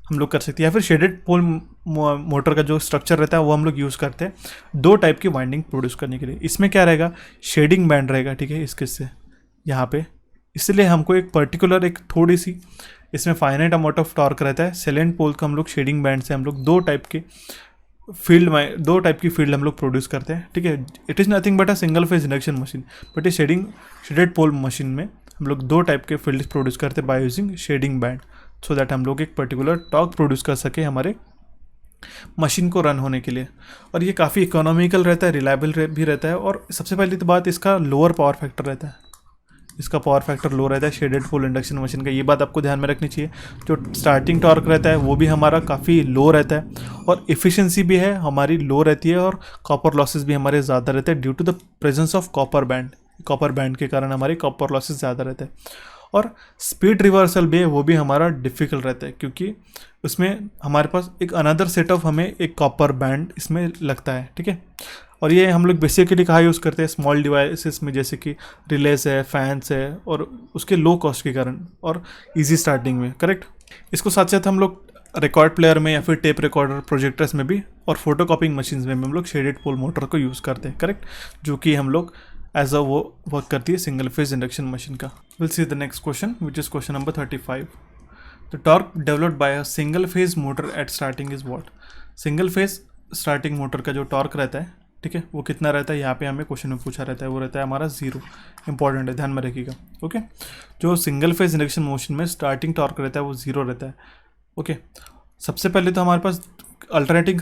हम लोग कर सकते हैं। या फिर शेडेड पोल मोटर का जो स्ट्रक्चर रहता है वो हम लोग यूज़ करते हैं दो टाइप की वाइंडिंग प्रोड्यूस करने के लिए। इसमें क्या रहेगा, शेडिंग बैंड रहेगा। ठीक है, इसके से यहाँ पे, इसलिए हमको एक पर्टिकुलर एक थोड़ी सी इसमें फाइनाइट अमाउंट ऑफ टॉर्क रहता है। सेलेंट पोल का हम लोग शेडिंग बैंड से हम लोग दो टाइप की फील्ड हम लोग प्रोड्यूस करते हैं। ठीक है, it is nothing but a single phase induction machine, but ये शेडेड पोल मशीन में हम लोग दो टाइप के फील्ड प्रोड्यूस करते हैं by using shading band, so that हम लोग एक पर्टिकुलर टॉर्क प्रोड्यूस कर सके हमारे मशीन को रन होने के लिए। और ये काफ़ी इकोनॉमिकल रहता है, रिलायबल भी रहता है, और सबसे पहली तो बात इसका लोअर पावर फैक्टर रहता है। इसका पावर फैक्टर लो रहता है शेडेड पोल इंडक्शन मशीन का, ये बात आपको ध्यान में रखनी चाहिए। जो स्टार्टिंग टॉर्क रहता है वो भी हमारा काफ़ी लो रहता है, और इफ़िशियंसी भी है हमारी लो रहती है, और कॉपर लॉसेस भी हमारे ज़्यादा रहते हैं due to the presence of copper band के कारण हमारे कॉपर लॉसेस ज़्यादा रहते हैं। और स्पीड रिवर्सल भी है, वो भी हमारा डिफ़िकल्ट रहता है, क्योंकि उसमें हमारे पास एक अनदर सेट ऑफ हमें एक कॉपर बैंड इसमें लगता है। ठीक है, और ये हम लोग बेसिकली कहाँ यूज़ करते हैं, स्मॉल डिवाइसेस में, जैसे कि रिलेस है, फैंस है, और उसके लो कॉस्ट के कारण और इजी स्टार्टिंग में। करेक्ट, इसको साथ साथ हम लोग रिकॉर्ड प्लेयर में या फिर टेप रिकॉर्डर प्रोजेक्टर्स में भी और फोटो कॉपिंग मशीन्स में हम लोग शेडेड पोल मोटर को यूज़ करते हैं। करेक्ट, जो कि हम लोग एज अ वो वर्क करती है सिंगल फेज इंडक्शन मशीन का। Will see the next question which is question number 35। The torque developed by a single phase motor eight starting is what. Single phase starting motor का जो टॉर्क रहता है, ठीक है, वो कितना रहता है, यहाँ पे हमें क्वेश्चन में पूछा रहता है, वो रहता है हमारा 0। इंपॉर्टेंट है, ध्यान में रखिएगा। ओके, जो सिंगल फेज इंडक्शन मोशन में स्टार्टिंग टॉर्क रहता है वो 0 रहता है। ओके, सबसे पहले तो हमारे पास अल्टरनेटिंग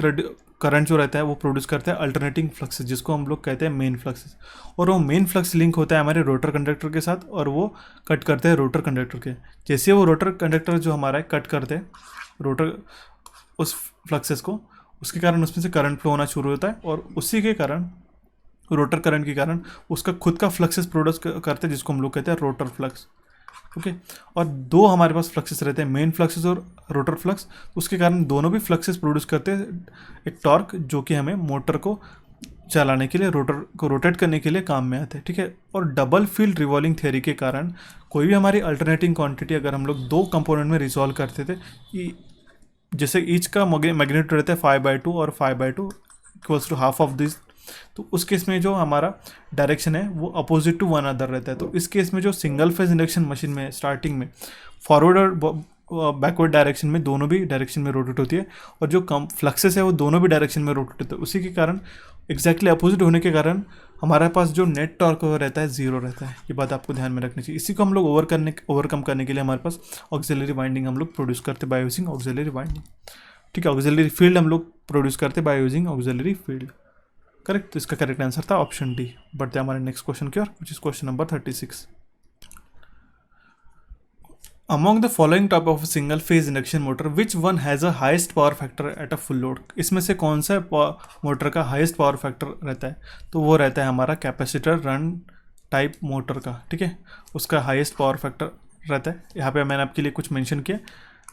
करंट जो रहता है वो प्रोड्यूस करता है अल्टरनेटिंग फ्लक्सेस, जिसको हम लोग कहते हैं मेन फ्लक्सेस, और वो मेन फ्लक्स लिंक होता है हमारे रोटर कंडक्टर के साथ, और वो कट करते हैं रोटर कंडक्टर के। जैसे वो रोटर कंडक्टर जो हमारा है कट करते हैं रोटर उस फ्लक्सेस को, उसके कारण उसमें से करंट फ्लो होना शुरू होता है, और उसी के कारण रोटर करंट के कारण उसका खुद का फ्लक्सेस प्रोड्यूस करते हैं, जिसको हम लोग कहते हैं रोटर फ्लक्स। ओके, और दो हमारे पास फ्लक्सेस रहते हैं, मेन फ्लक्सेस और रोटर फ्लक्स। उसके कारण दोनों भी फ्लक्सेस प्रोड्यूस करते हैं एक टॉर्क, जो कि हमें मोटर को चलाने के लिए, रोटर को रोटेट करने के लिए काम में आते हैं। ठीक है, और डबल फील्ड रिवॉल्विंग थ्योरी के कारण कोई भी हमारी अल्टरनेटिंग क्वांटिटी अगर हम लोग दो कंपोनेंट में रिजॉल्व करते थे, जैसे ईच का मैग्नीट्यूड रहता है 5/2 और 5/2 equals to half of this तो उस केस में जो हमारा डायरेक्शन है वो अपोजिट टू वन अदर रहता है। तो इस केस में जो सिंगल फेज इंडक्शन मशीन में स्टार्टिंग में फॉरवर्ड और बैकवर्ड डायरेक्शन में दोनों भी डायरेक्शन में रोटेट होती है, और जो कम फ्लक्सेस है वो दोनों भी डायरेक्शन में रोटेट होते हैं। उसी के कारण एग्जैक्टली अपोजिट होने के कारण हमारे पास जो नेट टॉर्क रहता है जीरो रहता है। ये बात आपको ध्यान में रखनी चाहिए। इसी को हम लोग ओवरकम करने के लिए हमारे पास ऑक्सिलरी वाइंडिंग हम लोग प्रोड्यूस करते बाय यूजिंग ऑक्सिलरी वाइंडिंग। ठीक है, ऑक्सिलरी फील्ड हम लोग प्रोड्यूस करते by using auxiliary field. Correct, तो इसका करेक्ट आंसर था ऑप्शन डी। बढ़ते हैं हमारे नेक्स्ट क्वेश्चन की ओर, which is question number 36। Among the following type of single phase induction motor, which one has a highest power factor at a full load? इसमें से कौन सा मोटर का हाईएस्ट पावर फैक्टर रहता है? तो वो रहता है हमारा कैपेसिटर रन टाइप मोटर का। ठीक है, उसका हाईएस्ट पावर फैक्टर रहता है। यहाँ पे मैंने आपके लिए कुछ मेंशन किया।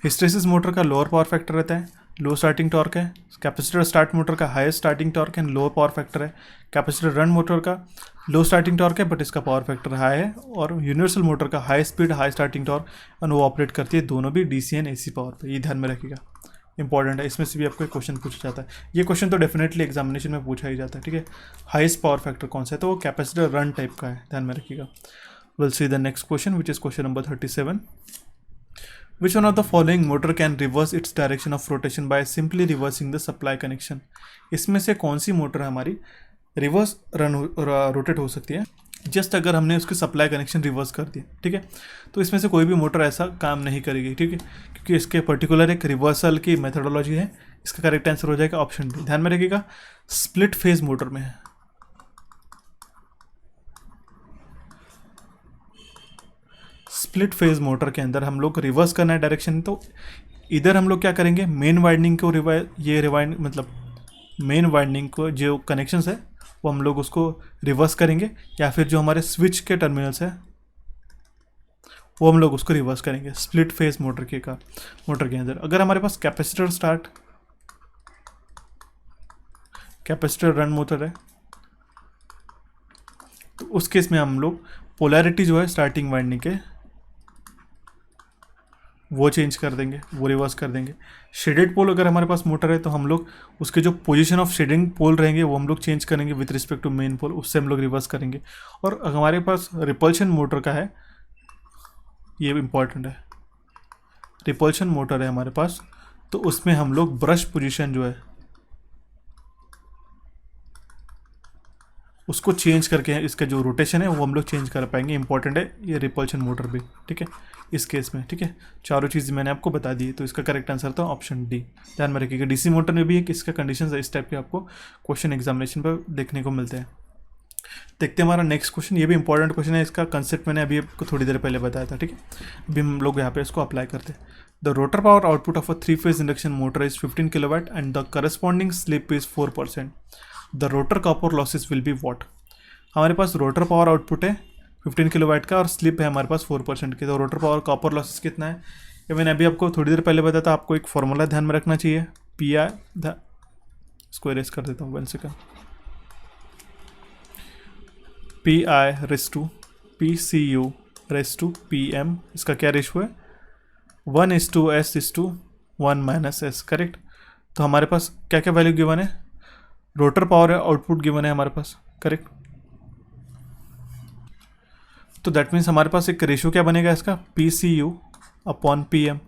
हिस्टेरेसिस मोटर का लोअर पावर फैक्टर रहता है, लो स्टार्टिंग टॉर्क है। कैपेसिटर स्टार्ट मोटर का highest starting torque and lower power factor है। कैपेसिटर रन मोटर का लो स्टार्टिंग टॉर्क है बट इसका पावर फैक्टर हाई है। और यूनिवर्सल मोटर का high speed high starting torque, और वो ऑपरेट करती है दोनों भी डीसी एंड एसी पावर पे। ये ध्यान में रखिएगा, इंपॉर्टेंट है। इसमें से भी आपको एक क्वेश्चन पूछा जाता है। ये क्वेश्चन तो डेफिनेटली एग्जामिनेशन में पूछा ही जाता है। ठीक है, हाईएस्ट पावर फैक्टर कौन सा है? तो वो कैपेसिटर रन टाइप का है, ध्यान में रखिएगा। Will see the next question which is question number 37। Which one of the following motor can reverse its direction of rotation by simply reversing the supply connection? इसमें से कौन सी मोटर हमारी रिवर्स रोटेट हो सकती है जस्ट अगर हमने उसके सप्लाई कनेक्शन रिवर्स कर दिया? ठीक है, तो इसमें से कोई भी मोटर ऐसा काम नहीं करेगी। ठीक है, क्योंकि इसके पर्टिकुलर एक रिवर्सल की मेथडोलॉजी है। इसका करेक्ट आंसर हो जाएगा ऑप्शन डी। ध्यान में रखिएगा, स्प्लिट फेज मोटर में है। स्प्लिट फेज मोटर के अंदर हम लोग रिवर्स करना है डायरेक्शन, तो इधर हम लोग क्या करेंगे, मेन वाइंडिंग को मेन वाइंडिंग को जो कनेक्शंस है वो हम लोग उसको रिवर्स करेंगे, या फिर जो हमारे स्विच के टर्मिनल्स है वो हम लोग उसको रिवर्स करेंगे स्प्लिट फेज मोटर के अंदर। अगर हमारे पास कैपेसिटर रन मोटर है तो उस केस में हम लोग पोलैरिटी जो है स्टार्टिंग वाइंडिंग के वो चेंज कर देंगे, वो रिवर्स कर देंगे। शेडेड पोल अगर हमारे पास मोटर है तो हम लोग उसके जो पोजीशन ऑफ शेडिंग पोल रहेंगे वो हम लोग चेंज करेंगे विथ रिस्पेक्ट टू मेन पोल, उससे हम लोग रिवर्स करेंगे। और अगर हमारे पास रिपल्शन मोटर का है, ये इंपॉर्टेंट है, रिपल्शन मोटर है हमारे पास, तो उसमें हम लोग ब्रश पोजीशन जो है उसको चेंज करके इसका जो रोटेशन है वो हम लोग चेंज कर पाएंगे। इंपॉर्टेंट है ये रिपल्शन मोटर भी। ठीक है, इस केस में। ठीक है, चारों चीज़ मैंने आपको बता दी, तो इसका करेक्ट आंसर था ऑप्शन डी। ध्यान में रखिएगा, डीसी मोटर में भी एक इसका कंडीशन है, इस टाइप के आपको क्वेश्चन एग्जामिनेशन पर देखने को मिलते हैं। देखते हैं हमारा नेक्स्ट क्वेश्चन। ये भी इंपॉर्टेंट क्वेश्चन है, इसका कंसेप्ट मैंने अभी आपको थोड़ी देर पहले बताया था। ठीक है, अभी हम लोग यहाँ पे इसको अप्लाई करते हैं। The rotor power output of a three phase induction motor is 15 kilowatt and the corresponding slip is 4%। The rotor copper losses will be watt? हमारे पास रोटर पावर आउटपुट है 15 किलोवाट का और स्लिप है हमारे पास 4% की। तो रोटर पावर कॉपर लॉसेस कितना है ये मैंने अभी आपको थोड़ी देर पहले बताया था। आपको एक फॉर्मूला ध्यान में रखना चाहिए, पी आई, इसको इरेज कर देता हूँ 1 second. P I raise to P C U raise to P M, इसका क्या रेशो है? 1:S:1 - correct. तो हमारे पास क्या क्या वैल्यू गिवन है? रोटर पावर आउटपुट गिवन है हमारे पास, करेक्ट। तो दैट मीन्स हमारे पास एक रेशियो क्या बनेगा इसका, PCU/PM।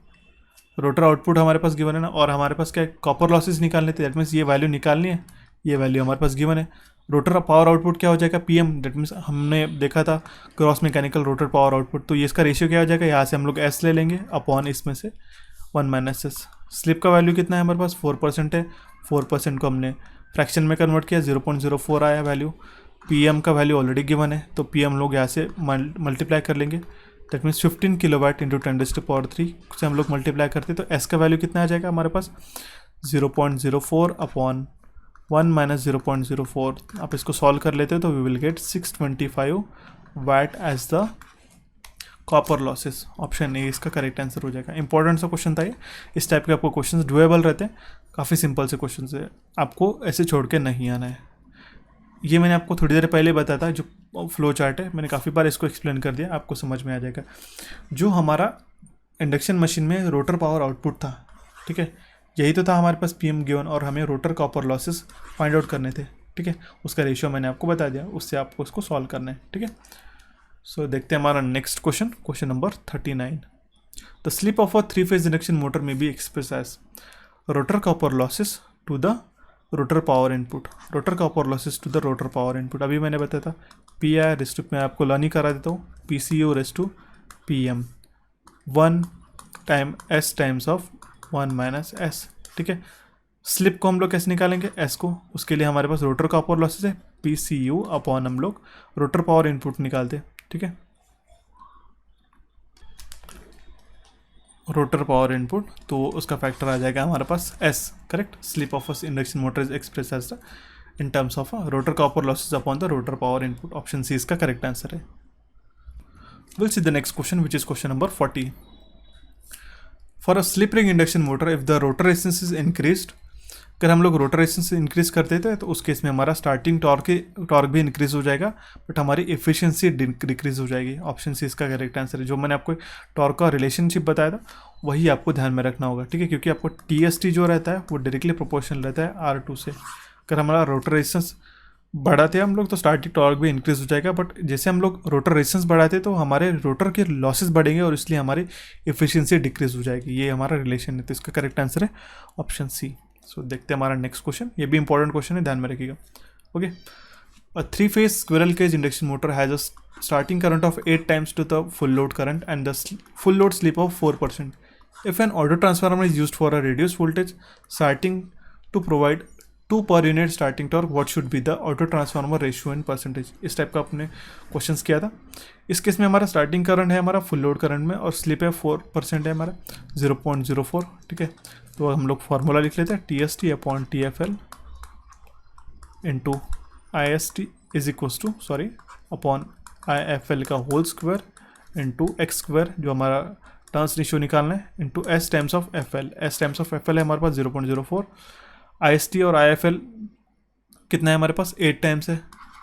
रोटर आउटपुट हमारे पास गिवन है ना, और हमारे पास क्या है, कॉपर लॉसेस निकालने थे। दैट मीन्स ये वैल्यू निकालनी है, ये वैल्यू हमारे पास गिवन है। रोटर पावर आउटपुट क्या हो जाएगा, PM। दैट मीन्स हमने देखा था cross mechanical rotor power output, तो ये इसका रेशियो क्या हो जाएगा, यहाँ से हम लोग S ले लेंगे अपॉन इसमें से 1 - S। स्लिप का वैल्यू कितना है हमारे पास, 4% है। 4% को हमने फ्रैक्शन में कन्वर्ट किया, 0.04 आया वैल्यू। PM का वैल्यू ऑलरेडी गिवन है, तो PM लोग यहाँ से मल्टीप्लाई कर लेंगे। दैट मीन्स 15 किलोवाट इंटू 10⁻³ से हम लोग मल्टीप्लाई करते हैं, तो S का वैल्यू कितना आ जाएगा हमारे पास, 0.04 अपॉन 1 - 0.04। आप इसको सॉल्व कर लेते हो तो we will get 625 watt as the copper losses. Option A इसका करेक्ट आंसर हो जाएगा। इंपॉर्टेंट सा क्वेश्चन था ये। इस टाइप के आपको क्वेश्चन डुएबल रहते हैं, काफ़ी सिंपल से क्वेश्चन है, आपको ऐसे छोड़ के नहीं आना है। ये मैंने आपको थोड़ी देर पहले बताया था, जो फ्लो चार्ट है मैंने काफ़ी बार इसको एक्सप्लेन कर दिया, आपको समझ में आ जाएगा। जो हमारा इंडक्शन मशीन में रोटर पावर आउटपुट था, ठीक है, यही तो था हमारे पास PM गिवन, और हमें rotor copper losses find out करने थे। ठीक है, उसका रेशियो मैंने आपको बता दिया, उससे आपको उसको सॉल्व करना है। ठीक है, सो देखते हैं हमारा next question, question number 39। The slip of a 3-phase induction motor may be express as rotor copper losses to the rotor power input. Rotor copper losses to the rotor power input अभी मैंने बताया था, पी आई रेस टू, मैं आपको लर्न ही करा देता हूँ, P C U raise to P M 1 time S times of 1 minus S. ठीक है, स्लिप को हम लोग कैसे निकालेंगे, एस को, उसके लिए हमारे पास रोटर कॉपर लॉसेस है, पी सी यू अपॉन हम लोग रोटर पावर इनपुट निकालते हैं। ठीक है, रोटर पावर इनपुट, तो उसका फैक्टर आ जाएगा हमारे पास S, correct. Slip of a induction motor is express as in terms of rotor copper losses upon the rotor power input. Option C इसका करेक्ट आंसर है। Will see the next question which is question number 40। For a slip ring induction motor if the rotor resistance is increased, अगर हम लोग रोटर रेजिस्टेंस इंक्रीज कर देते हैं तो उस केस में हमारा स्टार्टिंग टॉर्क भी इंक्रीज हो जाएगा, बट हमारी एफिशिएंसी डिक्रीज हो जाएगी। ऑप्शन सी इसका करेक्ट आंसर है। जो मैंने आपको टॉर्क का रिलेशनशिप बताया था वही आपको ध्यान में रखना होगा। ठीक है, क्योंकि आपको टी जो रहता है वो डायरेक्टली प्रोपोर्शनल रहता है R2 से। अगर हमारा रोटर रेजिस्टेंस बढ़ाते हैं हम लोग तो स्टार्टिंग टॉर्क भी इंक्रीज हो जाएगा, बट जैसे हम लोग रोटर रेजिस्टेंस बढ़ाते हैं तो हमारे रोटर के लॉसेस बढ़ेंगे और इसलिए हमारी एफिशिएंसी डिक्रीज हो जाएगी। ये हमारा रिलेशन है, तो इसका करेक्ट आंसर है ऑप्शन सी। सो देखते हैं हमारा नेक्स्ट क्वेश्चन, ये भी इंपॉर्टेंट क्वेश्चन है, ध्यान में रखिएगा। Okay, a 3-phase squirrel cage induction motor has a starting current of 8 times to the full load current and the full load slip of 4%. If an auto transformer is used for a reduced voltage starting to provide 2 per unit starting torque, what should be the auto transformer ratio in percentage? इस टाइप का आपने क्वेश्चंस किया था। इस केस में हमारा स्टार्टिंग करंट है हमारा फुल लोड करंट में और स्लिप है 4% है हमारा 0.04। ठीक है, तो हम लोग फार्मूला लिख लेते हैं, T S T upon T F L into I S T is equals to upon I F L का whole square into X square, जो हमारा टर्न्स रेशियो निकालना है, into S times of F L. S times of F L है हमारे पास 0.04, आई एस टी और आई एफ एल कितना है हमारे पास 8 टाइम्स है,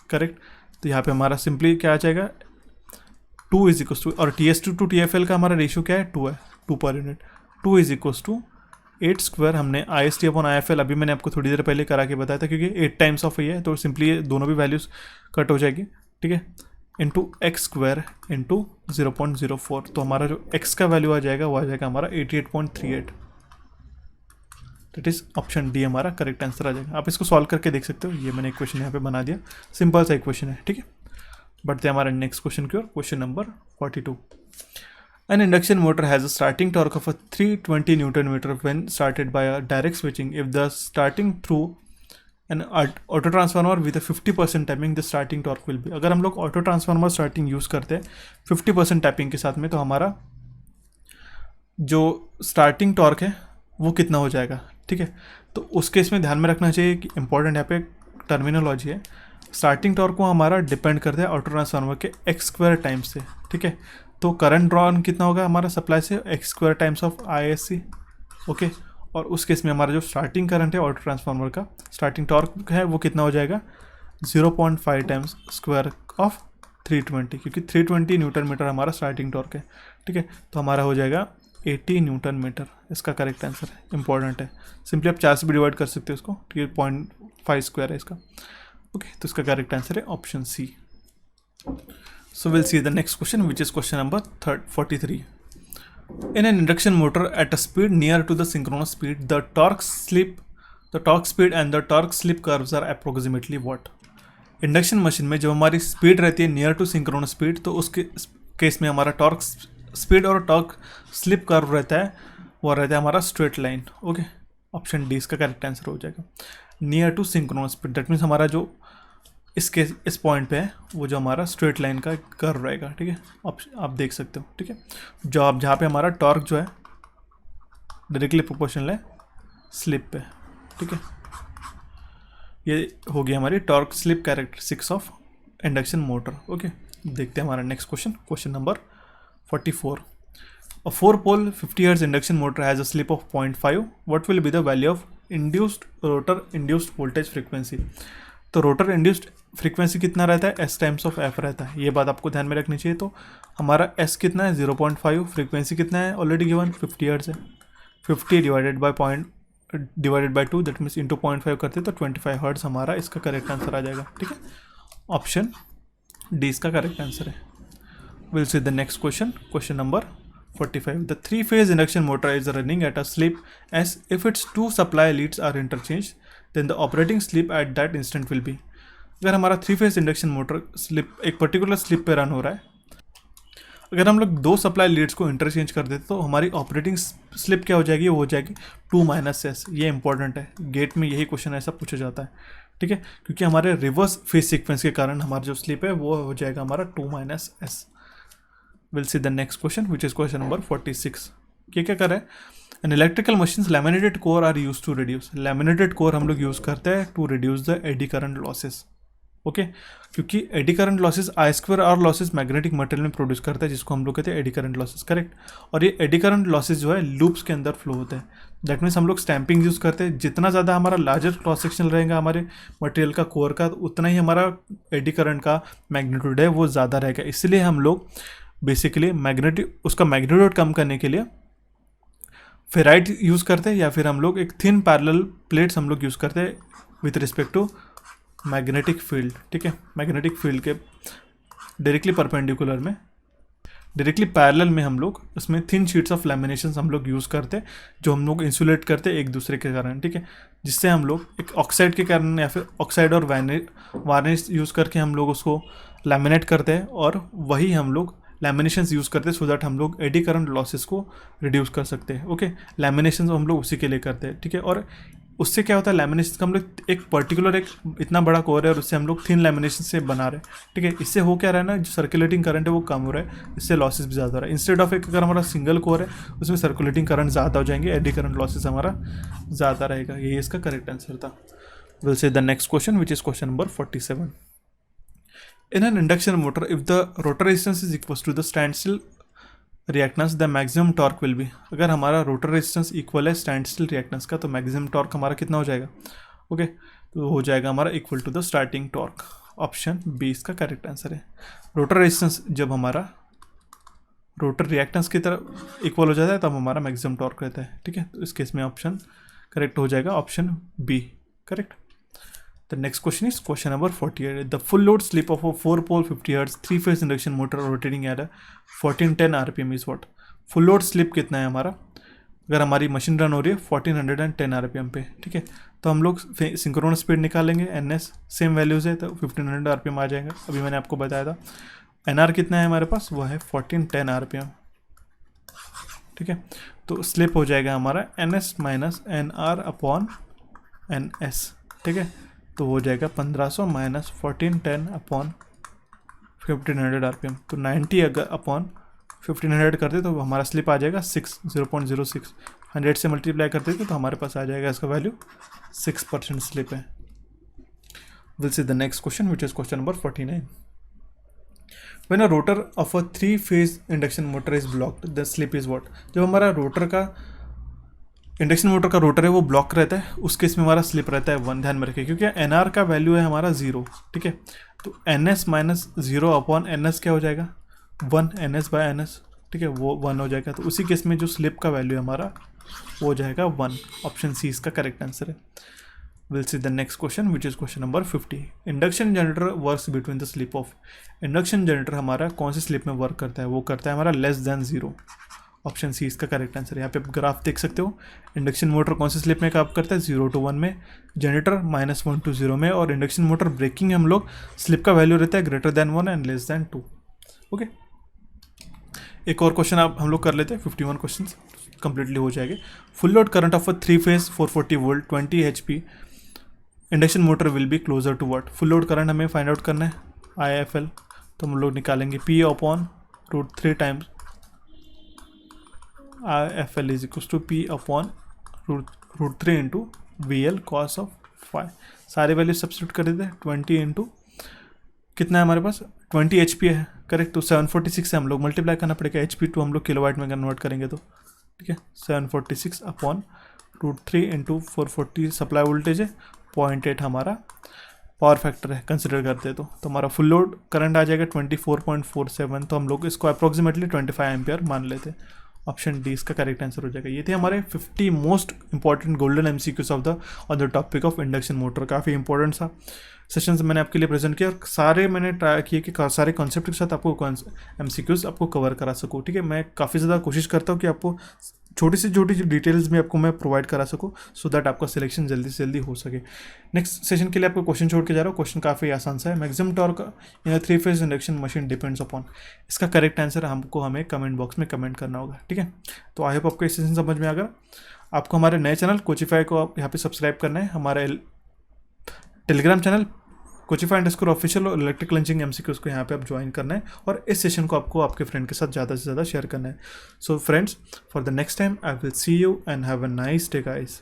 करेक्ट। तो यहाँ पे हमारा सिंपली क्या आ जाएगा 2 इज इक्वल्स टू, और T S to T F L का हमारा रेशियो क्या है 2 है, 2 पर unit. 2 is equals to 8 square, हमने I S T upon I F L अभी मैंने आपको थोड़ी देर पहले करा के बताया था, क्योंकि 8 टाइम्स ऑफ ये है तो सिंपली ये दोनों भी वैल्यूज कट हो जाएगी। ठीक है, इंटू एक्स स्क्वायर इंटू 0.04, तो हमारा जो एक्स का वैल्यू आ जाएगा वो आ जाएगा हमारा 88.38। दैट इज ऑप्शन डी हमारा करेक्ट आंसर आ जाएगा। आप इसको सॉल्व करके देख सकते हो, ये मैंने एक क्वेश्चन यहाँ पे बना दिया, सिंपल सा एक क्वेश्चन है। ठीक है, बढ़ते हैं हमारे नेक्स्ट क्वेश्चन की ओर, question number 42। An induction motor has a starting torque of a 320 Newton meter when started by a direct switching. If the starting through an auto transformer with a 50% tapping, the starting torque will be. अगर हम लोग ऑटो ट्रांसफार्मर स्टार्टिंग यूज़ करते हैं 50% टैपिंग के साथ में, तो हमारा जो स्टार्टिंग टॉर्क है वो कितना हो जाएगा। ठीक है, तो उस केस में ध्यान में रखना चाहिए कि इंपॉर्टेंट यहाँ पे टर्मिनोलॉजी है, स्टार्टिंग टॉर्क को हमारा डिपेंड करता है ऑटो ट्रांसफार्मर के एक्स स्क्वायर टाइम्स से। ठीक है, तो करंट ड्रॉन कितना होगा हमारा सप्लाई से X square times of I S C. Okay, और उस केस में हमारा जो स्टार्टिंग करंट है ऑटो ट्रांसफार्मर का स्टार्टिंग टॉर्क है वो कितना हो जाएगा 0.5 टाइम्स स्क्वायर ऑफ 320, क्योंकि 320 न्यूटन मीटर हमारा स्टार्टिंग टॉर्क है। ठीक है, तो हमारा हो जाएगा 80 न्यूटन मीटर, इसका करेक्ट आंसर है, इंपॉर्टेंट है। सिंपली आप 4 से भी डिवाइड कर सकते हो इसको, ठीक है, 0.5 स्क्वायर है इसका। ओके, तो इसका करेक्ट आंसर है option C. So we'll see the next question, which is question number 43. In an induction motor at a speed near to the synchronous speed, the torque speed and the torque slip curves are approximately what? Induction machine में जब हमारी स्पीड रहती है नियर टू सिंक्रोनस स्पीड, तो उसके केस में हमारा टॉर्क स्पीड और टॉर्क स्लिप कर्व रहता है, वो रहता है हमारा straight line. Okay, option D इसका करेक्ट आंसर हो जाएगा, near to synchronous speed. That means हमारा जो इस पॉइंट पे है वो जो हमारा स्ट्रेट लाइन का कर्व रहेगा। ठीक है, आप देख सकते हो। ठीक है, जहाँ पे हमारा टॉर्क जो है डायरेक्टली प्रोपोर्शनल है स्लिप पे। ठीक है, ये हो गई हमारी torque slip characteristics of induction motor. Okay, देखते हैं हमारा next question, question number 44। A 4-pole 50 Hz induction motor has a slip of 0.5, what will be the value of rotor induced voltage frequency. तो रोटर इंड्यूस्ड फ्रीक्वेंसी कितना रहता है एस टाइम्स ऑफ एफ रहता है, ये बात आपको ध्यान में रखनी चाहिए। तो हमारा एस कितना है 0.5, फ्रीक्वेंसी कितना है ऑलरेडी गिवन 50 हर्ट्ज है, 50 divided by divided by 2 that means into 0.5 करते तो 25 हर्ट्ज हमारा इसका करेक्ट आंसर आ जाएगा. ठीक है, ऑप्शन डी इसका करेक्ट आंसर है. Will see the next question, question number 45. The three-phase induction motor is running at a slip as if its two supply leads are interchanged, then the operating slip at that instant will be. अगर हमारा three phase induction motor slip एक पर्टिकुलर स्लिप पे रन हो रहा है, अगर हम लोग दो सप्लाई लीड्स को इंटरचेंज कर देते तो हमारी ऑपरेटिंग स्लिप क्या हो जाएगी, वो हो जाएगी 2-s. ये इंपॉर्टेंट है, गेट में यही क्वेश्चन ऐसा पूछा जाता है. ठीक है, क्योंकि हमारे रिवर्स फेज सीक्वेंस के कारण हमारा जो स्लिप है वो हो जाएगा हमारा 2-s. We'll see the next question, which is question number 46. क्या कर रहा है, an electrical machines laminated core are use to reduce. Laminated core हम लोग यूज़ करते हैं to reduce the eddy current losses. Okay, क्योंकि eddy current losses I square R losses magnetic material में प्रोड्यूस करता है, जिसको हम लोग कहते हैं एडी करंट लॉसेस. करेक्ट, और ये एडी करंट लॉसेस जो है लूप्स के अंदर फ्लो होते हैं. दैट मीन्स हम लोग स्टैंपिंग यूज़ करते हैं. जितना ज़्यादा हमारा लार्जर क्रॉस सेक्शन रहेगा हमारे मटेरियल का कोर का, उतना ही हमारा एडी करंट का मैग्नीट्यूड है वो ज़्यादा रहेगा. इसलिए हम लोग बेसिकली उसका मैग्नीट्यूड कम करने के लिए फेराइट यूज़ करते हैं, या फिर हम लोग एक थिन पैरेलल प्लेट्स हम लोग यूज़ करते हैं with respect to magnetic field. ठीक है, मैग्नेटिक फील्ड के डायरेक्टली परपेंडिकुलर में, डायरेक्टली पैरेलल में हम लोग उसमें थिन शीट्स ऑफ लैमिनेशन हम लोग यूज़ करते हैं, जो हम लोग इंसुलेट करते हैं एक दूसरे के कारण. ठीक है, जिससे हम लोग एक ऑक्साइड के कारण या फिर ऑक्साइड और वार्निश यूज़ करके हम लोग उसको लैमिनेट करते हैं, और वही हम लोग लैमिनेशंस यूज़ करते हैं सो दैट हम लोग एडी करंट लॉसेस को रिड्यूस कर सकते हैं. ओके, लैमिनेशंस हम लोग उसी के लिए करते हैं. ठीक है, और उससे क्या होता है, लैमिनेशन का हम लोग एक पर्टिकुलर एक इतना बड़ा कोर है और उससे हम लोग थिन लैमिनेशन से बना रहे हैं. ठीक है, इससे हो क्या रहा है ना, जो सर्कुलेटिंग करंट है वो कम हो रहा है, इससे लॉसेस भी ज़्यादा हो रहा है. इंस्टेड ऑफ एक अगर हमारा सिंगल कोर है उसमें सर्कुलेटिंग करंट ज़्यादा हो जाएंगे, एडी करंट लॉसेस हमारा ज़्यादा रहेगा. यही इसका करेक्ट आंसर था. Will see the next question, which is question number 47. In an induction motor, if the rotor resistance is equal to the standstill reactance, the maximum torque will be. अगर हमारा रोटर रेजिस्टेंस इक्वल है स्टैंडस्टिल रिएक्टेंस का, तो मैक्सिमम टॉर्क हमारा कितना हो जाएगा. ओके, तो हो जाएगा हमारा equal to the starting torque. Option B इसका करेक्ट आंसर है. रोटर रेजिस्टेंस जब हमारा रोटर रिएक्टेंस की तरफ इक्वल हो जाता है तब हमारा मैक्सिमम टॉर्क रहता है. ठीक है, तो इस केस में ऑप्शन करेक्ट हो जाएगा, option B correct. The next question is question number 48. The full load slip of a 4-pole 50 Hz 3-phase induction motor rotating at a 1410 RPM is what? Full load slip कितना है हमारा, अगर हमारी मशीन रन हो रही है 1410 RPM पे. ठीक है, तो हम लोग सिंक्रोनस स्पीड निकालेंगे, NS सेम वैल्यूज़ है तो 1500 RPM आ जाएगा. अभी मैंने आपको बताया था. NR कितना है हमारे पास, वो है 1410 RPM. ठीक है, तो स्लिप हो जाएगा हमारा NS minus NR upon NS. ठीक है, तो हो जाएगा 1500 माइनस 1410 अपॉन 1500 RPM. तो 90 अगर अपॉन 1500 करते तो हमारा स्लिप आ जाएगा 0.06. 100 से मल्टीप्लाई करते तो हमारे पास आ जाएगा इसका वैल्यू 6% स्लिप है. Will see the next question, which is question number 49. When a rotor of a 3-phase induction motor is blocked, the slip is what. जब हमारा रोटर का इंडक्शन मोटर का रोटर है वो ब्लॉक रहता है, उस केस में हमारा स्लिप रहता है 1. ध्यान में रखिए, क्योंकि NR का वैल्यू है हमारा 0. ठीक है, तो NS माइनस 0 अपॉन NS क्या हो जाएगा 1. NS by NS. ठीक है, वो 1 हो जाएगा. तो उसी केस में जो स्लिप का वैल्यू है हमारा वो हो जाएगा 1. ऑप्शन सी इसका करेक्ट आंसर है. Will see the next question, which is question number 50. Induction generator works between the slip of. Induction generator हमारा कौन सी स्लिप में वर्क करता है, वो करता है हमारा लेस देन 0. ऑप्शन सी इसका करेक्ट आंसर है. यहाँ पे आप ग्राफ देख सकते हो, इंडक्शन मोटर कौन सी स्लिप में काम करता है 0 to 1 में, जनरेटर -1 to 0 में, और इंडक्शन मोटर ब्रेकिंग हम लोग स्लिप का वैल्यू रहता है greater than 1 and less than 2. Okay, एक और क्वेश्चन आप हम लोग कर लेते हैं. 51 क्वेश्चन कंप्लीटली हो जाएंगे. Full load current of a 3-phase 440 volt 20 HP induction motor will be closer to what. Full load current हमें फाइंड आउट करना है IFL, तो हम लोग निकालेंगे P upon √3 times IFL is equal to P upon √3 into VL cos of phi. सारे वैल्यू सब्सिट्यूट कर देते हैं. 20 इंटू कितना है हमारे पास 20 HP है करेक्ट, तो 746 से हम लोग मल्टीप्लाई करना पड़ेगा. HP टू हम लोग किलोवाट में कन्वर्ट करेंगे तो ठीक है 746 अपॉन √3 इंटू 440 सप्लाई वोल्टेज है, 0.8 हमारा पावर फैक्टर है कंसिडर करते हैं तो हमारा फुल लोड करंट आ जाएगा 24.47. तो हम लोग इसको अप्रोक्सीमेटली 25 एम्पियर मान लेते हैं. ऑप्शन डी इसका करेक्ट आंसर हो जाएगा। ये थे हमारे 50 most important golden MCQs of the on the topic of induction motor. काफ़ी इंपॉर्टेंट सा सेशंस मैंने आपके लिए प्रेजेंट किया और सारे मैंने ट्राई किए कि सारे कॉन्सेप्ट के साथ आपको एमसीक्यूज आपको कवर करा सकूँ। ठीक है, मैं काफ़ी ज़्यादा कोशिश करता हूँ कि आपको छोटी से छोटी डिटेल्स में आपको मैं प्रोवाइड करा सकूँ सो दैट आपका सिलेक्शन जल्दी से जल्दी हो सके। नेक्स्ट सेशन के लिए आपको क्वेश्चन छोड़ के जा रहा हूँ। क्वेश्चन काफ़ी आसान सा है। Maximum torque in a 3 phase induction machine depends upon. इसका करेक्ट आंसर हमको हमें कमेंट बॉक्स में कमेंट करना होगा। ठीक है, तो आई होप आपको ये सेशन समझ में आ गया। आपको हमारे नए चैनल कोचिफाई को आप यहाँ पे सब्सक्राइब करना है। हमारे टेलीग्राम चैनल कोचिफाई ऑफिशियल और इलेक्ट्रिकल इंजीनियरिंग एमसीक्यूज को यहाँ पे आप ज्वाइन करना है और इस सेशन को आपको आपके फ्रेंड के साथ ज़्यादा से ज़्यादा शेयर करना है। So friends, for the next time I will see you and have a nice day guys.